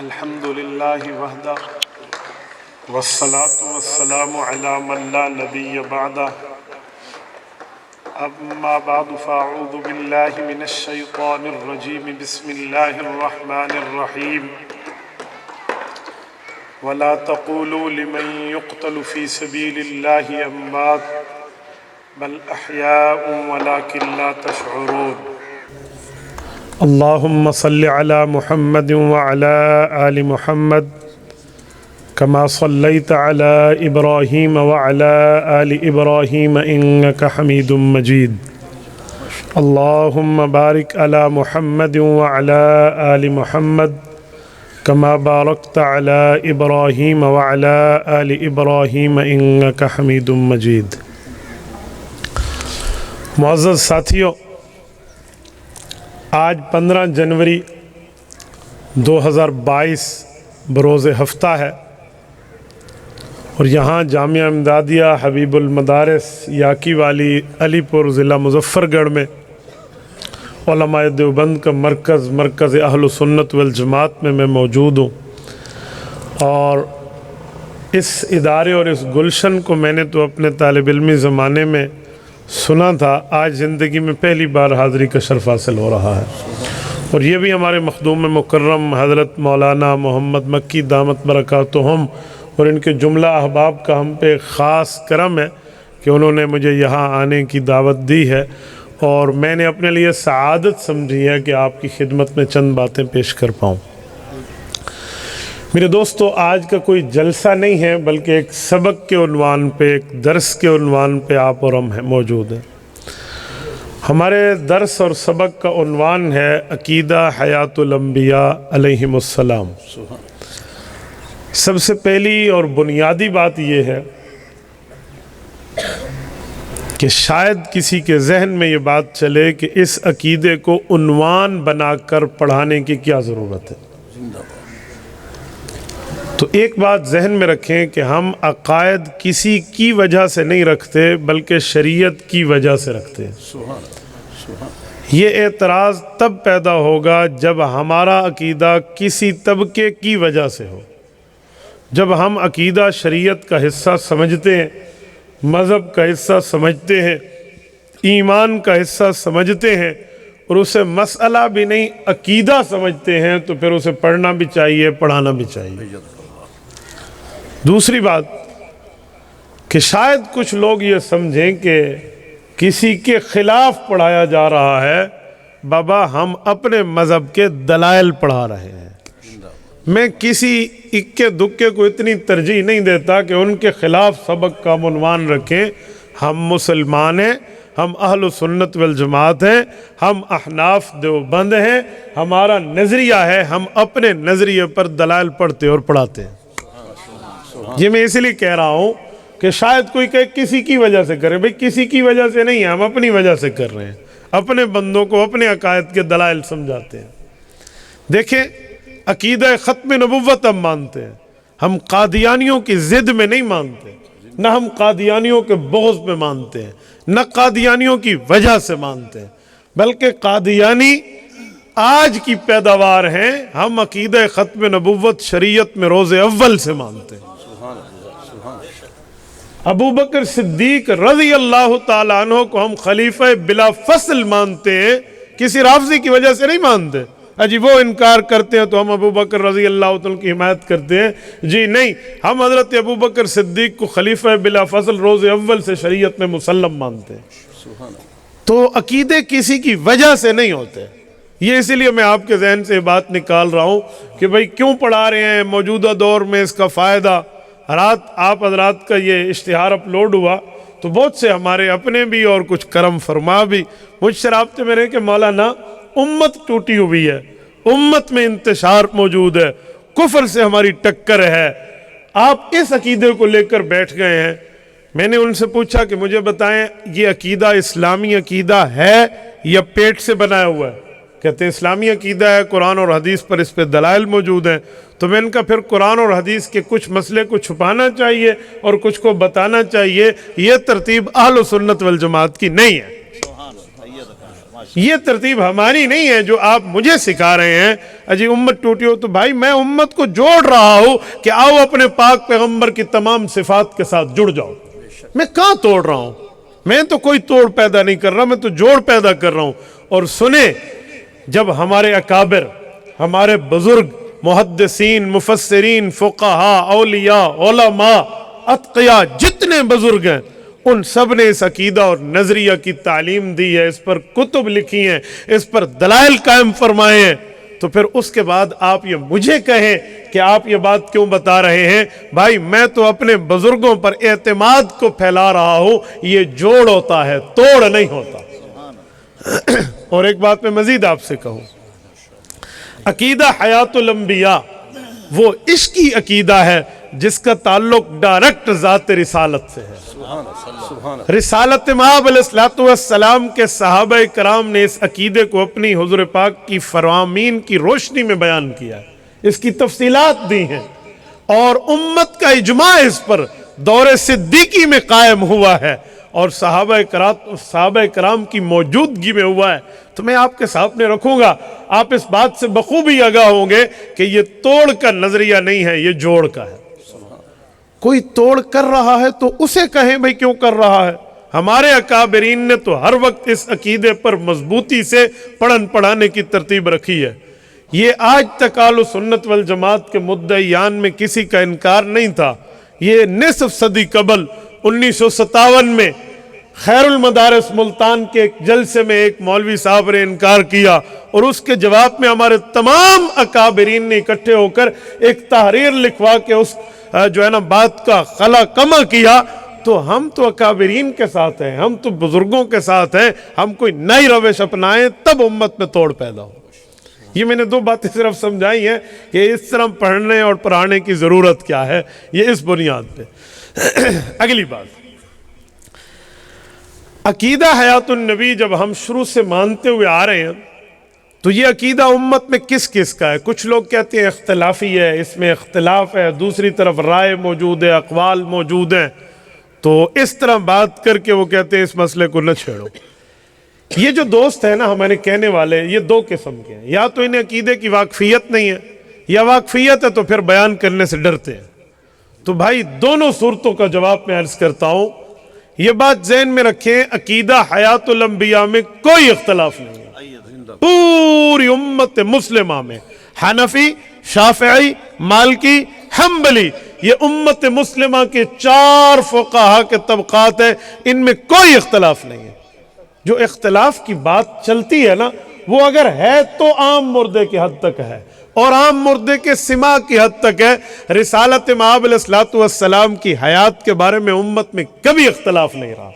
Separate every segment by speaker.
Speaker 1: الحمد للہ وحدہ والصلاة والسلام علی من لا نبی بعدہ اما بعد فاعوذ باللہ من الشیطان الرجیم بسم اللہ الرحمن الرحیم ولا تقولوا لمن يقتل في سبيل الله اموات بل احیاء ولكن لا تشعرون اللهم صل على محمد وعلى آل محمد كما صليت على إبراهيم وعلى آل إبراهيم إنك حميد مجيد اللهم بارك على محمد وعلى آل محمد كما باركت على إبراهيم وعلى آل إبراهيم إنك حميد مجيد معزز ساتھیوں، آج 15 جنوری 2022 بروز ہفتہ ہے اور یہاں جامعہ امدادیہ حبیب المدارس یاکی والی علی پور ضلع مظفر گڑھ میں علماء دیوبند کا مرکز اہل سنت والجماعت میں موجود ہوں، اور اس ادارے اور اس گلشن کو میں نے تو اپنے طالب علمی زمانے میں سنا تھا، آج زندگی میں پہلی بار حاضری کا شرف حاصل ہو رہا ہے، اور یہ بھی ہمارے مخدوم مکرم حضرت مولانا محمد مکی دامت برکاتہم اور ان کے جملہ احباب کا ہم پہ خاص کرم ہے کہ انہوں نے مجھے یہاں آنے کی دعوت دی ہے، اور میں نے اپنے لیے سعادت سمجھی ہے کہ آپ کی خدمت میں چند باتیں پیش کر پاؤں۔ میرے دوستو، آج کا کوئی جلسہ نہیں ہے بلکہ ایک سبق کے عنوان پہ، ایک درس کے عنوان پہ آپ اور ہم موجود ہیں۔ ہمارے درس اور سبق کا عنوان ہے عقیدہ حیات الانبیاء علیہم السلام۔ سب سے پہلی اور بنیادی بات یہ ہے کہ شاید کسی کے ذہن میں یہ بات چلے کہ اس عقیدے کو عنوان بنا کر پڑھانے کی کیا ضرورت ہے۔ تو ایک بات ذہن میں رکھیں کہ ہم عقائد کسی کی وجہ سے نہیں رکھتے بلکہ شریعت کی وجہ سے رکھتے ہیں۔ یہ اعتراض تب پیدا ہوگا جب ہمارا عقیدہ کسی طبقے کی وجہ سے ہو، جب ہم عقیدہ شریعت کا حصہ سمجھتے ہیں، مذہب کا حصہ سمجھتے ہیں، ایمان کا حصہ سمجھتے ہیں، اور اسے مسئلہ بھی نہیں عقیدہ سمجھتے ہیں، تو پھر اسے پڑھنا بھی چاہیے، پڑھانا بھی چاہیے۔ دوسری بات کہ شاید کچھ لوگ یہ سمجھیں کہ کسی کے خلاف پڑھایا جا رہا ہے، بابا ہم اپنے مذہب کے دلائل پڑھا رہے ہیں۔ میں کسی اکے دکے کو اتنی ترجیح نہیں دیتا کہ ان کے خلاف سبق کا عنوان رکھیں۔ ہم مسلمان ہیں، ہم اہل سنت والجماعت ہیں، ہم احناف دیوبند ہیں، ہمارا نظریہ ہے، ہم اپنے نظریے پر دلائل پڑھتے اور پڑھاتے ہیں۔ یہ میں اس لیے کہہ رہا ہوں کہ شاید کوئی کہے کسی کی وجہ سے کرے، بھئی کسی کی وجہ سے نہیں ہے، ہم اپنی وجہ سے کر رہے ہیں، اپنے بندوں کو اپنے عقائد کے دلائل سمجھاتے ہیں۔ دیکھیں، عقیدہ ختم نبوت ہم مانتے ہیں، ہم قادیانیوں کی ضد میں نہیں مانتے، نہ ہم قادیانیوں کے بغض میں مانتے ہیں، نہ قادیانیوں کی وجہ سے مانتے ہیں، بلکہ قادیانی آج کی پیداوار ہیں۔ ہم عقیدہ ختم نبوت شریعت میں روز اول سے مانتے ہیں۔ ابو بکر صدیق رضی اللہ تعالیٰ عنہ کو ہم خلیفہ بلا فصل مانتے ہیں، کسی رافضی کی وجہ سے نہیں مانتے۔ جی وہ انکار کرتے ہیں تو ہم ابو بکر رضی اللہ تعالیٰ کی حمایت کرتے ہیں، جی نہیں، ہم حضرت ابو بکر صدیق کو خلیفہ بلا فصل روز اول سے شریعت میں مسلم مانتے ہیں۔ تو عقیدے کسی کی وجہ سے نہیں ہوتے۔ یہ اسی لیے میں آپ کے ذہن سے بات نکال رہا ہوں کہ بھئی کیوں پڑھا رہے ہیں، موجودہ دور میں اس کا فائدہ۔ رات آپ حضرات کا یہ اشتہار اپلوڈ ہوا تو بہت سے ہمارے اپنے بھی اور کچھ کرم فرما بھی مجھ سے رابطے میں رہے کہ مولانا امت ٹوٹی ہوئی ہے، امت میں انتشار موجود ہے، کفر سے ہماری ٹکر ہے، آپ اس عقیدے کو لے کر بیٹھ گئے ہیں۔ میں نے ان سے پوچھا کہ مجھے بتائیں یہ عقیدہ اسلامی عقیدہ ہے یا پیٹ سے بنایا ہوا ہے؟ کہتے ہیں اسلامی عقیدہ ہے، قرآن اور حدیث پر اس پہ دلائل موجود ہیں۔ تو میں ان کا پھر قرآن اور حدیث کے کچھ مسئلے کو چھپانا چاہیے اور کچھ کو بتانا چاہیے، یہ ترتیب اہل سنت والجماعت کی نہیں ہے۔ یہ ترتیب ہماری نہیں ہے جو آپ مجھے سکھا رہے ہیں. اجی امت ٹوٹی ہو تو بھائی میں امت کو جوڑ رہا ہوں کہ آؤ اپنے پاک پیغمبر کی تمام صفات کے ساتھ جڑ جاؤ. میں کہاں توڑ رہا ہوں؟ میں تو کوئی توڑ پیدا نہیں کر رہا، میں تو جوڑ پیدا کر رہا ہوں. اور سنیں، جب ہمارے اکابر، ہمارے بزرگ محدثین، مفسرین، فقہاء، اولیاء، علماء، اتقیاء، جتنے بزرگ ہیں ان سب نے اس عقیدہ اور نظریہ کی تعلیم دی ہے، اس پر کتب لکھی ہیں، اس پر دلائل قائم فرمائے ہیں. تو پھر اس کے بعد آپ یہ مجھے کہیں کہ آپ یہ بات کیوں بتا رہے ہیں؟ بھائی میں تو اپنے بزرگوں پر اعتماد کو پھیلا رہا ہوں. یہ جوڑ ہوتا ہے، توڑ نہیں ہوتا. اور ایک بات میں مزید آپ سے کہوں، عقیدہ حیات الانبیاء وہ عشقی عقیدہ ہے جس کا تعلق ڈائریکٹ ذات رسالت سے ہے. رسالت مآب علیہ السلام کے صحابہ کرام نے اس عقیدے کو اپنی حضور پاک کی فرامین کی روشنی میں بیان کیا ہے، اس کی تفصیلات دی ہیں، اور امت کا اجماع اس پر دور صدیقی میں قائم ہوا ہے اور صحابہ کرام کی موجودگی میں ہوا ہے. تو میں آپ کے سامنے رکھوں گا، آپ اس بات سے بخوبی آگاہ ہوں گے کہ یہ توڑ کا نظریہ نہیں ہے، یہ جوڑ کا ہے. کوئی توڑ کر رہا ہے تو اسے کہیں بھئی کیوں کر رہا ہے. ہمارے اکابرین نے تو ہر وقت اس عقیدے پر مضبوطی سے پڑھن پڑھانے کی ترتیب رکھی ہے. یہ آج تک اہل سنت والجماعت کے مدعیان میں کسی کا انکار نہیں تھا. یہ نصف صدی قبل 1957 میں خیر المدارس ملتان کے ایک جلسے میں ایک مولوی صاحب نے انکار کیا، اور اس کے جواب میں ہمارے تمام اکابرین نے اکٹھے ہو کر ایک تحریر لکھوا کے اس جو ہے نا بات کا خلا کما کیا. تو ہم تو اکابرین کے ساتھ ہیں، ہم تو بزرگوں کے ساتھ ہیں. ہم کوئی نئی روش اپنائیں تب امت میں توڑ پیدا ہو. یہ میں نے دو باتیں صرف سمجھائی ہیں کہ اس طرح پڑھنے اور پڑھانے کی ضرورت کیا ہے، یہ اس بنیاد پہ. اگلی بات، عقیدہ حیات النبی جب ہم شروع سے مانتے ہوئے آ رہے ہیں تو یہ عقیدہ امت میں کس کس کا ہے؟ کچھ لوگ کہتے ہیں اختلافی ہے، اس میں اختلاف ہے، دوسری طرف رائے موجود ہے، اقوال موجود ہیں. تو اس طرح بات کر کے وہ کہتے ہیں اس مسئلے کو نہ چھیڑو. یہ جو دوست ہیں نا ہمارے کہنے والے، یہ دو قسم کے ہیں. یا تو انہیں عقیدے کی واقفیت نہیں ہے، یا واقفیت ہے تو پھر بیان کرنے سے ڈرتے ہیں. تو بھائی دونوں صورتوں کا جواب میں عرض کرتا ہوں. یہ بات ذہن میں رکھیں، عقیدہ حیات الانبیاء میں کوئی اختلاف نہیں ہے. پوری امت مسلمہ میں حنفی، شافعی، مالکی، حنبلی، یہ امت مسلمہ کے 4 فقہا کے طبقات ہیں، ان میں کوئی اختلاف نہیں ہے. جو اختلاف کی بات چلتی ہے نا، وہ اگر ہے تو عام مردے کی حد تک ہے، اور عام مردے کے سماع کی حد تک ہے. رسالت مآب علیہ السلام کی حیات کے بارے میں امت میں کبھی اختلاف نہیں رہا.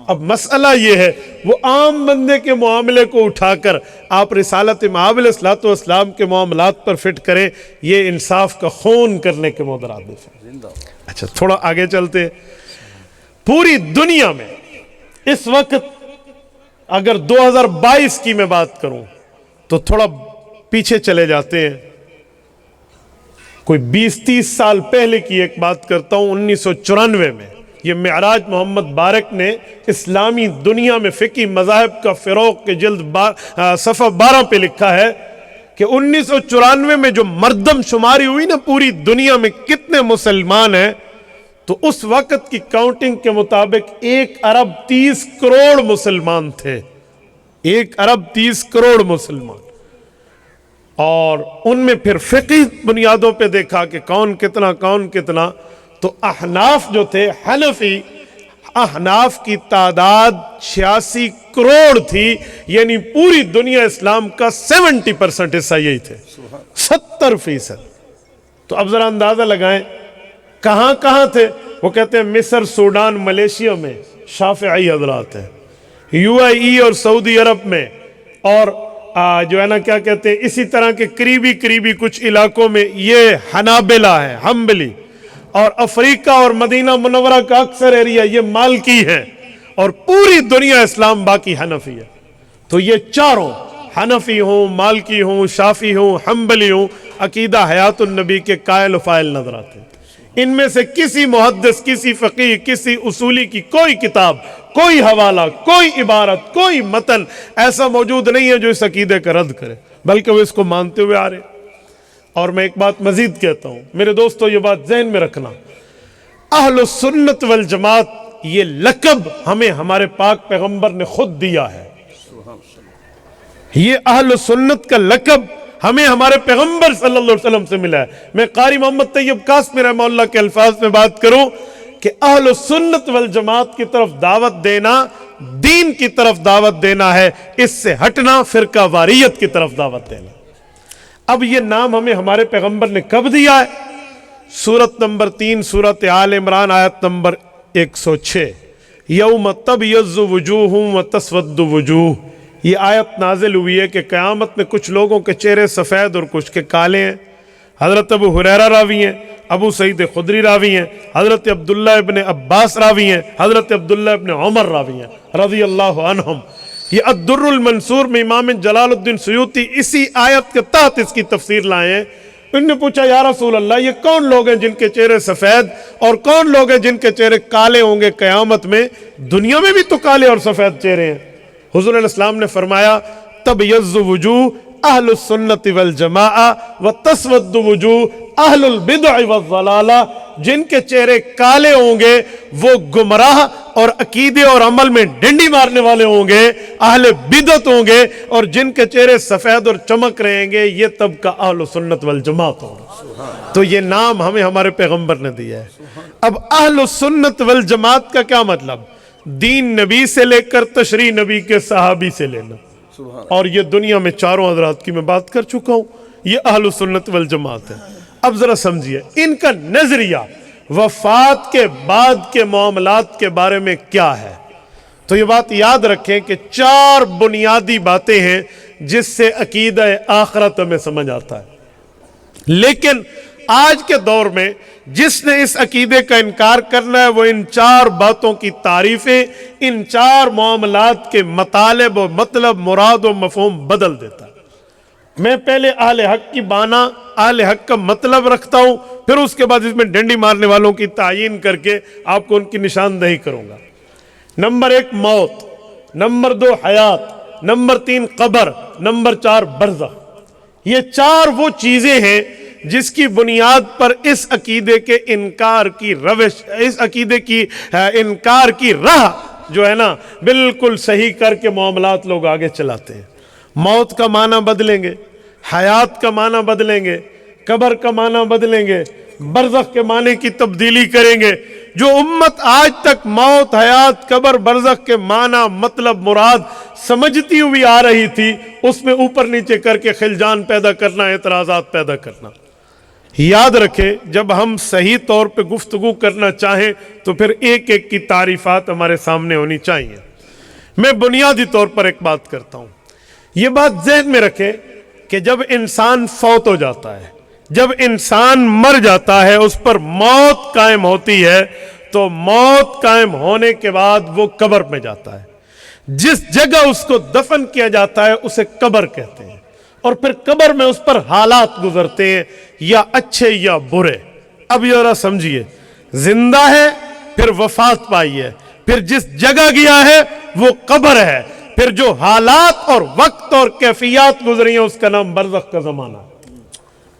Speaker 1: اب مسئلہ یہ ہے، وہ عام بندے کے معاملے کو اٹھا کر آپ رسالت مآب علیہ السلام کے معاملات پر فٹ کریں، یہ انصاف کا خون کرنے کے مترادف ہے. اچھا تھوڑا آگے چلتے ہیں. پوری دنیا میں اس وقت اگر 2022 کی میں بات کروں تو تھوڑا پیچھے چلے جاتے ہیں، کوئی 20-30 سال پہلے کی ایک بات کرتا ہوں. 1994 میں یہ معراج محمد بارک نے اسلامی دنیا میں فقہی مذاہب کا فروغ کے جلد صفحہ 12 پہ لکھا ہے کہ 1994 میں جو مردم شماری ہوئی نا پوری دنیا میں کتنے مسلمان ہیں، تو اس وقت کی کاؤنٹنگ کے مطابق 1 ارب 30 کروڑ مسلمان تھے. 1 ارب 30 کروڑ مسلمان. اور ان میں پھر فقہی بنیادوں پہ دیکھا کہ کون کتنا. تو احناف جو تھے، حنفی احناف کی تعداد 86 کروڑ تھی. یعنی پوری دنیا اسلام کا 70% حصہ یہی تھے، 70%. تو اب ذرا اندازہ لگائیں کہاں تھے. وہ کہتے ہیں مصر، سوڈان، ملیشیا میں شافعی حضرات ہیں، UAE اور سعودی عرب میں، اور جو ہے نا کیا کہتے ہیں اسی طرح کے قریبی کچھ علاقوں میں یہ حنابلہ ہے، حنبلی. اور افریقہ اور مدینہ منورہ کا اکثر ایریا یہ مالکی ہے، اور پوری دنیا اسلام باقی حنفی ہے. تو یہ چاروں، حنفی ہوں، مالکی ہوں، شافی ہوں، حنبلی ہوں، عقیدہ حیات النبی کے قائل و فاعل نظر آتے ہیں. ان میں سے کسی محدث، کسی فقیہ، کسی اصولی کی کوئی کتاب، کوئی حوالہ، کوئی عبارت، کوئی متن ایسا موجود نہیں ہے جو اس عقیدے کا رد کرے، بلکہ وہ اس کو مانتے ہوئے آ رہے۔ اور میں ایک بات مزید کہتا ہوں میرے دوستو، یہ بات ذہن میں رکھنا، اہل السنت والجماعت یہ لقب ہمیں ہمارے پاک پیغمبر نے خود دیا ہے۔ یہ اہل سنت کا لقب ہمیں ہمارے پیغمبر صلی اللہ علیہ وسلم سے ملا ہے۔ میں قاری محمد طیب قاسمی رحمہ اللہ کے الفاظ میں بات کروں کہ اہل سنت والجماعت کی طرف دعوت دینا دین کی طرف دعوت دینا ہے، اس سے ہٹنا فرقہ واریت کی طرف دعوت دینا۔ اب یہ نام ہمیں ہمارے پیغمبر نے کب دیا ہے؟ سورت نمبر 3 سورت آل عمران آیت نمبر 106، یوم تبیض وجوہ وتسود وجوہ۔ یہ آیت نازل ہوئی ہے کہ قیامت میں کچھ لوگوں کے چہرے سفید اور کچھ کے کالے ہیں۔ حضرت ابو ہریرہ راوی ہیں، ابو سعید خدری راوی ہیں، حضرت عبداللہ ابن عباس راوی ہیں، حضرت عبداللہ ابن عمر راوی ہیں رضی اللہ عنہم۔ یہ الدر المنصور میں امام جلال الدین سیوطی اسی آیت کے تحت اس کی تفسیر لائے ہیں۔ ان نے پوچھا یا رسول اللہ یہ کون لوگ ہیں جن کے چہرے سفید اور کون لوگ ہیں جن کے چہرے کالے ہوں گے قیامت میں؟ دنیا میں بھی تو کالے اور سفید چہرے ہیں۔ حضور علیہ السلام نے فرمایا تبیض وجوہ اہل السنت والجماعہ وتسود وجوہ اہل البدع والضلالہ۔ جن کے چہرے کالے ہوں گے وہ گمراہ اور عقیدے اور عمل میں ڈنڈی مارنے والے ہوں گے، اہل بدعت ہوں گے، اور جن کے چہرے سفید اور چمک رہیں گے یہ طبقہ اہل السنت والجماعت ہوگا۔ تو یہ نام ہمیں ہمارے پیغمبر نے دیا ہے۔ اب اہل السنت والجماعت کا کیا مطلب؟ دین نبی سے لے کر تشریح نبی کے صحابی سے لینا، اور یہ دنیا میں چاروں حضرات کی میں بات کر چکا ہوں، یہ اہل السنت والجماعت ہے۔ اب ذرا سمجھیے ان کا نظریہ وفات کے بعد کے معاملات کے بارے میں کیا ہے۔ تو یہ بات یاد رکھیں کہ 4 بنیادی باتیں ہیں جس سے عقیدہ آخرت ہمیں سمجھ آتا ہے، لیکن آج کے دور میں جس نے اس عقیدے کا انکار کرنا ہے وہ ان 4 باتوں کی تعریفیں، ان 4 معاملات کے مطالب و مطلب، مراد و مفہوم بدل دیتا ہے۔ میں پہلے اہل حق کی بانا، اہل حق کا مطلب رکھتا ہوں، پھر اس کے بعد اس میں ڈنڈی مارنے والوں کی تعیین کر کے آپ کو ان کی نشاندہی کروں گا۔ نمبر 1 موت، نمبر 2 حیات، نمبر 3 قبر، نمبر 4 برزخ۔ یہ 4 وہ چیزیں ہیں جس کی بنیاد پر اس عقیدے کے انکار کی روش، اس عقیدے کی انکار کی راہ جو ہے نا بالکل صحیح کر کے معاملات لوگ آگے چلاتے ہیں۔ موت کا معنی بدلیں گے، حیات کا معنی بدلیں گے، قبر کا معنی بدلیں گے، برزخ کے معنی کی تبدیلی کریں گے۔ جو امت آج تک موت، حیات، قبر، برزخ کے معنی، مطلب، مراد سمجھتی ہوئی آ رہی تھی، اس میں اوپر نیچے کر کے خلجان پیدا کرنا، اعتراضات پیدا کرنا۔ یاد رکھیں جب ہم صحیح طور پہ گفتگو کرنا چاہیں تو پھر ایک ایک کی تعریفات ہمارے سامنے ہونی چاہیے۔ میں بنیادی طور پر ایک بات کرتا ہوں، یہ بات ذہن میں رکھیں کہ جب انسان فوت ہو جاتا ہے، جب انسان مر جاتا ہے، اس پر موت قائم ہوتی ہے، تو موت قائم ہونے کے بعد وہ قبر میں جاتا ہے۔ جس جگہ اس کو دفن کیا جاتا ہے اسے قبر کہتے ہیں، اور پھر قبر میں اس پر حالات گزرتے ہیں، یا اچھے یا برے۔ اب یہ ذرا سمجھیے، زندہ ہے، پھر وفات پائی ہے، پھر جس جگہ گیا ہے وہ قبر ہے، پھر جو حالات اور وقت اور کیفیات گزری ہیں اس کا نام برزخ کا زمانہ ہے۔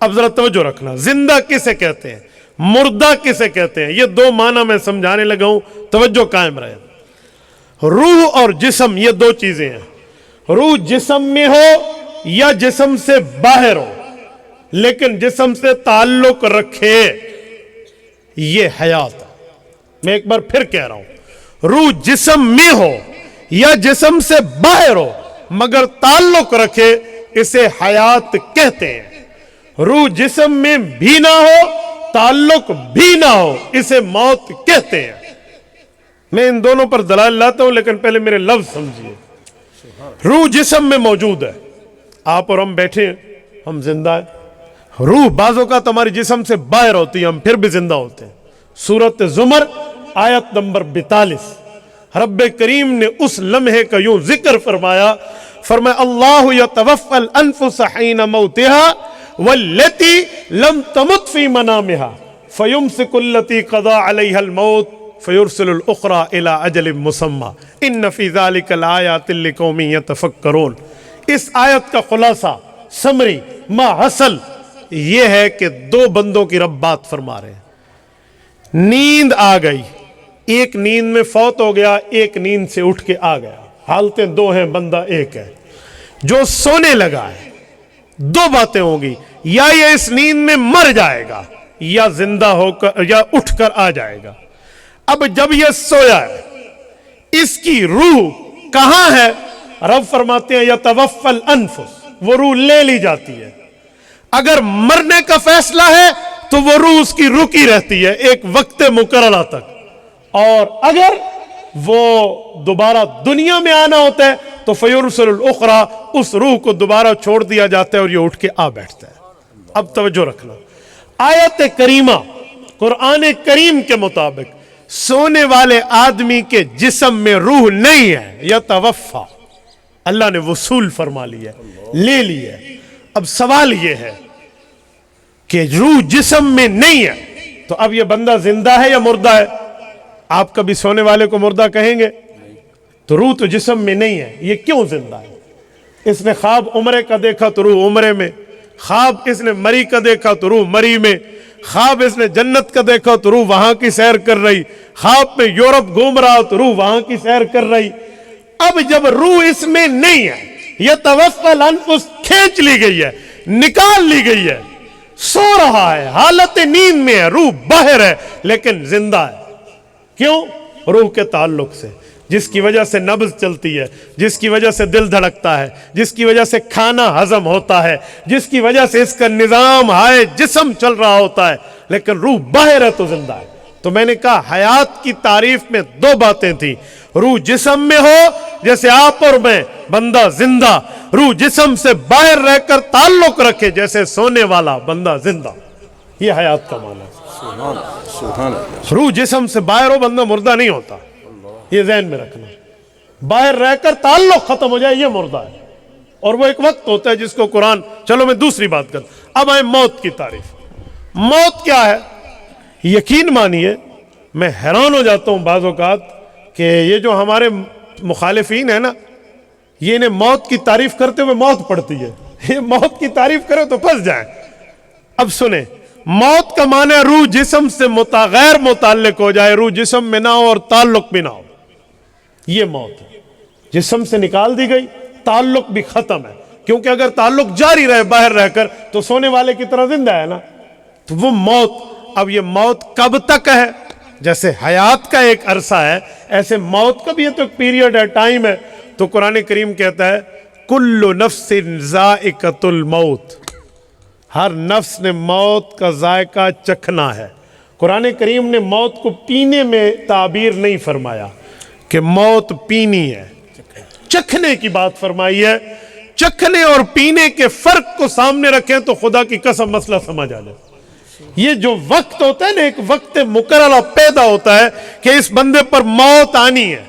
Speaker 1: اب ذرا توجہ رکھنا، زندہ کسے کہتے ہیں، مردہ کسے کہتے ہیں، یہ 2 معنی میں سمجھانے لگا ہوں، توجہ قائم رہے۔ روح اور جسم یہ 2 چیزیں ہیں، روح جسم میں ہو یا جسم سے باہر ہو، لیکن جسم سے تعلق رکھے، یہ حیات ہے۔ میں ایک بار پھر کہہ رہا ہوں، روح جسم میں ہو یا جسم سے باہر ہو مگر تعلق رکھے، اسے حیات کہتے ہیں۔ روح جسم میں بھی نہ ہو، تعلق بھی نہ ہو، اسے موت کہتے ہیں۔ میں ان دونوں پر دلائل لاتا ہوں لیکن پہلے میرے لفظ سمجھیے۔ روح جسم میں موجود ہے، آپ اور ہم بیٹھے ہیں، ہم زندہ ہیں۔ روح بعض اوقات ہماری جسم سے باہر ہوتی ہے، ہم پھر بھی زندہ ہوتے ہیں۔ سورۃ زمر آیت نمبر 42، رب کریم نے اس لمحے کا یوں ذکر فرمایا، اللہ یتوفی الانفس حین موتها واللتی لم تمت فی منامها فیمسک التی قضا علیہا الموت فیرسل الاخری الی اجل مسمی ان فی ذلک لآیات لقوم یتفکرون۔ اس آیت کا خلاصہ، سمری، ما حاصل یہ ہے کہ دو بندوں کی رب بات فرما رہے ہیں۔ نیند آ گئی، ایک نیند میں فوت ہو گیا، ایک نیند سے اٹھ کے آ گیا، حالتیں دو ہیں، بندہ ایک ہے۔ جو سونے لگا ہے دو باتیں ہوں گی، یا یہ اس نیند میں مر جائے گا یا زندہ ہو کر یا اٹھ کر آ جائے گا۔ اب جب یہ سویا ہے، اس کی روح کہاں ہے؟ رب فرماتے ہیں یتوفی الانفس، وہ روح لے لی جاتی ہے۔ اگر مرنے کا فیصلہ ہے تو وہ روح اس کی رکی رہتی ہے ایک وقت مقررہ تک، اور اگر وہ دوبارہ دنیا میں آنا ہوتا ہے تو فیرسل الاخری، اس روح کو دوبارہ چھوڑ دیا جاتا ہے اور یہ اٹھ کے آ بیٹھتا ہے۔ اب توجہ رکھنا، آیت کریمہ قرآن کریم کے مطابق سونے والے آدمی کے جسم میں روح نہیں ہے، یتوفی، اللہ نے وصول فرما لی ہے، لے لی ہے۔ اب سوال یہ ہے کہ روح جسم میں نہیں ہے تو اب یہ بندہ زندہ ہے یا مردہ ہے؟ آپ کبھی سونے والے کو مردہ کہیں گے؟ تو روح تو جسم میں نہیں ہے، یہ کیوں زندہ ہے؟ اس نے خواب عمرے کا دیکھا تو روح عمرے میں، خواب اس نے مری کا دیکھا تو روح مری میں، خواب اس نے جنت کا دیکھا تو روح وہاں کی سیر کر رہی، خواب میں یورپ گھوم رہا تو روح وہاں کی سیر کر رہی۔ اب جب روح اس میں نہیں ہے، یہ توفی الانفس کھینچ لی گئی ہے، نکال لی گئی ہے، سو رہا ہے، حالت نیند میں ہے، روح باہر ہے لیکن زندہ ہے۔ کیوں؟ روح کے تعلق سے، جس کی وجہ سے نبض چلتی ہے، جس کی وجہ سے دل دھڑکتا ہے، جس کی وجہ سے کھانا ہضم ہوتا ہے، جس کی وجہ سے اس کا نظام ہائے جسم چل رہا ہوتا ہے، لیکن روح باہر ہے تو زندہ ہے۔ تو میں نے کہا حیات کی تعریف میں دو باتیں تھیں، روح جسم میں ہو جیسے آپ اور میں، بندہ زندہ، روح جسم سے باہر رہ کر تعلق رکھے جیسے سونے والا، بندہ زندہ۔ یہ حیات کا معنی ہے۔ روح جسم سے باہر ہو، بندہ مردہ نہیں ہوتا، یہ ذہن میں رکھنا۔ باہر رہ کر تعلق ختم ہو جائے یہ مردہ ہے، اور وہ ایک وقت ہوتا ہے جس کو قرآن، چلو میں دوسری بات کرتا۔ اب آئے موت کی تعریف۔ موت کیا ہے؟ یقین مانیے میں حیران ہو جاتا ہوں بعض اوقات کہ یہ جو ہمارے مخالفین ہیں نا، یہ انہیں موت کی تعریف کرتے ہوئے موت پڑتی ہے، یہ موت کی تعریف کرے تو پھنس جائیں۔ اب سنیں، موت کا معنی ہے روح جسم سے غیر متعلق ہو جائے، روح جسم میں نہ ہو اور تعلق بھی نہ ہو، یہ موت ہے۔ جسم سے نکال دی گئی، تعلق بھی ختم ہے، کیونکہ اگر تعلق جاری رہے باہر رہ کر تو سونے والے کی طرح زندہ ہے نا، تو وہ موت۔ اب یہ موت کب تک ہے؟ جیسے حیات کا ایک عرصہ ہے، ایسے موت کا بھی یہ تو ایک پیریڈ ہے، ٹائم ہے۔ تو قرآن کریم کہتا ہے کل نفس ذائقۃ الموت، ہر نفس نے موت کا ذائقہ چکھنا ہے۔ قرآن کریم نے موت کو پینے میں تعبیر نہیں فرمایا کہ موت پینی ہے، چکھنے کی بات فرمائی ہے۔ چکھنے اور پینے کے فرق کو سامنے رکھیں تو خدا کی قسم مسئلہ سمجھ آ جائے۔ یہ جو وقت ہوتا ہے نا، ایک وقت مقررہ پیدا ہوتا ہے کہ اس بندے پر موت آنی ہے،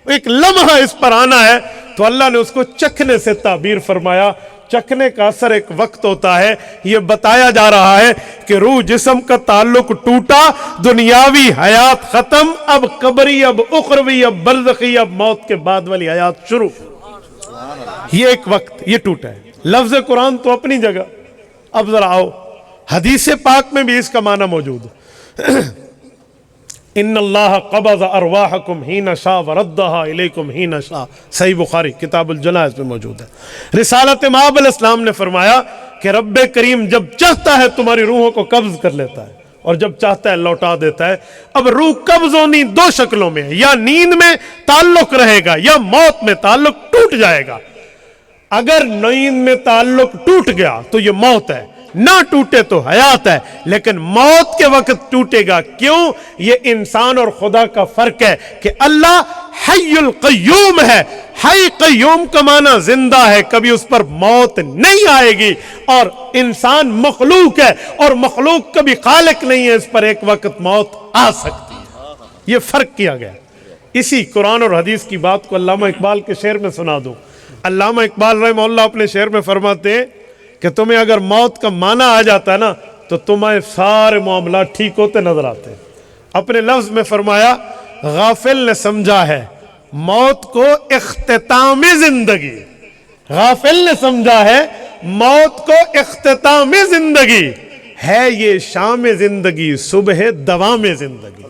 Speaker 1: ایک لمحہ اس پر آنا ہے، تو اللہ نے اس کو چکھنے سے تعبیر فرمایا۔ چکھنے کا اثر ایک وقت ہوتا ہے، یہ بتایا جا رہا ہے کہ روح جسم کا تعلق ٹوٹا، دنیاوی حیات ختم، اب قبری، اب اخروی، اب برزخی، اب موت کے بعد والی حیات شروع۔ یہ ایک وقت یہ ٹوٹا ہے۔ لفظ قرآن تو اپنی جگہ، اب ذرا آؤ حدیث پاک میں بھی اس کا معنی موجود ہے۔ ان اللہ قبض ارواحکم حین شاء وردہا الیکم حین شاء، صحیح بخاری کتاب الجنائز میں موجود ہے۔ رسالت مآب علیہ السلام نے فرمایا کہ رب کریم جب چاہتا ہے تمہاری روحوں کو قبض کر لیتا ہے اور جب چاہتا ہے لوٹا دیتا ہے۔ اب روح قبض ہونی دو شکلوں میں ہے، یا نیند میں تعلق رہے گا یا موت میں تعلق ٹوٹ جائے گا۔ اگر نیند میں تعلق ٹوٹ گیا تو یہ موت ہے، نہ ٹوٹے تو حیات ہے، لیکن موت کے وقت ٹوٹے گا۔ کیوں؟ یہ انسان اور خدا کا فرق ہے کہ اللہ حی القیوم ہے۔ حی قیوم کا معنی زندہ ہے، کبھی اس پر موت نہیں آئے گی، اور انسان مخلوق ہے اور مخلوق کبھی خالق نہیں ہے، اس پر ایک وقت موت آ سکتی ہے۔ یہ فرق کیا گیا۔ اسی قرآن اور حدیث کی بات کو علامہ اقبال کے شعر میں سنا دوں۔ علامہ اقبال رحمہ اللہ اپنے شعر میں فرماتے ہیں کہ تمہیں اگر موت کا معنی آ جاتا ہے نا تو تمہیں سارے معاملات ٹھیک ہوتے نظر آتے ہیں۔ اپنے لفظ میں فرمایا غافل نے سمجھا ہے موت کو اختتام زندگی، غافل نے سمجھا ہے موت کو اختتام زندگی ہے، یہ شام زندگی صبح دوام زندگی۔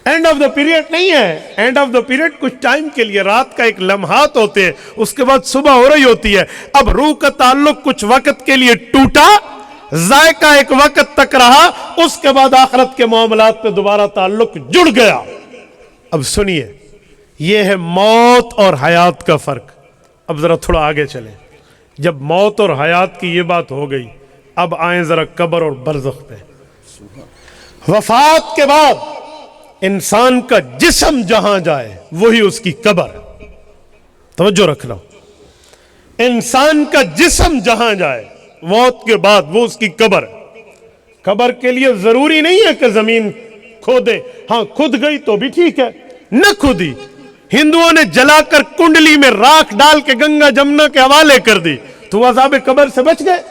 Speaker 1: اینڈ آف دا پیریڈ نہیں ہے، اینڈ آف دا پیریڈ کچھ ٹائم کے لیے، رات کا ایک لمحات ہوتے ہیں، اس کے بعد صبح ہو رہی ہوتی ہے۔ اب روح کا تعلق کچھ وقت کے لیے ٹوٹا، ذائقہ ایک وقت تک رہا، اس کے بعد آخرت کے معاملات پہ دوبارہ تعلق جڑ گیا۔ اب سنیے، یہ ہے موت اور حیات کا فرق۔ اب ذرا تھوڑا آگے چلیں، جب موت اور حیات کی یہ بات ہو گئی، اب آئیں ذرا قبر اور برزخ پہ۔ وفات کے بعد انسان کا جسم جہاں جائے وہی اس کی قبر ہے۔ توجہ رکھ لو، انسان کا جسم جہاں جائے موت کے بعد وہ اس کی قبر ہے۔ قبر کے لیے ضروری نہیں ہے کہ زمین کھودے، ہاں کھد گئی تو بھی ٹھیک ہے، نہ کھدی، ہندوؤں نے جلا کر کنڈلی میں راکھ ڈال کے گنگا جمنا کے حوالے کر دی تو عذاب قبر سے بچ گئے۔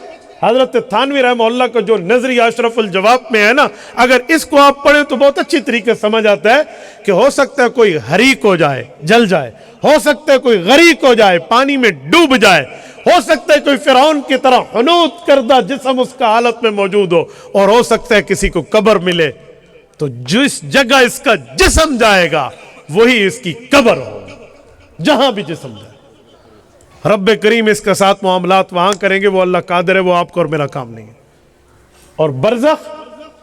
Speaker 1: حضرت تھانوی رحمہ اللہ کا جو نظریہ اشرف الجواب میں ہے نا، اگر اس کو آپ پڑھیں تو بہت اچھی طریقے سمجھ آتا ہے کہ ہو سکتا ہے کوئی حریق ہو جائے، جل جائے، ہو سکتا ہے کوئی غریق ہو جائے، پانی میں ڈوب جائے، ہو سکتا ہے کوئی فرعون کی طرح حنوط کردہ جسم اس کا حالت میں موجود ہو، اور ہو سکتا ہے کسی کو قبر ملے، تو جس جگہ اس کا جسم جائے گا وہی اس کی قبر ہو، جہاں بھی جسم جائے۔ رب کریم اس کے ساتھ معاملات وہاں کریں گے، وہ اللہ قادر ہے، وہ آپ کو اور میرا کام نہیں ہے۔ اور برزخ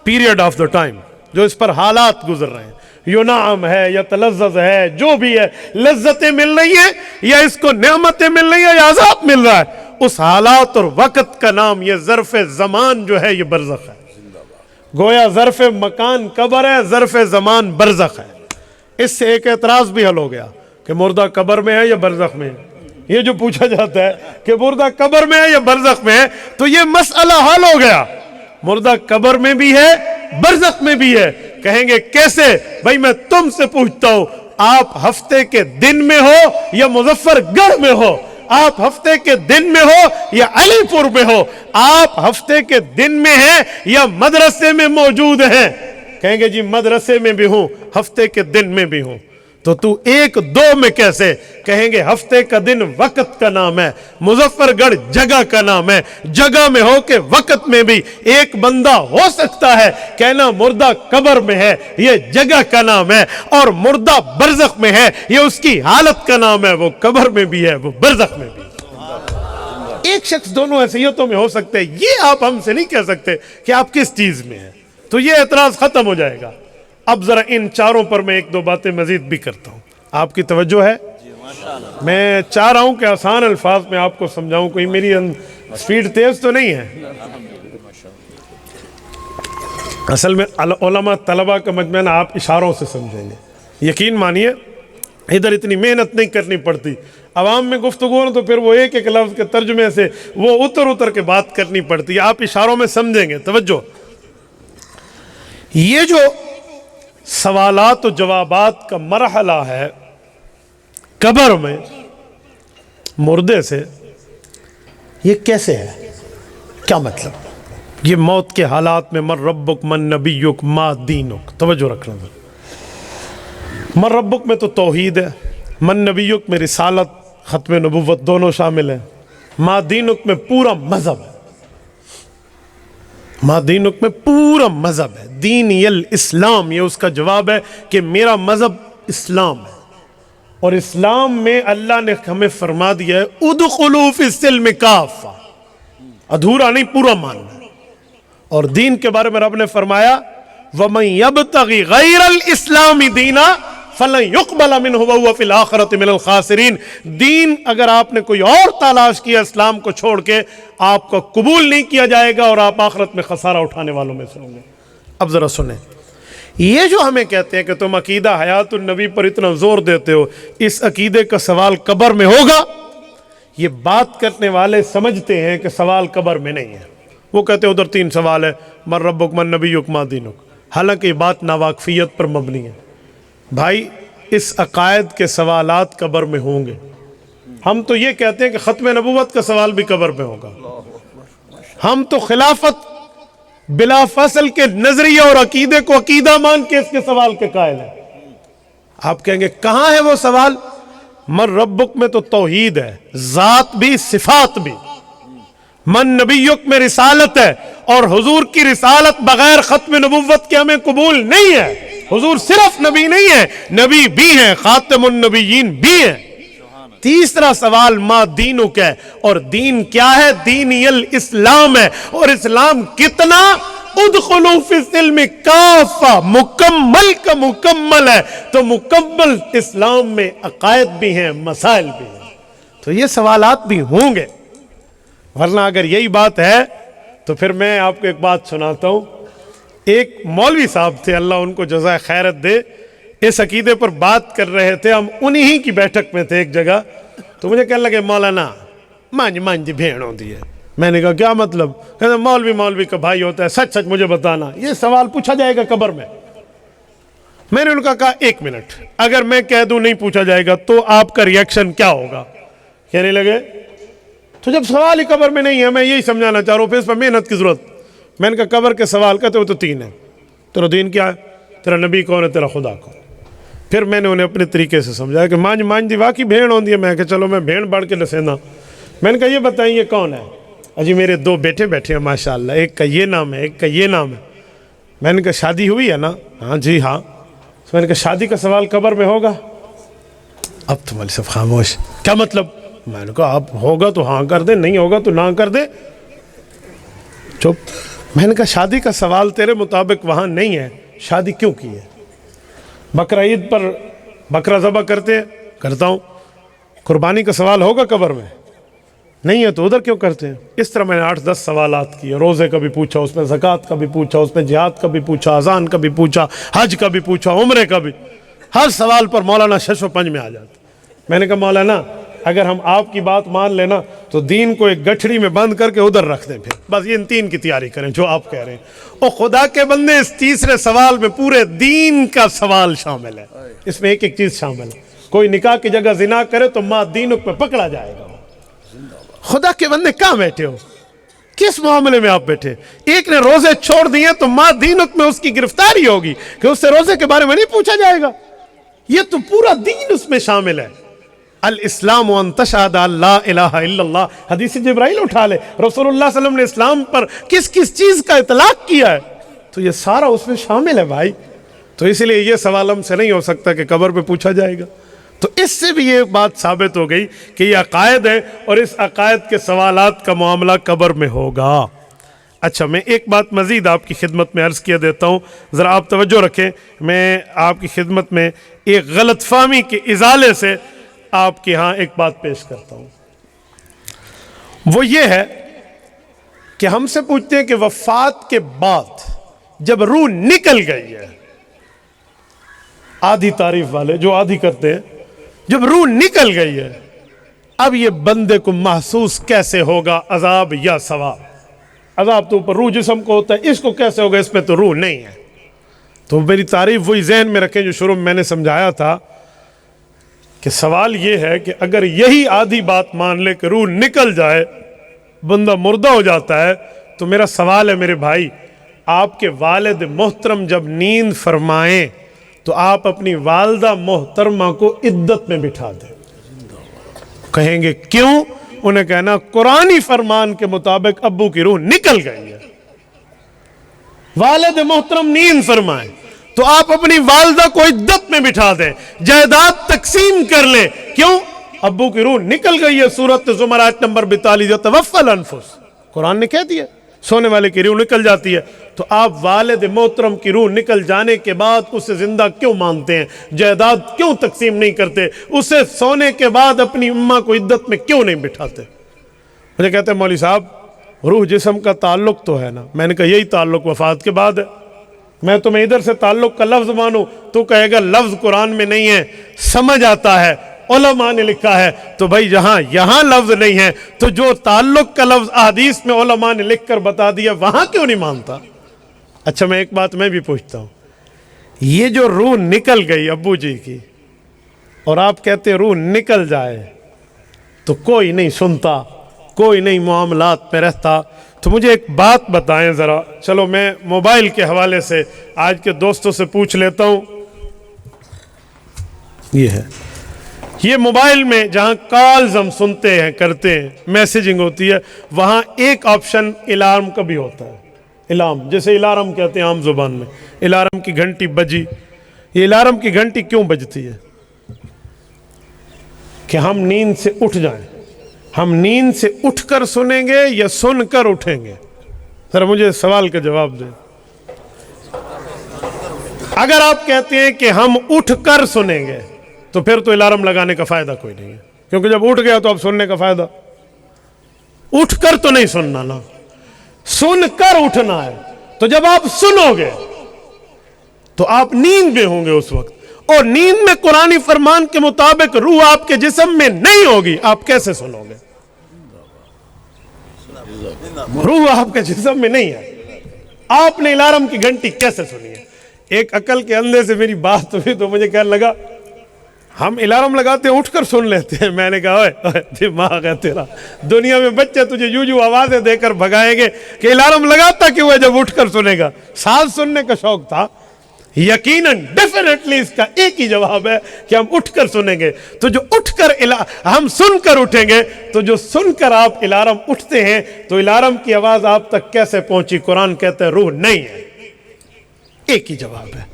Speaker 1: پیریڈ آف دا ٹائم، جو اس پر حالات گزر رہے ہیں، ینعم ہے یا تلذذ ہے، جو بھی ہے، لذتیں مل رہی ہیں یا اس کو نعمتیں مل رہی ہیں یا عذاب مل رہا ہے، اس حالات اور وقت کا نام یہ ظرف زمان جو ہے یہ برزخ ہے۔ گویا ظرف مکان قبر ہے، ظرف زمان برزخ ہے۔ اس سے ایک اعتراض بھی حل ہو گیا کہ مردہ قبر میں ہے یا برزخ میں ہے۔ یہ جو پوچھا جاتا ہے کہ مردہ قبر میں ہے یا برزخ میں ہے، تو یہ مسئلہ حل ہو گیا، مردہ قبر میں بھی ہے، برزخ میں بھی ہے۔ کہیں گے کیسے؟ بھائی میں تم سے پوچھتا ہوں، آپ ہفتے کے دن میں ہو یا مظفر گڑھ میں ہو؟ آپ ہفتے کے دن میں ہو یا علی پور میں ہو؟ آپ ہفتے کے دن میں ہیں یا مدرسے میں موجود ہیں؟ کہیں گے جی مدرسے میں بھی ہوں، ہفتے کے دن میں بھی ہوں۔ تو ایک دو میں کیسے؟ کہیں گے ہفتے کا دن وقت کا نام ہے، مظفر گڑھ جگہ کا نام ہے، جگہ میں ہو کہ وقت میں بھی ایک بندہ ہو سکتا ہے۔ کہنا مردہ قبر میں ہے یہ جگہ کا نام ہے، اور مردہ برزخ میں ہے یہ اس کی حالت کا نام ہے، وہ قبر میں بھی ہے وہ برزخ میں بھی ہے۔ ایک شخص دونوں حیثیتوں میں ہو سکتے ہیں، یہ آپ ہم سے نہیں کہہ سکتے کہ آپ کس چیز میں ہیں، تو یہ اعتراض ختم ہو جائے گا۔ اب ذرا ان چاروں پر میں ایک دو باتیں مزید بھی کرتا ہوں، آپ کی توجہ ہے؟ میں چاہ رہا ہوں کہ آسان الفاظ میں آپ کو سمجھاؤں، کوئی میری سپیڈ تیز تو نہیں ہے۔ اصل میں علماء طلبہ کا مجمع نا، آپ اشاروں سے سمجھیں گے، یقین مانیے ادھر اتنی محنت نہیں کرنی پڑتی۔ عوام میں گفتگو ہو تو پھر وہ ایک ایک لفظ کے ترجمے سے وہ اتر کے بات کرنی پڑتی ہے، آپ اشاروں میں سمجھیں گے۔ توجہ، یہ جو سوالات و جوابات کا مرحلہ ہے قبر میں مردے سے، یہ کیسے ہے؟ کیا مطلب؟ یہ موت کے حالات میں من ربک من نبیک ما دینک، توجہ رکھنا۔ من ربک میں تو توحید ہے، من نبیک میں رسالت، ختم نبوت دونوں شامل ہیں، ما دینک میں پورا مذہب ہے، ما دینک میں پورا مذہب ہے، دینی الاسلام، یہ اس کا جواب ہے کہ میرا مذہب اسلام ہے۔ اور اسلام میں اللہ نے ہمیں فرما دیا ہے ادخلوا فی السلم کافہ، ادھورا نہیں پورا ماننا۔ اور دین کے بارے میں رب نے فرمایا وَمَن يَبْتَغِ غَيْرَ الْإِسْلَامِ دِينًا فَلَن يُقْبَلَ مِنْهُ وَهُوَ فِي الْآخِرَةِ مِنَ الْخَاسِرِينَ۔ دین اگر آپ نے کوئی اور تلاش کیا اسلام کو چھوڑ کے، آپ کو قبول نہیں کیا جائے گا اور آپ آخرت میں خسارہ اٹھانے والوں میں سے ہوں گے۔ اب ذرا سنیں، یہ جو ہمیں کہتے ہیں کہ تم عقیدہ حیات النبی پر اتنا زور دیتے ہو، اس عقیدے کا سوال قبر میں ہوگا؟ یہ بات کرنے والے سمجھتے ہیں کہ سوال قبر میں نہیں ہے، وہ کہتے ہیں ادھر 3 سوال ہے، من ربک من نبیک ما دینک، حالانکہ یہ بات ناواقفیت پر مبنی ہے۔ بھائی اس عقائد کے سوالات قبر میں ہوں گے، ہم تو یہ کہتے ہیں کہ ختم نبوت کا سوال بھی قبر میں ہوگا، ہم تو خلافت بلا فصل کے نظریہ اور عقیدے کو عقیدہ مان کے اس کے سوال کے قائل ہے. آپ کہیں گے کہاں ہے وہ سوال؟ من ربک میں تو توحید ہے، ذات بھی صفات بھی. من نبیک میں رسالت ہے، اور حضور کی رسالت بغیر ختم نبوت کے ہمیں قبول نہیں ہے. حضور صرف نبی نہیں ہے، نبی بھی ہیں، خاتم النبیین بھی ہیں. تیسرا سوال ما دینک ہے، اور دین کیا ہے؟ دینی الاسلام ہے. اور اسلام کتنا؟ ادخلوا فی السلم کافہ، مکمل کا مکمل ہے. تو مکمل اسلام میں عقائد بھی ہیں، مسائل بھی ہیں. تو یہ سوالات بھی ہوں گے، ورنہ اگر یہی بات ہے تو پھر میں آپ کو ایک بات سناتا ہوں. ایک مولوی صاحب تھے، اللہ ان کو جزائے خیرت دے، اس عقیدے پر بات کر رہے تھے. ہم انہی کی بیٹھک میں تھے ایک جگہ، تو مجھے کہنے لگے مولانا مانج بھیڑ ہوتی ہے. میں نے کہا کیا مطلب؟ کہتے مولوی کا بھائی ہوتا ہے، سچ مجھے بتانا، یہ سوال پوچھا جائے گا قبر میں؟ میں نے ان کا کہا ایک منٹ، اگر میں کہہ دوں نہیں پوچھا جائے گا تو آپ کا ریئیکشن کیا ہوگا؟ کہنے لگے تو جب سوال ہی قبر میں نہیں ہے، میں یہی سمجھانا چاہ رہا ہوں، پھر اس پر محنت کی ضرورت. میں نے کہا قبر کے سوال کہتے ہو تو تین ہے. تیرا دین کیا ہے؟ تیرا نبی کون ہے؟ تیرا خدا کون؟ پھر میں نے انہیں اپنے طریقے سے سمجھایا کہ مانج دی واقعی بھیڑ ہوندی ہے. میں کہ چلو میں بھیڑ بڑھ کے نسینا. میں نے کہا یہ بتائیں یہ کون ہے؟ اجی میرے دو بیٹے بیٹھے ہیں ماشاءاللہ، ایک کا یہ نام ہے ایک کا یہ نام ہے. میں نے کہا شادی ہوئی ہے نا؟ ہاں جی ہاں. میں نے کہا شادی کا سوال قبر میں ہوگا؟ اب تو مولوی صاحب خاموش. کیا مطلب؟ میں نے کہا آپ ہوگا تو ہاں کر دے، نہیں ہوگا تو نہ کر دے. چپ. میں نے کہا شادی کا سوال تیرے مطابق وہاں نہیں ہے، شادی کیوں کی ہے؟ بقرہ عید پر بکرا ذبح کرتے ہیں، کرتا ہوں. قربانی کا سوال ہوگا قبر میں؟ نہیں ہے تو ادھر کیوں کرتے ہیں؟ اس طرح میں نے 8-10 سوالات کیے. روزے کا بھی پوچھا، اس میں زکوٰۃ کا بھی پوچھا، اس میں جہاد کا بھی پوچھا، اذان کا بھی پوچھا، حج کا بھی پوچھا، عمرے کا بھی. ہر سوال پر مولانا شش و پنج میں آ جاتا. میں نے کہا مولانا اگر ہم آپ کی بات مان لینا تو دین کو ایک گٹھڑی میں بند کر کے ادھر رکھ دیں، پھر بس یہ ان تین کی تیاری کریں جو آپ کہہ رہے ہیں. اور خدا کے بندے اس تیسرے سوال میں پورے دین کا سوال شامل ہے، اس میں ایک ایک چیز شامل ہے. کوئی نکاح کی جگہ زنا کرے تو ما دینک پہ پکڑا جائے گا. خدا کے بندے کہاں بیٹھے ہو؟ کس معاملے میں آپ بیٹھے؟ ایک نے روزے چھوڑ دیے تو ما دینک میں اس کی گرفتاری ہوگی کہ اس سے روزے کے بارے میں نہیں پوچھا جائے گا. یہ تو پورا دین اس میں شامل ہے. الاسلام ان تشہد لا الہ الا اللہ، حدیث جبرائیل اٹھا لے. رسول اللہ صلی اللہ علیہ وسلم نے اسلام پر کس کس چیز کا اطلاق کیا ہے، تو یہ سارا اس میں شامل ہے بھائی. تو اس لیے یہ سوال ہم سے نہیں ہو سکتا کہ قبر پہ پوچھا جائے گا. تو اس سے بھی یہ بات ثابت ہو گئی کہ یہ عقائد ہے، اور اس عقائد کے سوالات کا معاملہ قبر میں ہوگا. اچھا میں ایک بات مزید آپ کی خدمت میں عرض کیا دیتا ہوں، ذرا آپ توجہ رکھیں. میں آپ کی خدمت میں ایک غلط فہمی کے ازالے سے آپ کے ہاں ایک بات پیش کرتا ہوں. وہ یہ ہے کہ ہم سے پوچھتے ہیں کہ وفات کے بعد جب روح نکل گئی ہے، آدھی تعریف والے جو آدھی کرتے ہیں، جب روح نکل گئی ہے اب یہ بندے کو محسوس کیسے ہوگا، عذاب یا ثواب؟ عذاب تو اوپر روح جسم کو ہوتا ہے، اس کو کیسے ہوگا؟ اس میں تو روح نہیں ہے. تو میری تعریف وہی ذہن میں رکھیں جو شروع میں نے سمجھایا تھا کہ سوال یہ ہے کہ اگر یہی آدھی بات مان لے کہ روح نکل جائے، بندہ مردہ ہو جاتا ہے، تو میرا سوال ہے میرے بھائی، آپ کے والد محترم جب نیند فرمائیں تو آپ اپنی والدہ محترمہ کو عدت میں بٹھا دیں. کہیں گے کیوں؟ انہیں کہنا قرآنی فرمان کے مطابق ابو کی روح نکل گئی ہے. والد محترم نیند فرمائیں تو آپ اپنی والدہ کو عدت میں بٹھا دیں، جائیداد تقسیم کر لیں. کیوں؟ ابو کی روح نکل گئی ہے. سورۃ زمر آیت نمبر 42، یتوفی الانفس، قرآن نے کہہ دیا سونے والے کی روح نکل جاتی ہے. تو آپ والد محترم کی روح نکل جانے کے بعد اسے زندہ کیوں مانتے ہیں؟ جائیداد کیوں تقسیم نہیں کرتے؟ اسے سونے کے بعد اپنی اماں کو عدت میں کیوں نہیں بٹھاتے؟ مجھے کہتے ہیں مولوی صاحب روح جسم کا تعلق تو ہے نا. میں نے کہا یہی تعلق وفات کے بعد ہے. میں تمہیں ادھر سے تعلق کا لفظ مانوں تو کہے گا لفظ قرآن میں نہیں ہے، سمجھ آتا ہے، علماء نے لکھا ہے. تو بھائی یہاں لفظ نہیں ہے تو جو تعلق کا لفظ احادیث میں علماء نے لکھ کر بتا دیا وہاں کیوں نہیں مانتا؟ اچھا میں ایک بات میں بھی پوچھتا ہوں، یہ جو روح نکل گئی ابو جی کی اور آپ کہتے روح نکل جائے تو کوئی نہیں سنتا، کوئی نہیں معاملات میں رہتا، تو مجھے ایک بات بتائیں ذرا، چلو میں موبائل کے حوالے سے آج کے دوستوں سے پوچھ لیتا ہوں. یہ ہے، یہ موبائل میں جہاں کالز ہم سنتے ہیں کرتے ہیں، میسیجنگ ہوتی ہے، وہاں ایک آپشن الارم کا بھی ہوتا ہے. الارم جیسے الارم کہتے ہیں عام زبان میں، الارم کی گھنٹی بجی. یہ الارم کی گھنٹی کیوں بجتی ہے؟ کہ ہم نیند سے اٹھ جائیں. ہم نیند سے اٹھ کر سنیں گے یا سن کر اٹھیں گے؟ ذرا مجھے سوال کا جواب دیں. اگر آپ کہتے ہیں کہ ہم اٹھ کر سنیں گے تو پھر تو الارم لگانے کا فائدہ کوئی نہیں ہے، کیونکہ جب اٹھ گیا تو اب سننے کا فائدہ. اٹھ کر تو نہیں سننا نا، سن کر اٹھنا ہے. تو جب آپ سنو گے تو آپ نیند میں ہوں گے اس وقت، اور نیند میں قرآنی فرمان کے مطابق روح آپ کے جسم میں نہیں ہوگی، آپ کیسے سنو گے؟ روح آپ کے جسم میں نہیں ہے، آپ نے الارم کی گھنٹی کیسے سنی ہے؟ ایک عقل کے اندھے سے میری بات ہوئی تو مجھے کہنے لگا ہم الارم لگاتے ہیں اٹھ کر سن لیتے ہیں. میں نے کہا اوے دماغ ہے تیرا، دنیا میں بچے تجھے یوں آوازیں دے کر بھگائیں گے کہ الارم لگاتا کیوں ہے جب اٹھ کر سنے گا؟ ساز سننے کا شوق تھا. یقیناً ڈیفینیٹلی اس کا ایک ہی جواب ہے کہ ہم اٹھ کر سنیں گے. تو جو اٹھ کر ہم سن کر اٹھیں گے، تو جو سن کر آپ الارم اٹھتے ہیں تو الارم کی آواز آپ تک کیسے پہنچی؟ قرآن کہتا ہے روح نہیں ہے. ایک ہی جواب ہے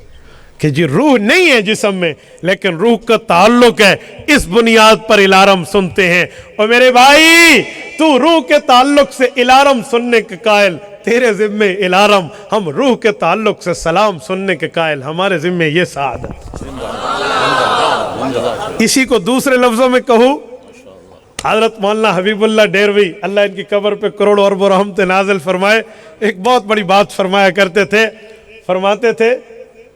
Speaker 1: کہ جی روح نہیں ہے جسم میں، لیکن روح کا تعلق ہے. اس بنیاد پر الارم سنتے ہیں. اور میرے بھائی، تو روح کے تعلق سے الارم سننے کے قائل، تیرے ذمے الارم. ہم روح کے تعلق سے سلام سننے کے قائل، ہمارے ذمے یہ سعادت. اسی کو دوسرے لفظوں میں کہوں، حضرت مولانا حبیب اللہ ڈیروی، اللہ ان کی قبر پہ کروڑوں اربوں رحمت نازل فرمائے، ایک بہت بڑی بات فرمایا کرتے تھے. فرماتے تھے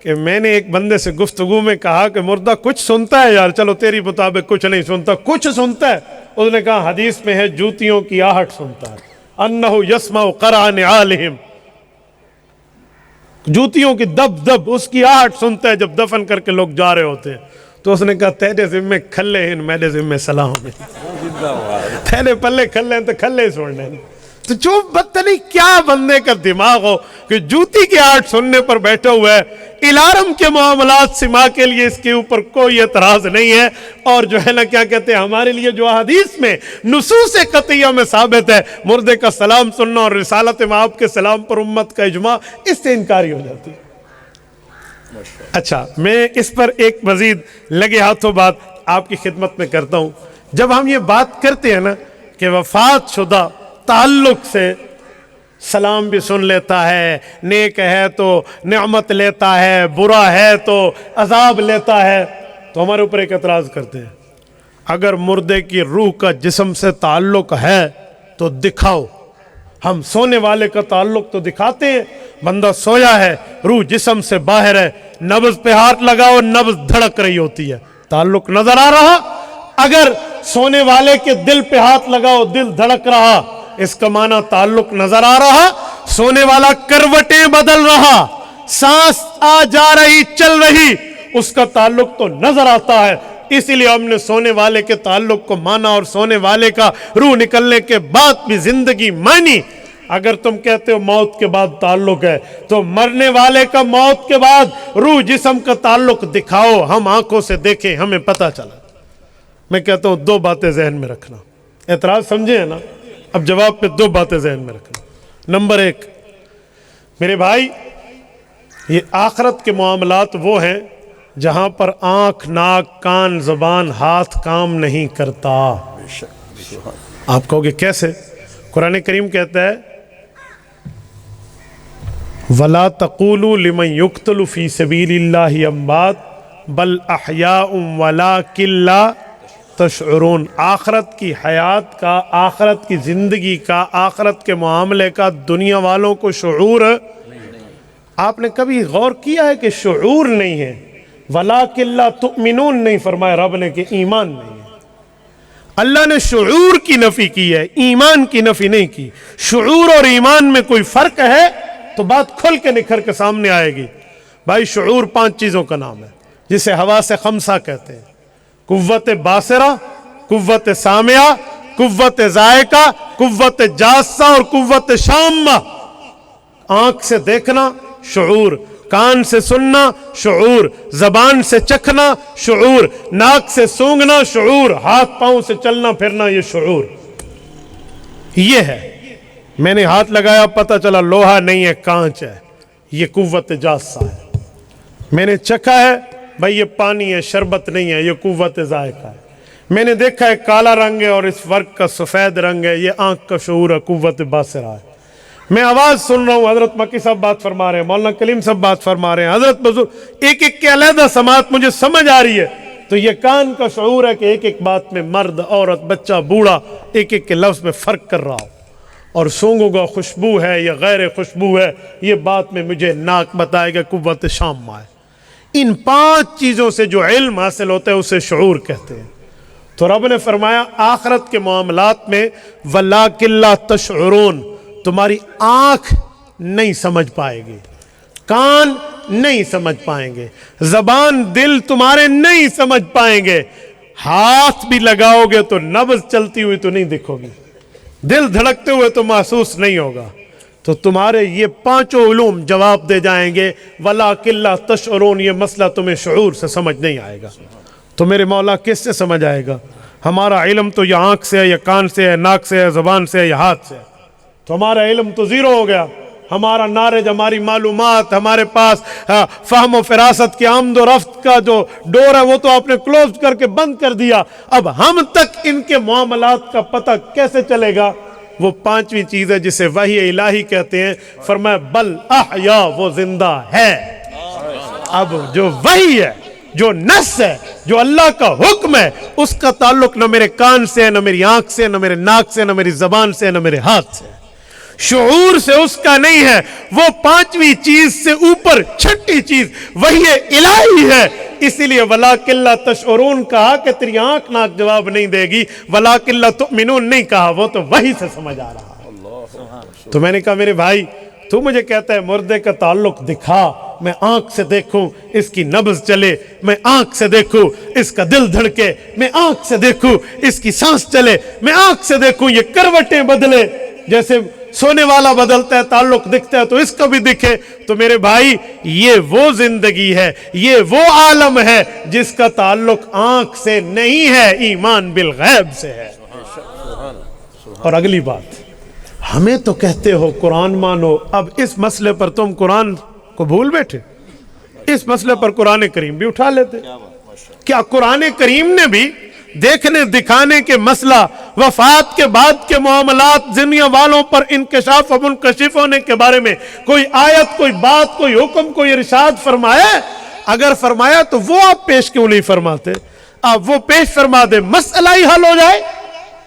Speaker 1: کہ میں نے ایک بندے سے گفتگو میں کہا کہ مردہ کچھ سنتا ہے یار؟ چلو تیری مطابق کچھ نہیں سنتا، کچھ سنتا ہے. اس نے کہا حدیث میں ہے جوتیوں کی آہٹ سنتا ہے، انہ یسمع قرع نعالہم، جوتیوں کی دب دب، اس کی آہٹ سنتا ہے جب دفن کر کے لوگ جا رہے ہوتے ہیں. تو اس نے کہا تیرے ذمے کھلے ہیں، میرے ذمے سلام ہے. تیرے پلے کھلے ہیں تو کھلے ہی سننے ہیں. تو جو بدتنی کیا بندے کا دماغ ہو کہ جوتی کی آہٹ سننے پر بیٹھا ہوا ہے. الارم کے معاملات سما کے لیے اس کے اوپر کوئی اعتراض نہیں ہے. اور جو ہے نا کیا کہتے ہیں، ہمارے لیے جو حدیث میں نصوص قطعیہ میں ثابت ہے، مردے کا سلام سننا اور رسالت مآب کے سلام پر امت کا اجماع، اس سے انکاری ہو جاتی ہے. اچھا، میں اس پر ایک مزید لگے ہاتھوں بات آپ کی خدمت میں کرتا ہوں. جب ہم یہ بات کرتے ہیں نا کہ وفات شدہ تعلق سے سلام بھی سن لیتا ہے، نیک ہے تو نعمت لیتا ہے، برا ہے تو عذاب لیتا ہے، تو ہمارے اوپر ایک اعتراض کرتے ہیں اگر مردے کی روح کا جسم سے تعلق ہے تو دکھاؤ. ہم سونے والے کا تعلق تو دکھاتے ہیں، بندہ سویا ہے، روح جسم سے باہر ہے، نبض پہ ہاتھ لگاؤ، نبض دھڑک رہی ہوتی ہے، تعلق نظر آ رہا. اگر سونے والے کے دل پہ ہاتھ لگاؤ، دل دھڑک رہا، اس کا معنی تعلق نظر آ رہا. سونے والا کروٹیں بدل رہا، سانس آ جا رہی، چل رہی، اس کا تعلق تو نظر آتا ہے. اسی لیے ہم نے سونے والے کے تعلق کو مانا اور سونے والے کا روح نکلنے کے بعد بھی زندگی مانی. اگر تم کہتے ہو موت کے بعد تعلق ہے تو مرنے والے کا موت کے بعد روح جسم کا تعلق دکھاؤ، ہم آنکھوں سے دیکھیں، ہمیں پتہ چلا. میں کہتا ہوں دو باتیں ذہن میں رکھنا. اعتراض سمجھے ہیں نا؟ اب جواب پہ دو باتیں ذہن میں رکھنا. نمبر ایک، میرے بھائی، یہ آخرت کے معاملات وہ ہیں جہاں پر آنکھ، ناک، کان، زبان، ہاتھ کام نہیں کرتا. آپ کہو گے کیسے؟ قرآن کریم کہتا ہے وَلَا تَقُولُوا لِمَنْ يُقْتَلُ فِي سَبِيلِ اللَّهِ أَمْوَاتٌ بَلْ أَحْيَاءٌ وَلَٰكِن لَا تشعرون. آخرت کی حیات کا، آخرت کی زندگی کا، آخرت کے معاملے کا دنیا والوں کو شعور. آپ نے کبھی غور کیا ہے کہ شعور نہیں ہے؟ وَلَٰكِن لَا تُؤْمِنُونَ نہیں فرمایا رب نے کہ ایمان نہیں ہے. اللہ نے شعور کی نفی کی ہے، ایمان کی نفی نہیں کی. شعور اور ایمان میں کوئی فرق ہے تو بات کھل کے نکھر کے سامنے آئے گی. بھائی شعور 5 چیزوں کا نام ہے جسے حواس خمسہ کہتے ہیں: قوت باصرہ، قوت سامعہ، قوت ذائقہ، قوت جاسہ اور قوت شامہ۔ آنکھ سے دیکھنا شعور، کان سے سننا شعور، زبان سے چکھنا شعور، ناک سے سونگھنا شعور، ہاتھ پاؤں سے چلنا پھرنا یہ شعور۔ یہ ہے، میں نے ہاتھ لگایا پتہ چلا لوہا نہیں ہے کانچ ہے، یہ قوت جاسہ ہے۔ میں نے چکھا ہے بھائی یہ پانی ہے شربت نہیں ہے، یہ قوت ذائقہ ہے۔ میں نے دیکھا ہے کالا رنگ ہے اور اس ورق کا سفید رنگ ہے، یہ آنکھ کا شعور ہے، قوت باصرہ ہے۔ میں آواز سن رہا ہوں، حضرت مکی صاحب بات فرما رہے ہیں، مولانا کلیم صاحب بات فرما رہے ہیں، حضرت بزرگ ایک ایک کے علیحدہ سماعت مجھے سمجھ آ رہی ہے، تو یہ کان کا شعور ہے کہ ایک ایک بات میں مرد عورت بچہ بوڑھا ایک ایک کے لفظ میں فرق کر رہا ہوں، اور سونگوں کا خوشبو ہے یا غیر خوشبو ہے یہ بات میں مجھے ناک بتائے گا، قوت شامہ ہے۔ ان 5 چیزوں سے جو علم حاصل ہوتا ہے اسے شعور کہتے ہیں۔ تو رب نے فرمایا آخرت کے معاملات میں وَلَٰكِن لَا تَشْعُرُونَ، تمہاری آنکھ نہیں سمجھ پائے گی، کان نہیں سمجھ پائیں گے، زبان دل تمہارے نہیں سمجھ پائیں گے، ہاتھ بھی لگاؤ گے تو نبض چلتی ہوئی تو نہیں دکھو گی، دل دھڑکتے ہوئے تو محسوس نہیں ہوگا۔ تو تمہارے یہ 5 علوم جواب دے جائیں گے وَلَٰكِن لَا تَشْعُرُونَ، یہ مسئلہ تمہیں شعور سے سمجھ نہیں آئے گا۔ تو میرے مولا کس سے سمجھ آئے گا؟ ہمارا علم تو یا آنکھ سے ہے یا کان سے ہے، ناک سے ہے، زبان سے ہے یا ہاتھ سے ہے، تو ہمارا علم تو زیرو ہو گیا۔ ہمارا نالج، ہماری معلومات، ہمارے پاس فہم و فراست کی آمد و رفت کا جو ڈور ہے وہ تو آپ نے کلوز کر کے بند کر دیا۔ اب ہم تک ان کے معاملات کا پتہ کیسے چلے گا؟ وہ 5ویں چیز ہے جسے وحی الہی کہتے ہیں۔ فرمایا بل احیا، وہ زندہ ہے۔ اب جو وحی ہے، جو نص ہے، جو اللہ کا حکم ہے، اس کا تعلق نہ میرے کان سے ہے، نہ میری آنکھ سے، نہ میرے ناک سے، نہ میری زبان سے، نہ میرے ہاتھ سے، شعور سے اس کا نہیں ہے۔ وہ 5ویں چیز سے اوپر 6ٹھی چیز وحی الہی ہے۔ اسی لیے وَلَٰكِن لَا تَشْعُرُونَ کہا کہ تیری آنکھ ناک جواب نہیں دے گی، وَلَٰكِن لَا تُؤْمِنُونَ نہیں کہا، وہ تو وحی سے سمجھ آ رہا ہے۔ تو میں نے کہا میرے بھائی تو مجھے کہتا ہے مردے کا تعلق دکھا، میں آنکھ سے دیکھوں اس کی نبض چلے، میں آنکھ سے دیکھوں اس کا دل دھڑکے، میں آنکھ سے دیکھوں اس کی سانس چلے، میں آنکھ سے دیکھوں یہ کروٹیں بدلے، جیسے سونے والا بدلتا ہے تعلق دکھتا ہے تو اس کا بھی دکھے۔ تو میرے بھائی یہ وہ زندگی ہے، یہ وہ عالم ہے جس کا تعلق آنکھ سے نہیں ہے، ایمان بالغیب سے ہے۔ اور اگلی بات، ہمیں تو کہتے ہو قرآن مانو، اب اس مسئلے پر تم قرآن کو بھول بیٹھے، اس مسئلے پر قرآن کریم بھی اٹھا لیتے۔ کیا قرآن کریم نے بھی دیکھنے دکھانے کے مسئلہ، وفات کے بعد کے معاملات، دنیا والوں پر انکشاف و منکشف ہونے کے بارے میں کوئی آیت، کوئی بات، کوئی حکم، کوئی ارشاد فرمایا؟ اگر فرمایا تو وہ آپ پیش کیوں نہیں فرماتے؟ آپ وہ پیش فرما دے، مسئلہ ہی حل ہو جائے۔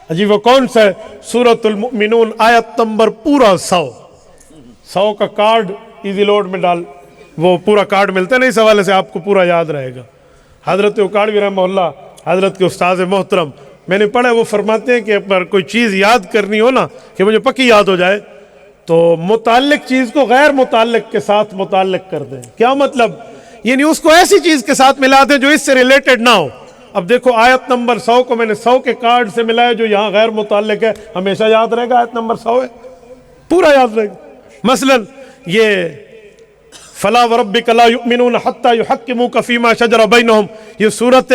Speaker 1: جی وہ کون سا ہے؟ سورۃ المؤمنون آیت نمبر پورا 100 کا کارڈ ایزی لوڈ میں ڈال، وہ پورا کارڈ ملتا ہے نا، اس حوالے سے آپ کو پورا یاد رہے گا۔ حضرت اکاڑوی رحمہ اللہ، حضرت کے استاذ محترم، میں نے پڑھا وہ فرماتے ہیں کہ اگر کوئی چیز یاد کرنی ہو نا کہ مجھے پکی یاد ہو جائے تو متعلق چیز کو غیر متعلق کے ساتھ متعلق کر دیں۔ کیا مطلب؟ یعنی اس کو ایسی چیز کے ساتھ ملا دیں جو اس سے ریلیٹڈ نہ ہو۔ اب دیکھو آیت نمبر 100 کو میں نے 100 کے کارڈ سے ملایا جو یہاں غیر متعلق ہے، ہمیشہ یاد رہے گا آیت نمبر 100 ہے، پورا یاد رہے گا۔ مثلا یہ فَلَا وَرَبِّكَ لَا يُؤْمِنُونَ حَتَّى يُحَكِّمُوكَ فِي مَا شَجَرَ بَيْنَهُمْ، یہ سورت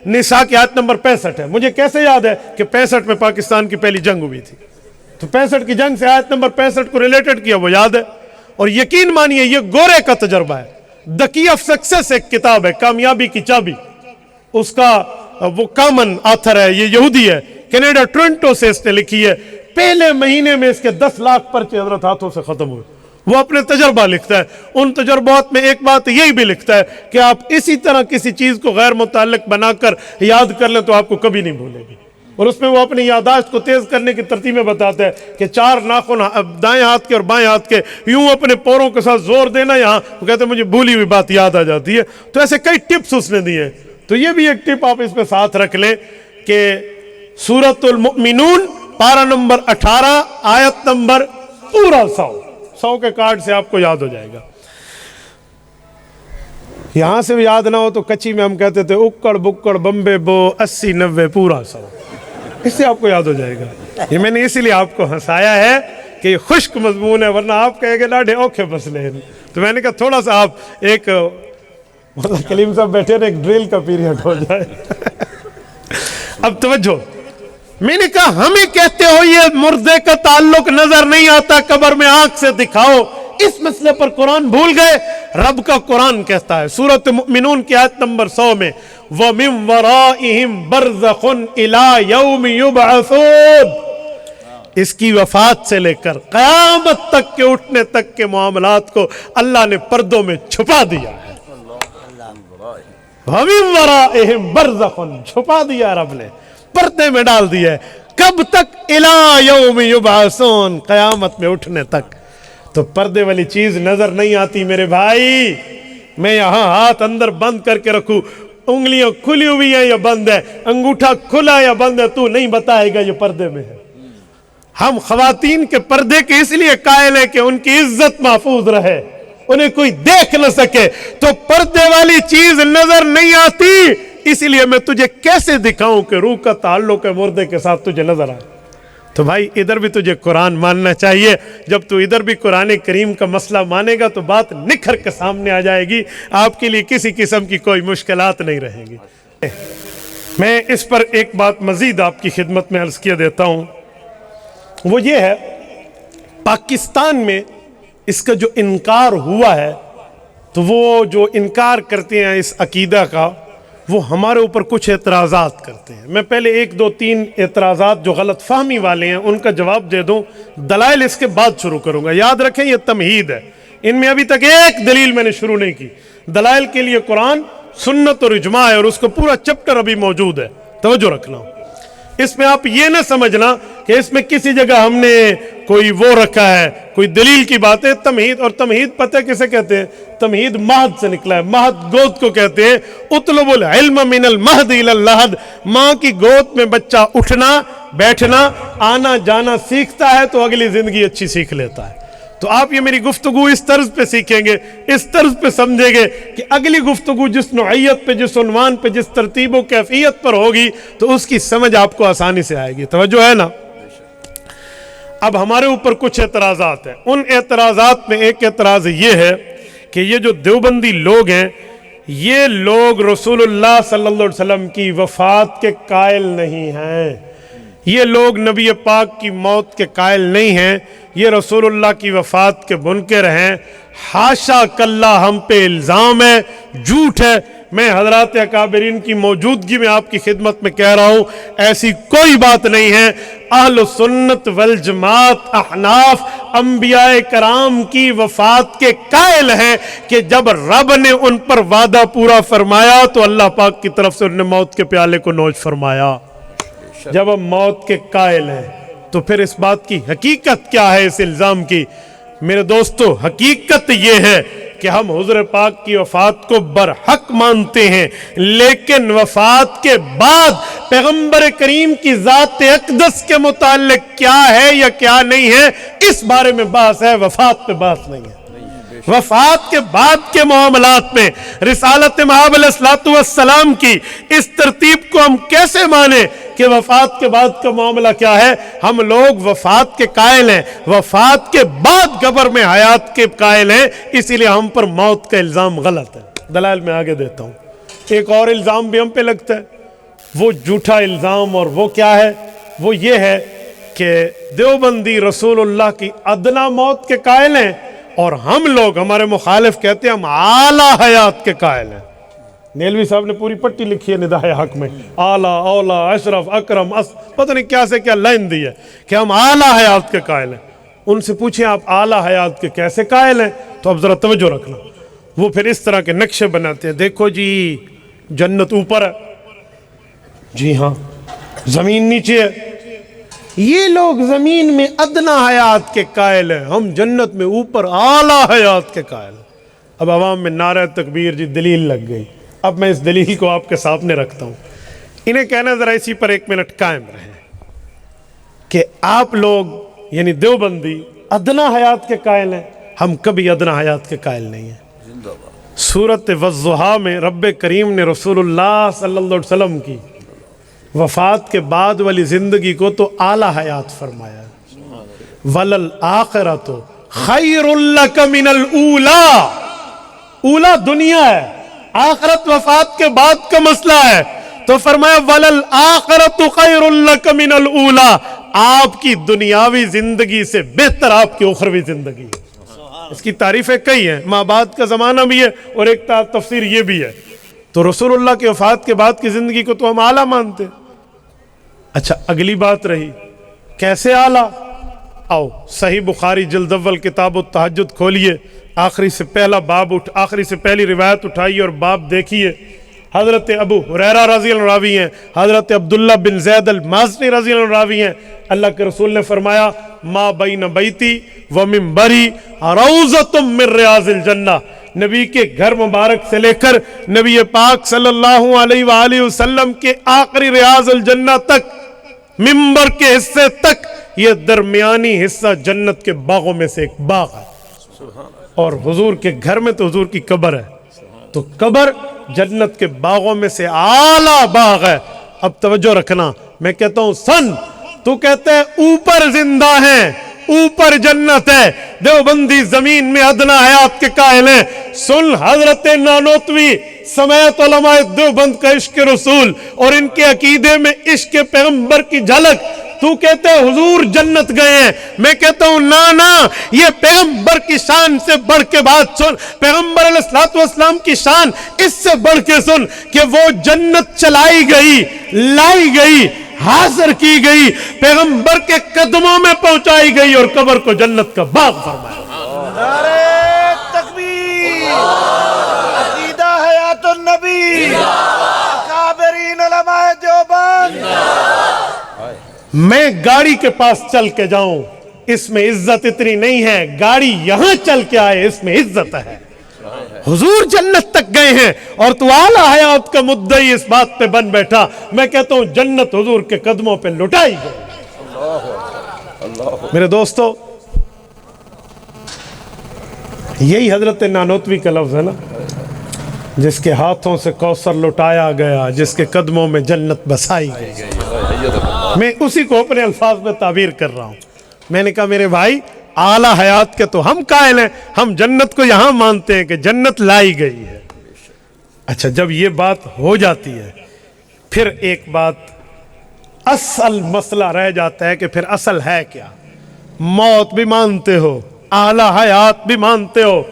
Speaker 1: نساء کی آیت نمبر 65 ہے۔ مجھے کیسے یاد ہے کہ 65 میں پاکستان کی پہلی جنگ ہوئی تھی، تو 65 کی جنگ سے آیت نمبر 65 کو ریلیٹڈ کیا، وہ یاد ہے۔ اور یقین مانیے یہ گورے کا تجربہ ہے، دی کی آف سکسیس ایک کتاب ہے، کامیابی کی چابی، اس کا وہ کامن آتھر ہے، یہ یہودی ہے، کینیڈا ٹورنٹو سے اس نے لکھی ہے۔ پہلے مہینے میں اس کے 10 لاکھ پرچے حضرت ہاتھوں سے ختم ہوئے۔ وہ اپنے تجربہ لکھتا ہے، ان تجربات میں ایک بات یہی بھی لکھتا ہے کہ آپ اسی طرح کسی چیز کو غیر متعلق بنا کر یاد کر لیں تو آپ کو کبھی نہیں بھولے گی۔ اور اس میں وہ اپنی یادداشت کو تیز کرنے کی ترتیبیں بتاتا ہے کہ 4 ناخن دائیں ہاتھ کے اور بائیں ہاتھ کے یوں اپنے پوروں کے ساتھ زور دینا، یہاں وہ کہتے ہیں مجھے بھولی ہوئی بات یاد آ جاتی ہے۔ تو ایسے کئی ٹپس اس نے دیے، تو یہ بھی ایک ٹپ آپ اس میں ساتھ رکھ لیں کہ سورۃ المؤمنون پارہ نمبر 18 آیت نمبر پورا 100 کے کارڈ سے آپ کو یاد ہو جائے گا۔ یہاں سے بھی یاد نہ ہو تو کچی میں ہم کہتے تھے اکڑ بکڑ بمبے بو 80 90 پورا 100۔ اس سے آپ کو یاد ہو جائے گا. یہ میں نے اسی لیے آپ کو ہنسایا ہے کہ یہ خشک مضمون ہے، ورنہ آپ کہیں گے لاڈے اوکھے مسئلے ہیں. تو میں نے کہا تھوڑا سا آپ ایک مولانا کلیم صاحب بیٹھے نا، ایک ڈرل کا پیریڈ ہو جائے. اب توجہ، میں نے کہا ہمیں کہتے ہو یہ مردے کا تعلق نظر نہیں آتا، قبر میں آنکھ سے دکھاؤ. اس مسئلے پر قرآن بھول گئے. رب کا قرآن کہتا ہے سورۃ مؤمنون کی آیت نمبر 100 میں وَمِن وَرَائِهِمْ بَرْزَخٌ إِلَى يَوْمِ يُبْعَثُونَ. اس کی وفات سے لے کر قیامت تک کے اٹھنے تک کے معاملات کو اللہ نے پردوں میں چھپا دیا ہے. وَمِن وَرَائِهِمْ بَرْزَخٌ، چھپا دیا رب نے، پردے میں ڈال دیا ہے. کب تک؟ إِلَى يَوْمِ يُبْعَثُونَ، قیامت میں اٹھنے تک. تو پردے والی چیز نظر نہیں آتی میرے بھائی. میں یہاں ہاتھ اندر بند کر کے رکھوں، انگلیاں کھلی ہوئی ہیں یا بند ہے، انگوٹھا کھلا یا بند ہے، تو نہیں بتائے گا یہ پردے میں ہے. ہم خواتین کے پردے کے اس لیے قائل ہیں کہ ان کی عزت محفوظ رہے، انہیں کوئی دیکھ نہ سکے. تو پردے والی چیز نظر نہیں آتی، اس لیے میں تجھے کیسے دکھاؤں کہ روح کا تعلق ہے مردے کے ساتھ تجھے نظر آئے. تو بھائی ادھر بھی تجھے قرآن ماننا چاہیے. جب تو ادھر بھی قرآن کریم کا مسئلہ مانے گا تو بات نکھر کے سامنے آ جائے گی، آپ کے لیے کسی قسم کی کوئی مشکلات نہیں رہیں گی. میں اس پر ایک بات مزید آپ کی خدمت میں عرض کیے دیتا ہوں، وہ یہ ہے پاکستان میں اس کا جو انکار ہوا ہے، تو وہ جو انکار کرتے ہیں اس عقیدہ کا، وہ ہمارے اوپر کچھ اعتراضات کرتے ہیں. میں پہلے 1 2 3 اعتراضات جو غلط فہمی والے ہیں ان کا جواب دے دوں، دلائل اس کے بعد شروع کروں گا. یاد رکھیں یہ تمہید ہے، ان میں ابھی تک ایک دلیل میں نے شروع نہیں کی. دلائل کے لیے قرآن، سنت اور اجماع ہے، اور اس کو پورا چپٹر ابھی موجود ہے، توجہ رکھنا. اس میں آپ یہ نہ سمجھنا کہ اس میں کسی جگہ ہم نے کوئی وہ رکھا ہے، کوئی دلیل کی بات ہے. تمہید، اور تمہید پتہ کسے کہتے ہیں؟ تمہید مہد سے نکلا ہے، مہد گود کو کہتے ہیں. اطلب العلم من المہد الى اللحد، ماں کی گود میں بچہ اٹھنا بیٹھنا آنا جانا سیکھتا ہے تو اگلی زندگی اچھی سیکھ لیتا ہے. تو آپ یہ میری گفتگو اس طرز پہ سیکھیں گے، اس طرز پہ سمجھیں گے کہ اگلی گفتگو جس نوعیت پہ، جس عنوان پہ، جس ترتیب و کیفیت پر ہوگی تو اس کی سمجھ آپ کو آسانی سے آئے گی. توجہ ہے نا؟ اب ہمارے اوپر کچھ اعتراضات ہیں. ان اعتراضات میں ایک اعتراض یہ ہے کہ یہ جو دیوبندی لوگ ہیں، یہ لوگ رسول اللہ صلی اللہ علیہ وسلم کی وفات کے قائل نہیں ہیں. یہ لوگ نبی پاک کی موت کے قائل نہیں ہیں، یہ رسول اللہ کی وفات کے منکر ہیں. حاشا کلّہ، ہم پہ الزام ہے، جھوٹ ہے. میں حضرات اکابرین کی موجودگی میں آپ کی خدمت میں کہہ رہا ہوں، ایسی کوئی بات نہیں ہے. اہل سنت والجماعت احناف انبیاء کرام کی وفات کے قائل ہیں کہ جب رب نے ان پر وعدہ پورا فرمایا تو اللہ پاک کی طرف سے انہوں نے موت کے پیالے کو نوش فرمایا. جب ہم موت کے قائل ہیں تو پھر اس بات کی حقیقت کیا ہے اس الزام کی؟ میرے دوستو، حقیقت یہ ہے کہ ہم حضور پاک کی وفات کو برحق مانتے ہیں، لیکن وفات کے بعد پیغمبر کریم کی ذات اقدس کے متعلق کیا ہے یا کیا نہیں ہے، اس بارے میں بحث ہے، وفات پہ بحث نہیں ہے. وفات کے بعد کے معاملات میں رسالت مآب علیہ الصلوۃ والسلام کی اس ترتیب کو ہم کیسے مانیں کہ وفات کے بعد کا معاملہ کیا ہے؟ ہم لوگ وفات کے قائل ہیں، وفات کے بعد قبر میں حیات کے قائل ہیں، اسی لیے ہم پر موت کا الزام غلط ہے. دلائل میں آگے دیتا ہوں. ایک اور الزام بھی ہم پہ لگتا ہے، وہ جھوٹا الزام، اور وہ کیا ہے؟ وہ یہ ہے کہ دیوبندی رسول اللہ کی ادنا موت کے قائل ہیں، اور ہم لوگ، ہمارے مخالف کہتے ہیں ہم اعلیٰ حیات کے قائل ہیں. نیلوی صاحب نے پوری پٹی لکھی ہے نداء حق میں، اعلیٰ، اولا، اشرف، اکرم، پتہ نہیں کیا سے کیا لائن دی ہے کہ ہم اعلیٰ حیات کے قائل ہیں. ان سے پوچھیں آپ اعلیٰ حیات کے کیسے قائل ہیں؟ تو اب ذرا توجہ رکھنا. وہ پھر اس طرح کے نقشے بناتے ہیں، دیکھو جی جنت اوپر ہے، جی ہاں زمین نیچے ہے. یہ لوگ زمین میں ادنا حیات کے قائل ہیں، ہم جنت میں اوپر اعلیٰ حیات کے قائل ہیں. اب عوام میں نعرہ تکبیر، جی دلیل لگ گئی. اب میں اس دلیل کو آپ کے سامنے رکھتا ہوں. انہیں کہنا ذرا اسی پر 1 منٹ قائم رہیں کہ آپ لوگ یعنی دیوبندی ادنا حیات کے قائل ہیں، ہم کبھی ادنا حیات کے قائل نہیں ہیں. سورۃ والضحیٰ میں رب کریم نے رسول اللہ صلی اللہ علیہ وسلم کی وفات کے بعد والی زندگی کو تو اعلیٰ حیات فرمایا ہے، وَلَلْآخِرَةُ خَيْرٌ لَكَ مِنَ الْأُولَى، اولا دنیا ہے، آخرت وفات کے بعد کا مسئلہ ہے، تو فرمایا وَلَلْآخِرَةُ خَيْرٌ لَكَ مِنَ الْأُولَى، آپ کی دنیاوی زندگی سے بہتر آپ کی اخروی زندگی ہے۔ اس کی تعریفیں کئی ہیں، ماں بعد کا زمانہ بھی ہے اور ایک تفسیر یہ بھی ہے۔ تو رسول اللہ کی وفات کے بعد کی زندگی کو تو ہم اعلیٰ مانتے۔ اچھا اگلی بات رہی کیسے اعلیٰ؟ آؤ صحیح بخاری جلد اول کتاب التہجد کھولیے، آخری سے پہلا باب آخری سے پہلی روایت اٹھائیے اور باب دیکھیے۔ حضرت ابو ہریرہ رضی اللہ عنہ راوی ہیں، حضرت عبداللہ بن زید المازنی رضی اللہ عنہ راوی ہیں، اللہ کے رسول نے فرمایا ما بین بیتی و منبری روضۃ من ریاض الجنہ، نبی کے گھر مبارک سے لے کر نبی پاک صلی اللہ علیہ وآلہ وسلم کے آخری ریاض الجنہ تک، منبر کے حصے تک، یہ درمیانی حصہ جنت کے باغوں میں سے ایک باغ ہے، اور حضور کے گھر میں تو حضور کی قبر ہے، تو قبر جنت کے باغوں میں سے اعلیٰ باغ ہے۔ اب توجہ رکھنا، میں کہتا ہوں سن، تو کہتے ہیں اوپر زندہ ہیں، اوپر جنت ہے، دیوبندی زمین میں ادنا حیات کے قائل ہیں۔ سن حضرت نانوتوی سمیت علماء دیوبند کا عشق رسول اور ان کے عقیدے میں عشق پیغمبر کی جھلک، تو کہتے ہیں حضور جنت گئے ہیں، میں کہتا ہوں نا، یہ پیغمبر کی شان سے بڑھ کے بات سن، پیغمبر علیہ السلام کی شان اس سے بڑھ کے سن کہ وہ جنت چلائی گئی، لائی گئی، حاضر کی گئی، پیغمبر کے قدموں میں پہنچائی گئی اور قبر کو جنت کا باغ فرمایا۔
Speaker 2: نعرہ تکبیر، عقیدہ حیات النبی، اکابرین علماء دیوبند۔
Speaker 1: میں گاڑی کے پاس چل کے جاؤں اس میں عزت اتنی نہیں ہے، گاڑی یہاں چل کے آئے اس میں عزت ہے۔ حضور جنت تک گئے ہیں اور تو اعلیٰ حیات کا مدعی اس بات پہ بن بیٹھا، میں کہتا ہوں جنت حضور کے قدموں پہ لٹائی گئی۔ میرے دوستو، یہی حضرت نانوتوی کا لفظ ہے نا، جس کے ہاتھوں سے کوثر لٹایا گیا، جس کے قدموں میں جنت بسائی گئی۔ میں اسی کو اپنے الفاظ میں تعبیر کر رہا ہوں۔ میں نے کہا میرے بھائی اعلیٰ حیات کے تو ہم قائل ہیں، ہم جنت کو یہاں مانتے ہیں کہ جنت لائی گئی ہے۔ اچھا جب یہ بات ہو جاتی ہے پھر ایک بات اصل مسئلہ رہ جاتا ہے کہ پھر اصل ہے کیا؟ موت بھی مانتے ہو، اعلیٰ حیات بھی مانتے ہو،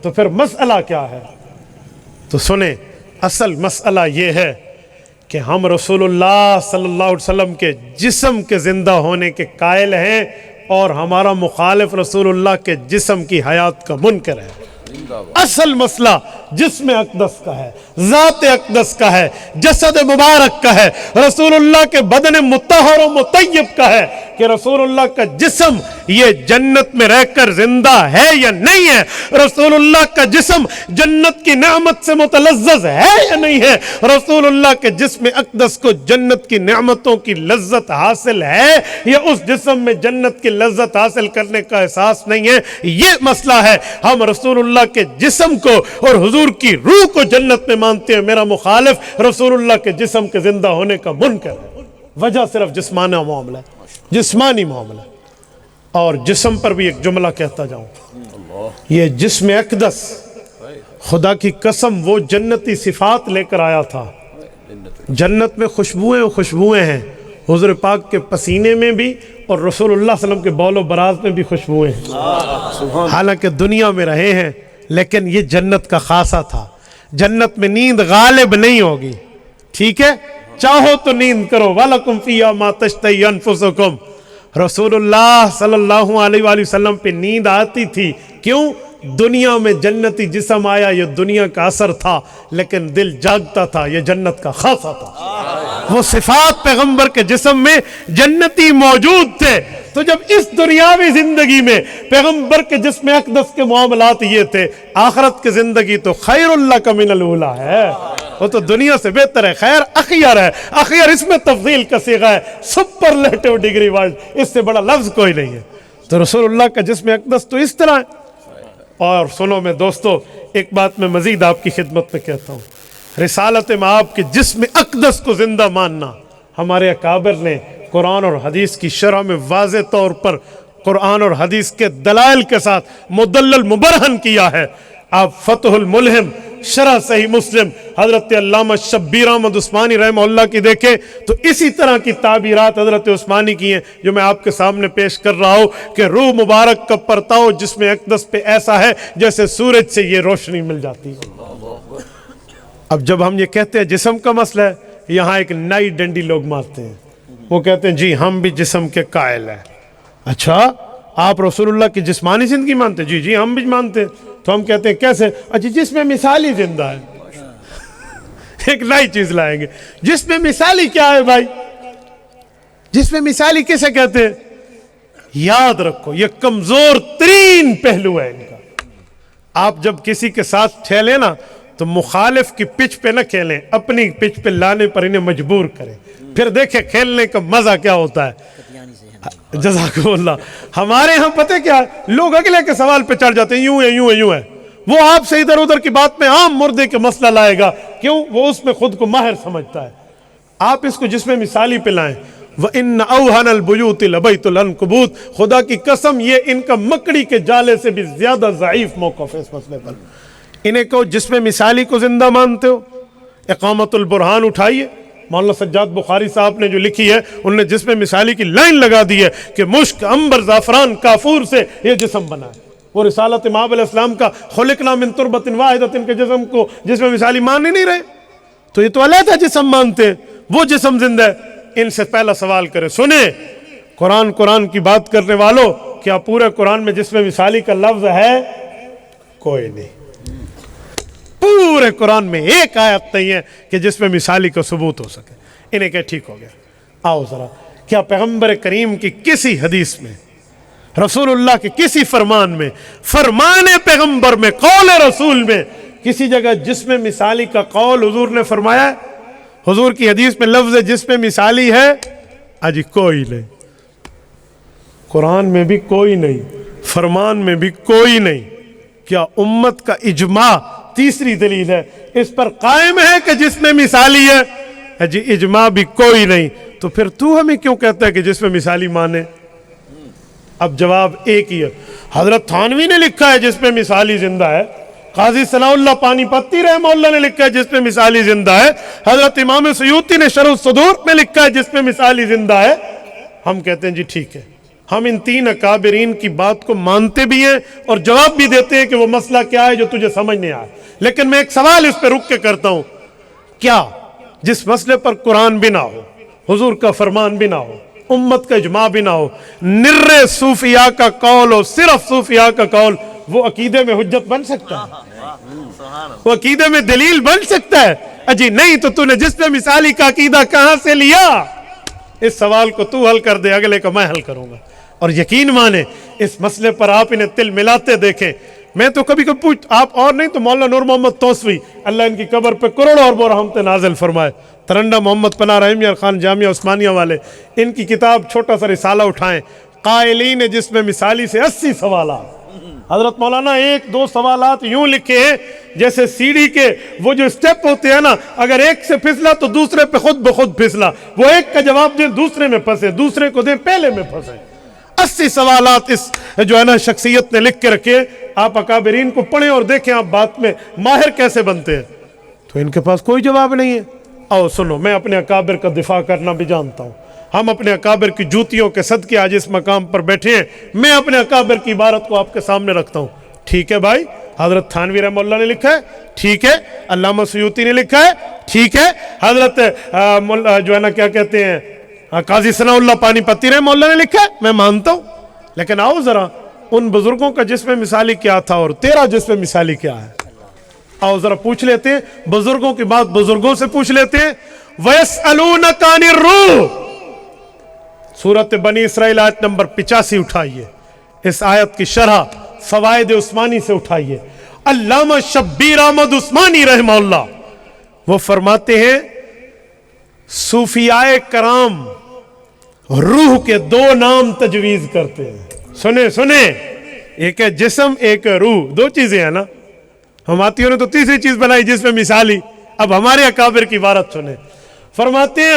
Speaker 1: تو پھر مسئلہ کیا ہے؟ تو سنیں، اصل مسئلہ یہ ہے کہ ہم رسول اللہ صلی اللہ علیہ وسلم کے جسم کے زندہ ہونے کے قائل ہیں اور ہمارا مخالف رسول اللہ کے جسم کی حیات کا منکر ہے۔ اصل مسئلہ جسم اقدس کا ہے، ذات اقدس کا ہے، جسد مبارک کا ہے، رسول اللہ کے بدن مطہر و مطیب کا ہے کہ رسول اللہ کا جسم یہ جنت میں رہ کر زندہ ہے یا نہیں ہے، رسول اللہ کا جسم جنت کی نعمت سے متلذذ ہے یا نہیں ہے، رسول اللہ کے جسم اقدس کو جنت کی نعمتوں کی لذت حاصل ہے یا اس جسم میں جنت کی لذت حاصل کرنے کا احساس نہیں ہے۔ یہ مسئلہ ہے۔ ہم رسول اللہ کے جسم کو اور حضور کی روح کو جنت میں مانتے ہیں، میرا مخالف رسول اللہ کے جسم کے زندہ ہونے کا منکر ہے۔ وجہ صرف جسمانی معاملہ ہے، جسمانی معاملہ۔ اور جسم پر بھی ایک جملہ کہتا جاؤں، یہ جسم اقدس خدا کی قسم وہ جنتی صفات لے کر آیا تھا۔ جنت میں خوشبوئیں ہیں، حضور پاک کے پسینے میں بھی اور رسول اللہ صلی اللہ علیہ وسلم کے بول و براز میں بھی خوشبوئیں ہیں۔ حالانکہ دنیا میں رہے ہیں لیکن یہ جنت کا خاصہ تھا۔ جنت میں نیند غالب نہیں ہوگی، ٹھیک ہے، چاہو تو نیند کرو، وَلَكُمْ فِيهَا مَا تَشْتَهِي أَنفُسُكُمْ۔ رسول اللہ صلی اللہ علیہ وآلہ وسلم پہ نیند آتی تھی، کیوں؟ دنیا میں جنتی جسم آیا، یہ دنیا کا اثر تھا، لیکن دل جاگتا تھا، یہ جنت کا خاصہ تھا۔ وہ صفات پیغمبر کے جسم میں جنتی موجود تھے۔ تو جب اس دنیاوی زندگی میں پیغمبر کے جسم اقدس کے معاملات یہ تھے، آخرت کی زندگی تو خیر اللہ کا من الاولیٰ ہے، وہ تو دنیا سے بہتر ہے، خیر اخیر ہے۔ اخیر اس میں تفضیل کا صیغہ ہے، سپرلیٹو ڈگری ورڈ، اس سے بڑا لفظ کوئی نہیں ہے۔ تو رسول اللہ کا جسم اقدس تو اس طرح ہے۔ اور سنو میں دوستو، ایک بات میں مزید آپ کی خدمت میں کہتا ہوں، رسالت میں آپ کے جسم اقدس کو زندہ ماننا ہمارے اکابر نے قرآن اور حدیث کی شرح میں واضح طور پر قرآن اور حدیث کے دلائل کے ساتھ مدلل مبرہن کیا ہے. آپ فتح الملہم شرح صحیح مسلم حضرت علامہ شبیر احمد عثمانی رحمہ اللہ کی دیکھیں تو اسی طرح کی تعبیرات حضرت عثمانی کی ہیں جو میں آپ کے سامنے پیش کر رہا ہوں کہ روح مبارک کا پرتاؤ جسم اقدس پہ ایسا ہے جیسے سورج سے یہ روشنی مل جاتی ہے. اب جب ہم یہ کہتے ہیں جسم کا مسئلہ ہے، یہاں ایک نئی ڈنڈی لوگ مارتے ہیں. وہ کہتے ہیں جی ہم بھی جسم کے قائل ہیں. اچھا آپ رسول اللہ کی جسمانی زندگی مانتے ہیں؟ جی جی ہم بھی مانتے ہیں. تو ہم کہتے ہیں کیسے؟ اچھا جس میں مثالی زندہ ہے. ایک نئی چیز لائیں گے. جس میں مثالی کیا ہے بھائی؟ جس میں مثالی کسے کہتے ہیں؟ یاد رکھو یہ کمزور ترین پہلو ہے ان کا. آپ جب کسی کے ساتھ کھیلیں نا تو مخالف کی پچ پہ نہ کھیلیں، اپنی پچ پہ لانے پر انہیں مجبور کریں، پھر دیکھیں کھیلنے کا مزہ کیا ہوتا ہے. جزاکم اللہ. ہمارے ہاں پتہ کیا ہے، لوگ اگلے کے سوال پہ چڑھ جاتے ہیں، یوں ہے یوں ہے یوں ہے. وہ آپ سے ادھر ادھر کی بات میں عام مردے کے مسئلہ لائے گا. کیوں؟ وہ اس میں خود کو ماہر سمجھتا ہے. آپ اس کو جس میں مثالی پہ لائیں. وَإِنَّ أَوْهَنَ الْبُيُوتِ لَبَيْتُ الْعَنْكَبُوتِ، خدا کی قسم یہ ان کا مکڑی کے جالے سے بھی زیادہ ضعیف موقف ہے اس مسئلے پر. انہیں کہو جس میں مثالی کو زندہ مانتے ہو، اقامت البرہان اٹھائیے. مولانا سجاد بخاری صاحب نے جو لکھی ہے انہوں نے جس میں مثالی کی لائن لگا دی ہے کہ مشک عنبر زعفران کافور سے یہ جسم بنا ہے. وہ رسالت امام علیہ السلام کا خلقنا من تربت واحدۃ کے جسم کو جس میں مثالی مان ہی نہیں رہے. تو یہ تو علیحدہ جسم مانتے ہیں، وہ جسم زندہ ہے. ان سے پہلا سوال کرے، سنیں قرآن کی بات کرنے والوں، کیا پورے قرآن میں جس میں مثالی کا لفظ ہے؟ کوئی نہیں. پورے قرآن میں ایک آیت نہیں ہے کہ جس میں مثالی کا ثبوت ہو سکے. انہیں کہ ٹھیک ہو گیا، آؤ ذرا، کیا پیغمبر کریم کی کسی حدیث میں، رسول اللہ کے کسی فرمان میں، فرمان پیغمبر میں، قول رسول میں کسی جگہ جس میں مثالی کا قول حضور نے فرمایا ہے؟ حضور کی حدیث میں لفظ جس میں مثالی ہے؟ اجی کوئی نہیں. قرآن میں بھی کوئی نہیں، فرمان میں بھی کوئی نہیں. کیا امت کا اجماع تیسری دلیل ہے اس پر قائم ہے کہ جس میں مثالی ہے؟ جی اجماع بھی کوئی نہیں. تو پھر تو ہمیں کیوں کہتا ہے کہ جس میں مثالی مانے؟ اب جواب ایک ہی ہے. حضرت تھانوی نے لکھا ہے جس میں مثالی زندہ ہے. قاضی ثناء اللہ پانی پتی رحمہ اللہ نے لکھا ہے جس میں مثالی زندہ ہے. حضرت امام سیوطی نے شرح الصدور میں لکھا ہے جس میں مثالی زندہ ہے. ہم کہتے ہیں جی ٹھیک ہے، ہم ان تین اکابرین کی بات کو مانتے بھی ہیں اور جواب بھی دیتے ہیں کہ وہ مسئلہ کیا ہے جو تجھے سمجھ نہیں آیا. لیکن میں ایک سوال اس پہ رک کے کرتا ہوں، کیا جس مسئلے پر قرآن بھی نہ ہو، حضور کا فرمان بھی نہ ہو، امت کا اجماع بھی نہ ہو، نر صوفیاء کا قول ہو، صرف صوفیاء کا قول، وہ عقیدے میں حجت بن سکتا ہے؟ وہ عقیدے میں دلیل بن سکتا ہے؟ اجی نہیں. تو نے جس میں مثالی کا عقیدہ کہاں سے لیا؟ اس سوال کو تو حل کر دے، اگلے کا میں حل کروں گا. اور یقین مانے اس مسئلے پر آپ انہیں تل ملاتے دیکھیں. میں تو کبھی کبھی پوچھ، آپ اور نہیں تو مولانا نور محمد توسوی، اللہ ان کی قبر پہ کروڑوں اور رحمت نازل فرمائے، ترنڈا محمد پناہ رحیم یار خان جامعہ عثمانیہ والے، ان کی کتاب چھوٹا سا رسالہ اٹھائیں، قائلین نے جس میں مثالی سے 80 سوالات. حضرت مولانا 1-2 سوالات یوں لکھے ہیں جیسے سیڑھی کے وہ جو سٹیپ ہوتے ہیں نا، اگر ایک سے پھسلا تو دوسرے پہ خود بخود پھسلا. وہ ایک کا جواب دیں دوسرے میں پھنسے، دوسرے کو دیں پہلے میں پھنسے. 80 سوالات اس جو ہے نا شخصیت نے لکھ کے رکھے. آپ اکابرین کو پڑھیں اور دیکھیں آپ بات میں ماہر کیسے بنتے ہیں. تو ان کے پاس کوئی جواب نہیں ہے. آؤ سنو، میں اپنے اکابر کا دفاع کرنا بھی جانتا ہوں. ہم اپنے اکابر کی جوتیوں کے صدقے آج اس مقام پر بیٹھے ہیں. میں اپنے اکابر کی عبارت کو آپ کے سامنے رکھتا ہوں. ٹھیک ہے بھائی، حضرت تھانوی رحمہ اللہ نے لکھا ہے، ٹھیک ہے، علامہ سیوطی نے لکھا ہے، ٹھیک ہے، حضرت جو ہے نا کیا کہتے ہیں قاضی ثناء اللہ پانی پتی رحمہ اللہ نے لکھا ہے، میں مانتا ہوں. لیکن آؤ ذرا ان بزرگوں کا جس میں مثالی کیا تھا اور تیرا جس میں مثالی کیا ہے، آؤ ذرا پوچھ لیتے ہیں. بزرگوں کی بات بزرگوں سے پوچھ لیتے ہیں. وَيَسْأَلُونَكَ عَنِ الرُّوحِ، سورۃ بنی اسرائیل آیت نمبر 85 اٹھائیے. اس آیت کی شرح فوائد عثمانی سے اٹھائیے. علامہ شبیر احمد عثمانی رحمہ اللہ وہ فرماتے ہیں صوفیاء کرام روح کے 2 نام تجویز کرتے ہیں. سنیں، ایک ہے جسم، ایک ہے روح. 2 چیزیں ہیں نا. ہماتیوں نے تو تیسری چیز بنائی جس میں مثالی. اب ہمارے اکابر کی عبارت سنیں. فرماتے ہیں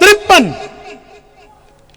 Speaker 1: 53,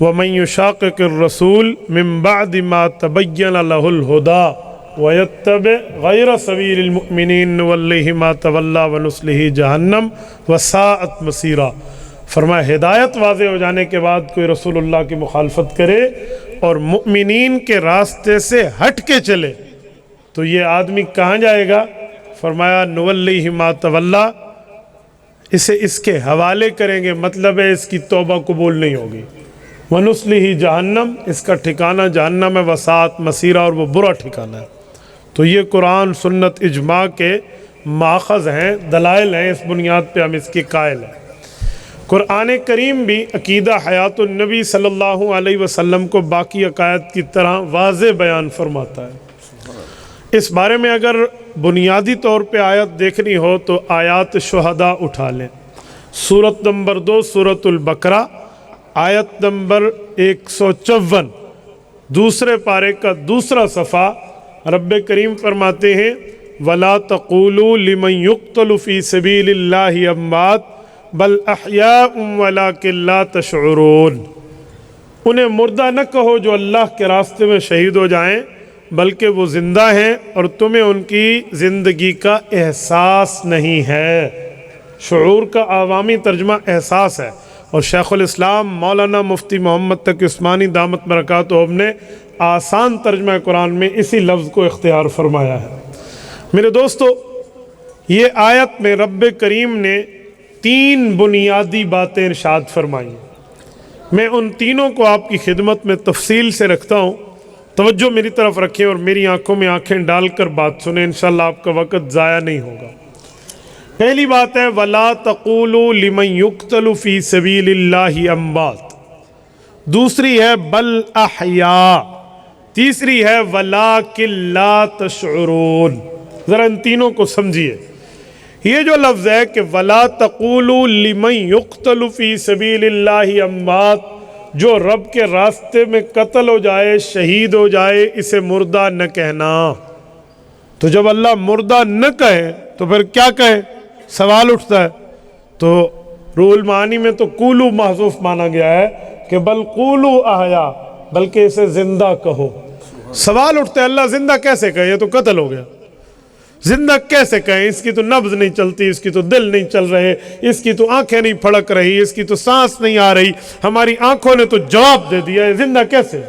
Speaker 1: وَمَن يُشَاقِقِ الرَّسُولَ مِن بَعْدِ مَا تَبَيَّنَ لَهُ الْهُدَى وَيَتَّبِعْ غَيْرَ سَبِيلِ الْمُؤْمِنِينَ نُوَلِّهِ مَا تَوَلَّى وَنُصْلِهِ جَهَنَّمَ وَسَاءَتْ مَصِيرًا۔ فرمایا ہدایت واضح ہو جانے کے بعد کوئی رسول اللہ کی مخالفت کرے اور مؤمنین کے راستے سے ہٹ کے چلے تو یہ آدمی کہاں جائے گا؟ فرمایا نُوَلِّهِ مَا تَوَلَّى، اسے اس کے حوالے کریں گے، مطلب ہے اس کی توبہ قبول نہیں ہوگی۔ وَنُصْلِهِ جہنم، اس کا ٹھکانہ جہنم ہے، وساعت مسیرہ، اور وہ برا ٹھکانہ ہے۔ تو یہ قرآن سنت اجماع کے ماخذ ہیں، دلائل ہیں، اس بنیاد پہ ہم اس کی قائل ہیں۔ قرآن کریم بھی عقیدہ حیات النبی صلی اللہ علیہ وسلم کو باقی عقائد کی طرح واضح بیان فرماتا ہے۔ اس بارے میں اگر بنیادی طور پہ آیت دیکھنی ہو تو آیات شہداء اٹھا لیں۔ سورت نمبر 2 سورت البقرہ، آیت نمبر 154، دوسرے پارے کا دوسرا صفحہ، رب کریم فرماتے ہیں وَلَا تَقُولُوا لِمَن يُقْتَلُ فِي سَبِيلِ اللَّهِ أَمْوَاتٌ بَلْ أَحْيَاءٌ وَلَكِن لَا تَشْعُرُونَ۔ انہیں مردہ نہ کہو جو اللہ کے راستے میں شہید ہو جائیں، بلکہ وہ زندہ ہیں اور تمہیں ان کی زندگی کا احساس نہیں ہے۔ شعور کا عوامی ترجمہ احساس ہے، اور شیخ الاسلام مولانا مفتی محمد تقی عثمانی دامت برکاتہم نے آسان ترجمہ قرآن میں اسی لفظ کو اختیار فرمایا ہے۔ میرے دوستو، یہ آیت میں رب کریم نے 3 بنیادی باتیں ارشاد فرمائی ہیں۔ میں ان تینوں کو آپ کی خدمت میں تفصیل سے رکھتا ہوں، توجہ میری طرف رکھیں اور میری آنکھوں میں آنکھیں ڈال کر بات سنیں، انشاءاللہ آپ کا وقت ضائع نہیں ہوگا۔ پہلی بات ہے وَلَا تَقُولُوا لِمَن يُقْتَلُ فِي سَبِيلِ اللَّهِ أَمْوَاتٌ، دوسری ہے بل احیاء، تیسری ہے وَلَكِن لَا تَشْعُرُونَ۔ ذرا ان تینوں کو سمجھیے۔ یہ جو لفظ ہے کہ وَلَا تَقُولُوا لِمَن يُقْتَلُ فِي سَبِيلِ اللَّهِ أَمْوَاتٌ، جو رب کے راستے میں قتل ہو جائے، شہید ہو جائے، اسے مردہ نہ کہنا۔ تو جب اللہ مردہ نہ کہے تو پھر کیا کہے؟ سوال اٹھتا ہے۔ تو روح المعانی میں تو قولو محذوف مانا گیا ہے کہ بل قولو احیا، بلکہ اسے زندہ کہو۔ سوال اٹھتا ہے اللہ زندہ کیسے کہے؟ یہ تو قتل ہو گیا، زندہ کیسے کہیں؟ اس کی تو نبض نہیں چلتی، اس کی تو دل نہیں چل رہے، اس کی تو آنکھیں نہیں پھڑک رہی، اس کی تو سانس نہیں آ رہی، ہماری آنکھوں نے تو جواب دے دیا ہے، زندہ کیسے؟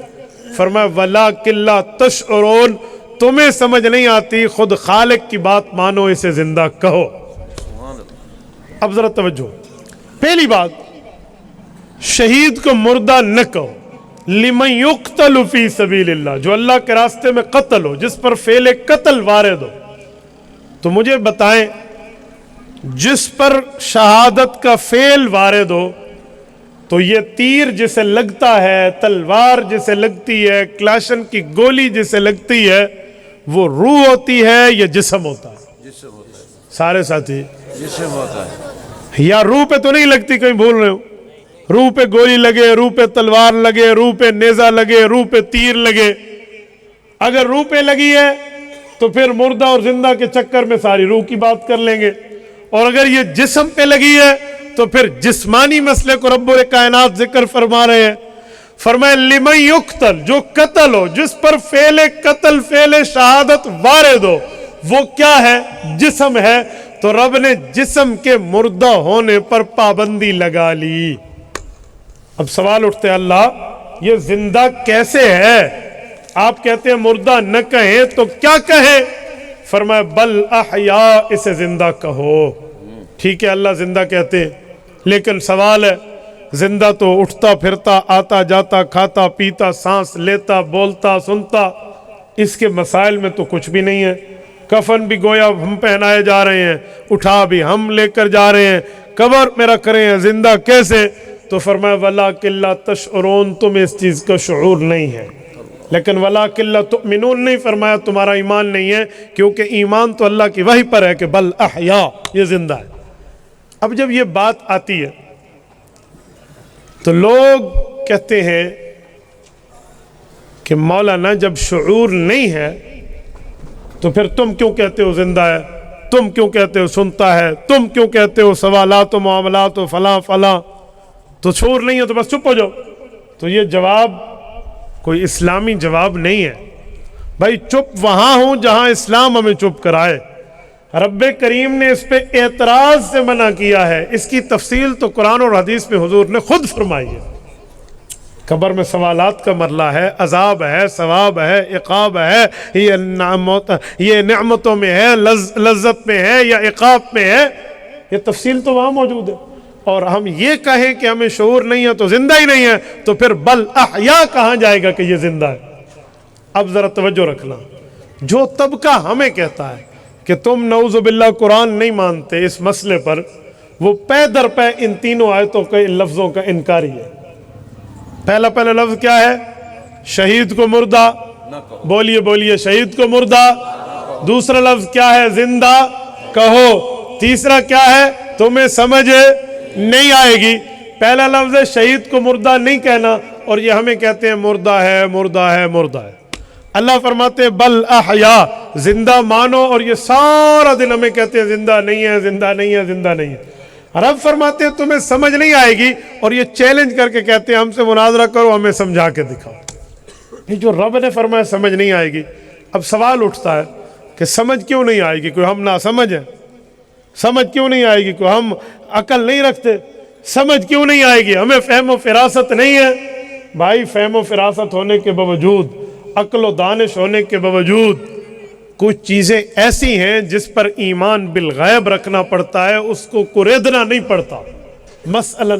Speaker 1: فرمایا وَلَكِن لَا تَشْعُرُونَ، تمہیں سمجھ نہیں آتی، خود خالق کی بات مانو، اسے زندہ کہو۔ اب ذرا توجہ، پہلی بات، شہید کو مردہ نہ کہو۔ لِمَن يُقْتَلُ فِي سَبِيلِ اللَّهِ، جو اللہ کے راستے میں قتل ہو، جس پر فعل قتل وارد ہو۔ تو مجھے بتائیں، جس پر شہادت کا فعل وارد ہو تو یہ تیر جسے لگتا ہے، تلوار جسے لگتی ہے، کلاشن کی گولی جسے لگتی ہے، وہ روح ہوتی ہے یا جسم ہوتا ہے؟
Speaker 2: جسم ہوتا ہے،
Speaker 1: سارے ساتھی،
Speaker 2: جسم ہوتا ہے۔
Speaker 1: یا روح پہ تو نہیں لگتی، کہیں بھول رہے ہو؟ روح پہ گولی لگے، روح پہ تلوار لگے، روح پہ نیزہ لگے، روح پہ تیر لگے، اگر روح پہ لگی ہے تو پھر مردہ اور زندہ کے چکر میں ساری روح کی بات کر لیں گے، اور اگر یہ جسم پہ لگی ہے تو پھر جسمانی مسئلے کو رب کائنات ذکر فرما رہے ہیں۔ فرمایا لمن یقتل، جو قتل ہو، جس پر فعل قتل فعل شہادت وارد ہو، وہ کیا ہے؟ جسم ہے۔ تو رب نے جسم کے مردہ ہونے پر پابندی لگا لی۔ اب سوال اٹھتے ہیں اللہ یہ زندہ کیسے ہے؟ آپ کہتے ہیں مردہ نہ کہیں تو کیا کہیں؟ فرمایا بل احیا، اسے زندہ کہو۔ ٹھیک ہے اللہ زندہ کہتے ہیں، لیکن سوال ہے زندہ تو اٹھتا پھرتا، آتا جاتا، کھاتا پیتا، سانس لیتا، بولتا، سنتا، اس کے مسائل میں تو کچھ بھی نہیں ہے۔ کفن بھی گویا ہم پہنائے جا رہے ہیں، اٹھا بھی ہم لے کر جا رہے ہیں، قبر میں رکھ رہے ہیں، زندہ کیسے؟ تو فرمایا وَلَكِن لَا تَشْعُرُونَ، تم اس چیز کا شعور نہیں ہے۔ لیکن وَلَكِن لَا تُؤْمِنُونَ نہیں فرمایا تمہارا ایمان نہیں ہے، کیونکہ ایمان تو اللہ کی وحی پر ہے کہ بل احیا، یہ زندہ ہے۔ اب جب یہ بات آتی ہے تو لوگ کہتے ہیں کہ مولانا جب شعور نہیں ہے تو پھر تم کیوں کہتے ہو زندہ ہے؟ تم کیوں کہتے ہو سنتا ہے؟ تم کیوں کہتے ہو سوالات و معاملات و فلاں فلاں؟ تو شعور نہیں ہے تو بس چپ ہو جاؤ۔ تو یہ جواب کوئی اسلامی جواب نہیں ہے. بھائی چپ وہاں ہوں جہاں اسلام ہمیں چپ کرائے. رب کریم نے اس پہ اعتراض سے منع کیا ہے. اس کی تفصیل تو قرآن اور حدیث میں حضور نے خود فرمائی ہے. قبر میں سوالات کا مرحلہ ہے، عذاب ہے، ثواب ہے، عقاب ہے، یہ نعمتوں میں ہے، لذت میں ہے یا عقاب میں ہے، یہ تفصیل تو وہاں موجود ہے. اور ہم یہ کہیں کہ ہمیں شعور نہیں ہے تو زندہ ہی نہیں ہے، تو پھر بل احیا کہاں جائے گا کہ یہ زندہ ہے. اب ذرا توجہ رکھنا، جو طبقہ ہمیں کہتا ہے کہ تم نعوذ باللہ قرآن نہیں مانتے اس مسئلے پر، وہ پے در پے ان تینوں آیتوں کے لفظوں کا انکاری ہے. پہلا لفظ کیا ہے؟ شہید کو مردہ. بولیے شہید کو مردہ. دوسرا لفظ کیا ہے؟ زندہ کہو. تیسرا کیا ہے؟ تمہیں سمجھ نہیں آئے گی. پہلا لفظ ہے شہید کو مردہ نہیں کہنا، اور یہ ہمیں کہتے ہیں مردہ ہے مردہ ہے مردہ ہے. اللہ فرماتے ہیں بل احیا، زندہ مانو، اور یہ سارا دن ہمیں کہتے ہیں زندہ نہیں ہے زندہ نہیں ہے زندہ نہیں ہے. رب فرماتے ہیں تمہیں سمجھ نہیں آئے گی، اور یہ چیلنج کر کے کہتے ہیں ہم سے مناظرہ کرو، ہمیں سمجھا کے دکھاؤ. یہ جو رب نے فرمایا سمجھ نہیں آئے گی، اب سوال اٹھتا ہے کہ سمجھ کیوں نہیں آئے گی؟ کوئی ہم ناسمجھ ہیں؟ سمجھ کیوں نہیں آئے گی؟ کوئی ہم عقل نہیں رکھتے؟ سمجھ کیوں نہیں آئے گی؟ ہمیں فہم و فراست نہیں ہے؟ بھائی فہم و فراست ہونے کے باوجود، عقل و دانش ہونے کے باوجود، کچھ چیزیں ایسی ہیں جس پر ایمان بالغیب رکھنا پڑتا ہے، اس کو کریدنا نہیں پڑتا. مثلا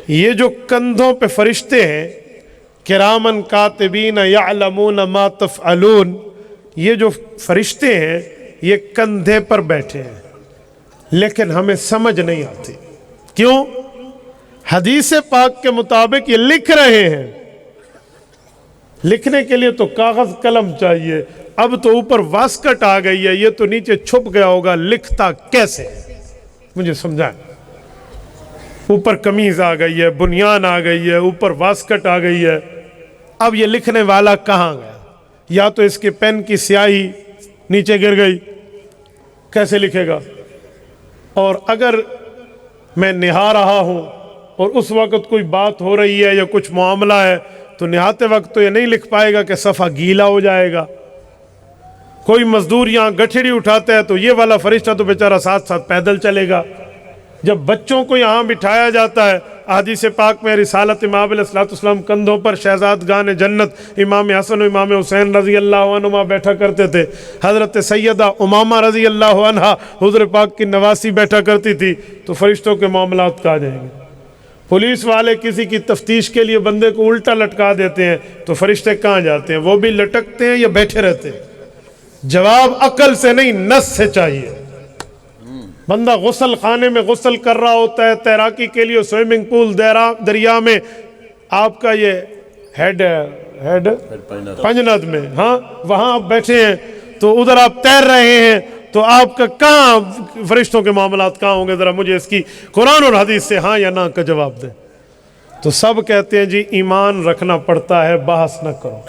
Speaker 1: یہ جو کندھوں پہ فرشتے ہیں، کرامن کاتبین یعلمون ما تفعلون، یہ جو فرشتے ہیں یہ کندھے پر بیٹھے ہیں، لیکن ہمیں سمجھ نہیں آتی. کیوں؟ حدیث پاک کے مطابق یہ لکھ رہے ہیں. لکھنے کے لیے تو کاغذ قلم چاہیے، اب تو اوپر واسکٹ آ گئی ہے، یہ تو نیچے چھپ گیا ہوگا، لکھتا کیسے؟ مجھے سمجھائیں. اوپر قمیض آ گئی ہے، بنیان آ گئی ہے، اوپر واسکٹ آ گئی ہے، اب یہ لکھنے والا کہاں گیا؟ یا تو اس کے پین کی سیاہی نیچے گر گئی، کیسے لکھے گا؟ اور اگر میں نہا رہا ہوں اور اس وقت کوئی بات ہو رہی ہے یا کچھ معاملہ ہے، تو نہاتے وقت تو یہ نہیں لکھ پائے گا کہ صفحہ گیلا ہو جائے گا. کوئی مزدور یہاں گٹھڑی اٹھاتا ہے تو یہ والا فرشتہ تو بیچارہ ساتھ ساتھ پیدل چلے گا. جب بچوں کو یہاں بٹھایا جاتا ہے، حدیث پاک میں رسالت امام علیہ السلام کندھوں پر شہزادگان جنت امام حسن و امام حسین رضی اللہ عنہما بیٹھا کرتے تھے. حضرت سیدہ امامہ رضی اللہ عنہا حضور پاک کی نواسی بیٹھا کرتی تھی. تو فرشتوں کے معاملات کہاں جائیں گے؟ پولیس والے کسی کی تفتیش کے لیے بندے کو الٹا لٹکا دیتے ہیں تو فرشتے کہاں جاتے ہیں؟ وہ بھی لٹکتے ہیں یا بیٹھے رہتے ہیں؟ جواب عقل سے نہیں، نس سے چاہیے. بندہ غسل خانے میں غسل کر رہا ہوتا ہے، تیراکی کے لیے سوئمنگ پول دریا میں، آپ کا یہ ہیڈ پنجند میں، ہاں وہاں آپ بیٹھے ہیں تو ادھر آپ تیر رہے ہیں، تو آپ کا کہاں فرشتوں کے معاملات کہاں ہوں گے؟ ذرا مجھے اس کی قرآن اور حدیث سے ہاں یا نہ کا جواب دیں. تو سب کہتے ہیں جی ایمان رکھنا پڑتا ہے، بحث نہ کرو.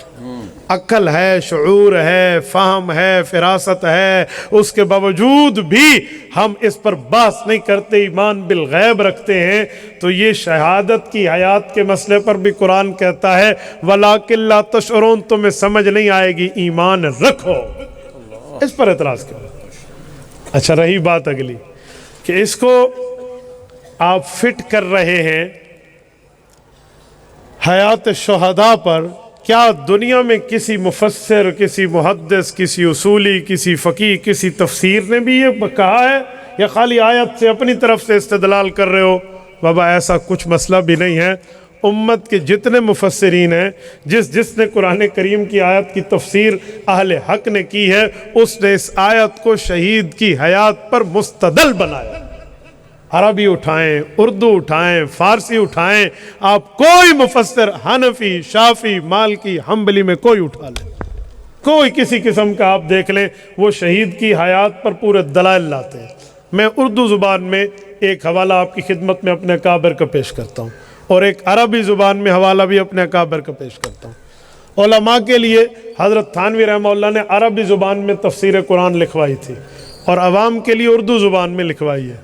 Speaker 1: عقل ہے، شعور ہے، فہم ہے، فراست ہے، اس کے باوجود بھی ہم اس پر بحث نہیں کرتے، ایمان بالغیب رکھتے ہیں. تو یہ شہادت کی حیات کے مسئلے پر بھی قرآن کہتا ہے وَلَٰكِن لَا تَشْعُرُونَ، تمہیں سمجھ نہیں آئے گی، ایمان رکھو. اس پر اعتراض کرو. اچھا رہی بات اگلی کہ اس کو آپ فٹ کر رہے ہیں حیات شہداء پر. کیا دنیا میں کسی مفسر، کسی محدث، کسی اصولی، کسی فقیہ، کسی تفسیر نے بھی یہ کہا ہے، یا خالی آیت سے اپنی طرف سے استدلال کر رہے ہو؟ بابا ایسا کچھ مسئلہ بھی نہیں ہے. امت کے جتنے مفسرین ہیں، جس نے قرآن کریم کی آیت کی تفسیر اہل حق نے کی ہے، اس نے اس آیت کو شہید کی حیات پر مستدل بنایا. عربی اٹھائیں، اردو اٹھائیں، فارسی اٹھائیں، آپ کوئی مفسر حنفی، شافعی، مالکی، حنبلی میں کوئی اٹھا لیں، کوئی کسی قسم کا آپ دیکھ لیں، وہ شہید کی حیات پر پورے دلائل لاتے ہیں. میں اردو زبان میں ایک حوالہ آپ کی خدمت میں اپنے اکابر کا پیش کرتا ہوں، اور ایک عربی زبان میں حوالہ بھی اپنے اکابر کا پیش کرتا ہوں. علماء کے لیے حضرت تھانوی رحمہ اللہ نے عربی زبان میں تفسیر قرآن لکھوائی تھی، اور عوام کے لیے اردو زبان میں لکھوائی ہے.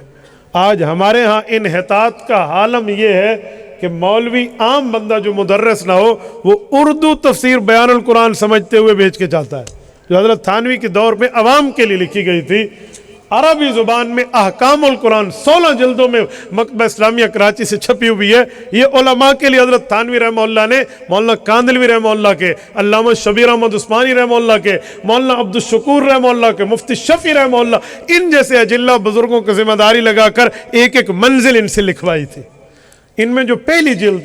Speaker 1: آج ہمارے ہاں انحطاط کا عالم یہ ہے کہ مولوی عام بندہ جو مدرس نہ ہو وہ اردو تفسیر بیان القرآن سمجھتے ہوئے بیچ کے چلتا ہے، جو حضرت تھانوی کے دور میں عوام کے لیے لکھی گئی تھی، عربی زبان میں احکام القرآن 16 جلدوں میں مکتبہ اسلامیہ کراچی سے چھپی ہوئی ہے۔ یہ علماء کے لیے حضرت تھانوی رحمہ اللہ نے، مولانا کاندلوی رحمہ اللہ کے، علامہ شبیر احمد عثمانی رحمہ اللہ کے، مولانا عبد الشکور رحمہ اللہ کے، مفتی شفیع رحمہ اللہ، ان جیسے اجلہ بزرگوں کو ذمہ داری لگا کر ایک ایک منزل ان سے لکھوائی تھی۔ ان میں جو پہلی جلد،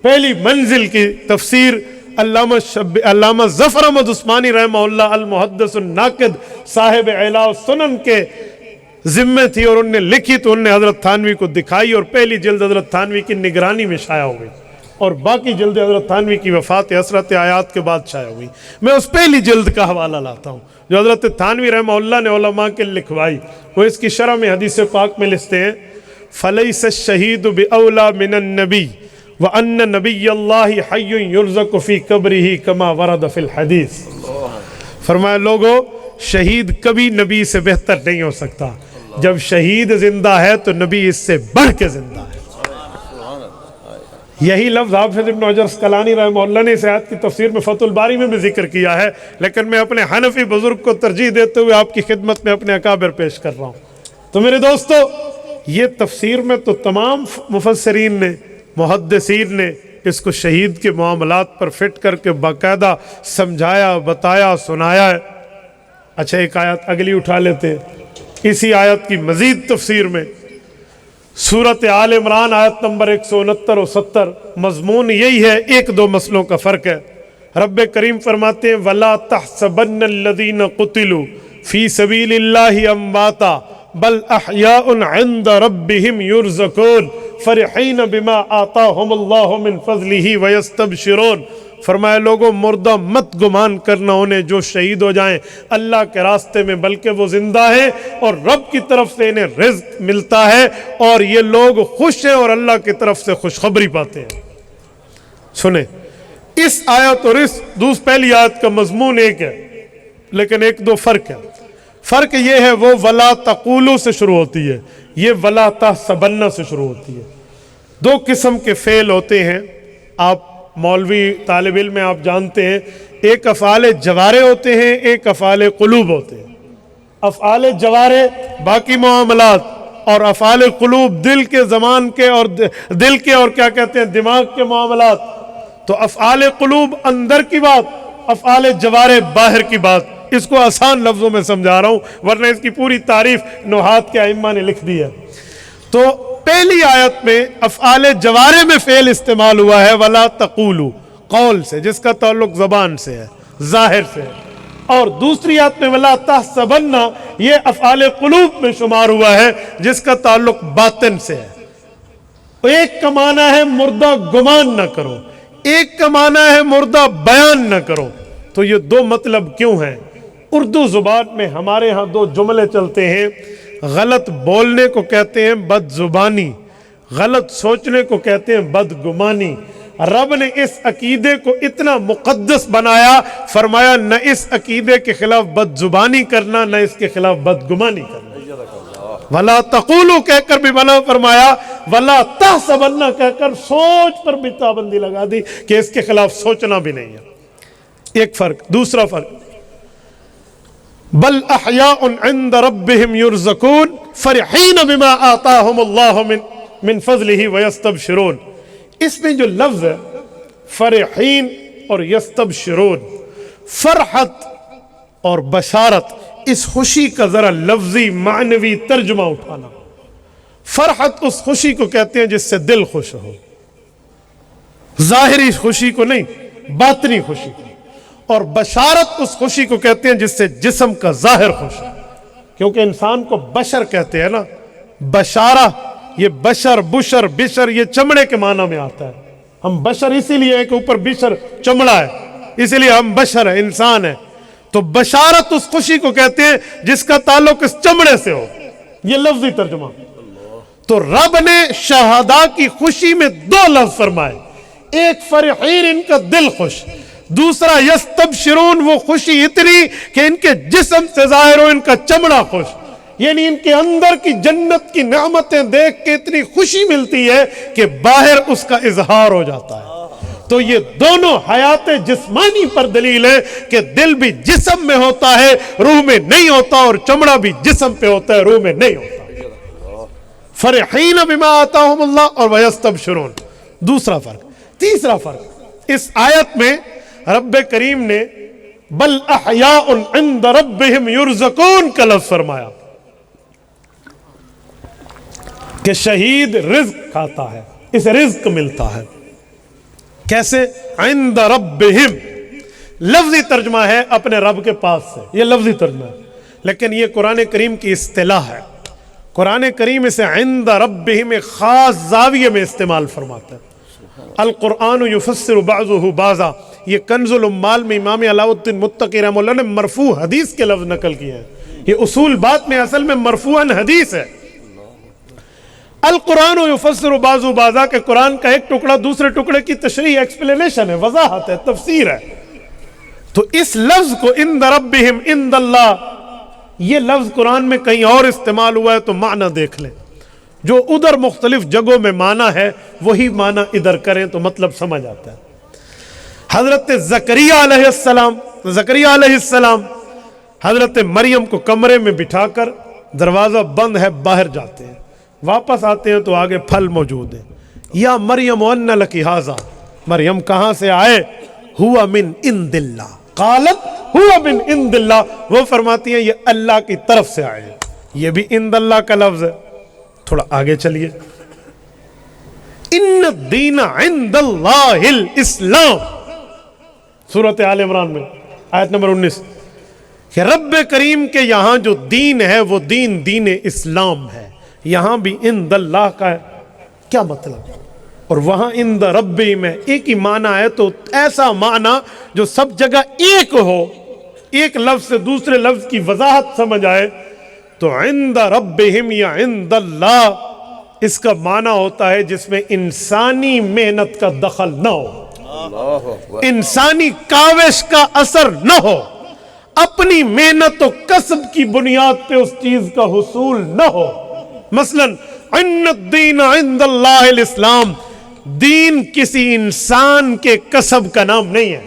Speaker 1: پہلی منزل کی تفسیر علامہ ظفر احمد عثمانی رحمہ اللہ المحدث الناقد صاحب اعلاء السنن کے ذمہ تھی، اور انہوں نے لکھی تو انہوں نے حضرت تھانوی کو دکھائی، اور پہلی جلد حضرت تھانوی کی نگرانی میں شائع ہو گئی، اور باقی جلد حضرت تھانوی کی وفات حسرت آیات کے بعد شائع ہوئی۔ میں اس پہلی جلد کا حوالہ لاتا ہوں جو حضرت تھانوی رحمہ اللہ نے علماء کے لکھوائی۔ وہ اس کی شرح میں حدیث پاک میں لکھتے ہیں، فَلَيْسَ الشَّهِيدُ بِأَوْلَى مِنَ النَّبِيِّ وَأَنَّ نَبِيَّ اللَّهِ حَيٌّ يُرْزَقُ فِي قَبْرِهِ كَمَا وَرَدَ فِي الْحَدِيثِ۔ فرمایا لوگو، شہید کبھی نبی سے بہتر نہیں ہو سکتا، جب شہید زندہ ہے تو نبی اس سے بڑھ کے زندہ ہے۔ یہی لفظ حافظ ابن حجر اسقلانی رحمہ اللہ نے اس آیت کی تفسیر میں فتح الباری میں بھی ذکر کیا ہے، لیکن میں اپنے حنفی بزرگ کو ترجیح دیتے ہوئے آپ کی خدمت میں اپنے اکابر پیش کر رہا ہوں۔ تو میرے دوستو، یہ تفسیر میں تو تمام مفسرین نے، محدثین نے اس کو شہید کے معاملات پر فٹ کر کے باقاعدہ سمجھایا، بتایا، سنایا ہے۔ اچھا، ایک آیت اگلی اٹھا لیتے ہیں اسی آیت کی مزید تفسیر میں، سورۃ آل عمران آیت نمبر 169 و 70، مضمون یہی ہے، ایک دو مسئلوں کا فرق ہے۔ رب کریم فرماتے ہیں، وَلَا تَحْسَبَنَّ الَّذِينَ قُتِلُوا فِي سَبِيلِ اللَّهِ أَمْوَاتًا بل احیاء عند ربهم یرزقون فرحین بما آتاہم اللہ من فضلہ ویستبشرون۔ فرمایا لوگوں، مردہ مت گمان کرنا انہیں جو شہید ہو جائیں اللہ کے راستے میں، بلکہ وہ زندہ ہیں اور رب کی طرف سے انہیں رزق ملتا ہے، اور یہ لوگ خوش ہیں اور اللہ کی طرف سے خوشخبری پاتے ہیں۔ سنیں، اس آیت اور اس پہلی آیت کا مضمون ایک ہے، لیکن ایک دو فرق ہے۔ فرق یہ ہے، وہ ولا تقولو سے شروع ہوتی ہے، یہ ولا تحسبن سے شروع ہوتی ہے۔ دو قسم کے فعل ہوتے ہیں، آپ مولوی طالب علم میں آپ جانتے ہیں، ایک افعال جوارے ہوتے ہیں، ایک افعال قلوب ہوتے ہیں۔ افعال جوارے باقی معاملات، اور افعال قلوب دل کے، زبان کے، اور دل کے اور کیا کہتے ہیں دماغ کے معاملات۔ تو افعال قلوب اندر کی بات، افعال جوارے باہر کی بات۔ اس کو آسان لفظوں میں سمجھا رہا ہوں، ورنہ اس کی پوری تعریف نحات کے ائمہ نے لکھ دی ہے۔ تو پہلی آیت میں افعال جوارے میں فعل استعمال ہوا ہے ولا تقولو، قول سے، جس کا تعلق زبان سے ہے، ظاہر سے ہے، اور دوسری آیت میں ولا تحسبن، یہ افعال قلوب میں شمار ہوا ہے، جس کا تعلق باطن سے ہے۔ ایک کا معنی ہے مردہ گمان نہ کرو، ایک کا معنی ہے مردہ بیان نہ کرو۔ تو یہ دو مطلب کیوں ہیں؟ اردو زبان میں ہمارے ہاں دو جملے چلتے ہیں، غلط بولنے کو کہتے ہیں بد زبانی، غلط سوچنے کو کہتے ہیں بدگمانی۔ رب نے اس عقیدے کو اتنا مقدس بنایا، فرمایا نہ اس عقیدے کے خلاف بد زبانی کرنا، نہ اس کے خلاف بدگمانی کرنا۔ ولا تقولو کہہ کر بھی منع فرمایا، ولا تحسبن کہہ کر سوچ پر بھی پابندی لگا دی کہ اس کے خلاف سوچنا بھی نہیں ہے۔ ایک فرق۔ دوسرا فرق، بل احیاء عند ربهم یرزقون فرحین بما آتاہم اللہ من فضلہ ویستبشرون۔ اس میں جو لفظ ہے فرحین اور یستبشرون، فرحت اور بشارت، اس خوشی کا ذرا لفظی معنوی ترجمہ اٹھانا۔ فرحت اس خوشی کو کہتے ہیں جس سے دل خوش ہو، ظاہری خوشی کو نہیں، باطنی خوشی کو، اور بشارت اس خوشی کو کہتے ہیں جس سے جسم کا ظاہر خوش ہے، کیونکہ انسان کو بشر کہتے ہیں نا، بشارہ، یہ بشر، بشر، بشر، یہ چمڑے کے معنی میں آتا ہے۔ ہم بشر اسی لیے ہیں کہ اوپر بشر چمڑا ہے، اسی لیے ہم بشر ہیں، انسان ہیں۔ تو بشارت اس خوشی کو کہتے ہیں جس کا تعلق اس چمڑے سے ہو، یہ لفظی ترجمہ۔ تو رب نے شہداء کی خوشی میں دو لفظ فرمائے، ایک فرحین، ان کا دل خوش، دوسرا یستبشرون، وہ خوشی اتنی کہ ان کے جسم سے ظاہر ہو، ان کا چمڑا خوش۔ یعنی ان کے اندر کی جنت کی نعمتیں دیکھ کے اتنی خوشی ملتی ہے کہ باہر اس کا اظہار ہو جاتا ہے۔ تو یہ دونوں حیات جسمانی پر دلیل ہے کہ دل بھی جسم میں ہوتا ہے، روح میں نہیں ہوتا، اور چمڑا بھی جسم پہ ہوتا ہے، روح میں نہیں ہوتا۔ فرحین بما آتاہم اللہ اور ویستبشرون، دوسرا فرق۔ تیسرا فرق، اس آیت میں رب کریم نے بل احیاء عند ربہم یرزقون کا لفظ فرمایا کہ شہید رزق کھاتا ہے، اسے رزق ملتا ہے۔ کیسے؟ عند ربہم، لفظی ترجمہ ہے اپنے رب کے پاس سے، یہ لفظی ترجمہ ہے، لیکن یہ قرآن کریم کی اصطلاح ہے۔ قرآن کریم اسے عند ربہم ایک خاص زاویے میں استعمال فرماتا ہے۔ القرآن یفسر بعضہ بعضا، یہ کنز العمال میں امام علاء الدین متقی رحمہ اللہ نے مرفوع حدیث کے لفظ نقل کیے ہیں۔ یہ اصول بات میں اصل میں مرفوعاً حدیث ہے۔ القرآن یفسر بعضہ بعضا کہ قرآن کا ایک ٹکڑا دوسرے ٹکڑے کی تشریح، ایکسپلینیشن ہے، وضاحت ہے، تفسیر ہے۔ تو اس لفظ کو عند ربہم، عند اللہ، یہ لفظ قرآن میں کہیں اور استعمال ہوا ہے تو معنی دیکھ لیں۔ جو ادھر مختلف جگہوں میں معنی ہے وہی معنی ادھر کریں تو مطلب سمجھ آتا ہے۔ حضرت زکریا علیہ السلام حضرت مریم کو کمرے میں بٹھا کر، دروازہ بند ہے، باہر جاتے ہیں، واپس آتے ہیں تو آگے پھل موجود ہیں۔ یا مریم ان لکی ھذا، مریم کہاں سے آئے؟ ہوا من عند اللہ، قالت ہوا من عند اللہ، وہ فرماتی ہیں یہ اللہ کی طرف سے آئے۔ یہ بھی عند اللہ کا لفظ ہے۔ تھوڑا آگے چلیے، ان الدین عند اللہ الاسلام، سورۃ آل عمران میں آیت نمبر 19، کہ رب کریم کے یہاں جو دین ہے وہ دین اسلام ہے۔ یہاں بھی عند اللہ کا ہے، کیا مطلب؟ اور وہاں عند ربی میں ایک ہی معنی ہے، تو ایسا معنی جو سب جگہ ایک ہو، ایک لفظ سے دوسرے لفظ کی وضاحت سمجھ آئے، تو عند ربہم یا عند اللہ اس کا معنی ہوتا ہے جس میں انسانی محنت کا دخل نہ ہو، انسانی کاوش کا اثر نہ ہو، اپنی محنت و کسب کی بنیاد پہ اس چیز کا حصول نہ ہو۔ مثلا ان الدین عند اللہ الاسلام، دین کسی انسان کے کسب کا نام نہیں ہے،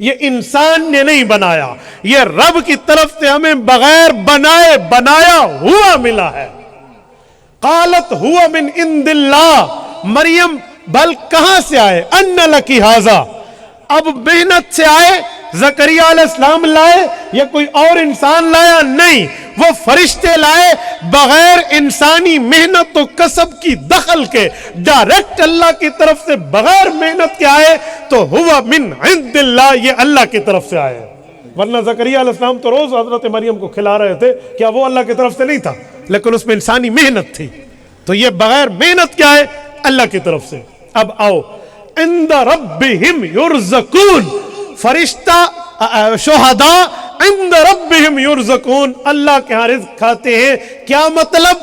Speaker 1: یہ انسان نے نہیں بنایا، یہ رب کی طرف سے ہمیں بغیر بنائے بنایا ہوا ملا ہے۔ قالت ہوا من عند اللہ، مریم بل کہاں سے آئے؟ ان لکی ھذا، اب محنت سے آئے، زکریا علیہ السلام لائے یا کوئی اور انسان لایا؟ نہیں، وہ فرشتے لائے، بغیر انسانی محنت و کسب کی دخل کے، ڈائریکٹ اللہ کی طرف سے بغیر محنت کے آئے، تو ہوا من عند اللہ، یہ اللہ کی طرف سے آئے۔ ورنہ زکریا علیہ السلام تو روز حضرت مریم کو کھلا رہے تھے، کیا وہ اللہ کی طرف سے نہیں تھا؟ لیکن اس میں انسانی محنت تھی، تو یہ بغیر محنت کے آئے، اللہ کی طرف سے۔ اب آؤ، عند ربہم یرزقون، فرشتہ شہداء عند ربہم یرزقون، اللہ کے ہاں رزق کھاتے ہیں۔ کیا مطلب؟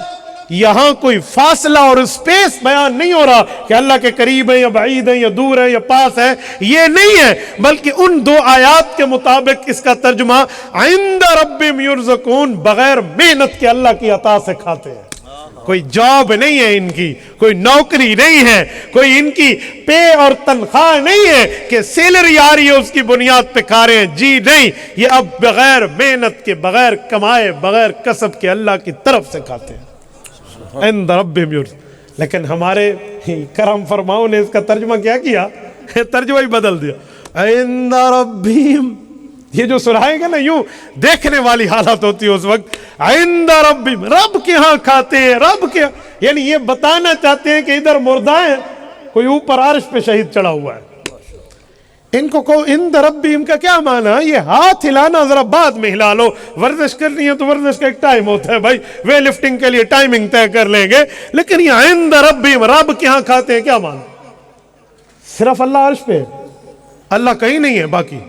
Speaker 1: یہاں کوئی فاصلہ اور اسپیس بیان نہیں ہو رہا کہ اللہ کے قریب ہیں یا بعید ہیں یا دور ہیں یا پاس ہیں، یہ نہیں ہے، بلکہ ان دو آیات کے مطابق اس کا ترجمہ عند ربہم یرزقون، بغیر محنت کے اللہ کی عطا سے کھاتے ہیں۔ کوئی جاب نہیں ہے ان کی، کوئی نوکری نہیں ہے، کوئی ان کی پے اور تنخواہ نہیں ہے کہ سیلری آ رہی ہے اس کی بنیاد پہ کھا رہے ہیں، جی نہیں، یہ اب بغیر محنت کے، بغیر کمائے، بغیر کسب کے اللہ کی طرف سے کھاتے ہیں۔ عند ربہم یرزقون۔ لیکن ہمارے کرم فرماؤں نے اس کا ترجمہ کیا ترجمہ ہی بدل دیا، عند ربہم، یہ جو سنائے گا نا یوں دیکھنے والی حالت ہوتی ہے اس وقت، عند ربہم، رب کے ہاں کھاتے ہیں، رب کے، یعنی یہ بتانا چاہتے ہیں کہ ادھر مردہ ہیں، کوئی اوپر عرش پہ شہید چڑھا ہوا ہے۔ ان کو کہو عند ربہم کا کیا معنی ہے؟ یہ ہاتھ ہلانا ذرا بعد میں ہلا لو، ورزش کرنی ہے تو ورزش کا ایک ٹائم ہوتا ہے بھائی، وے لفٹنگ کے لیے ٹائمنگ طے کر لیں گے، لیکن یہ عند ربہم، رب کے ہاں کھاتے ہیں، کیا معنی؟ صرف اللہ عرش پہ ہے، اللہ کہیں نہیں ہے، باقی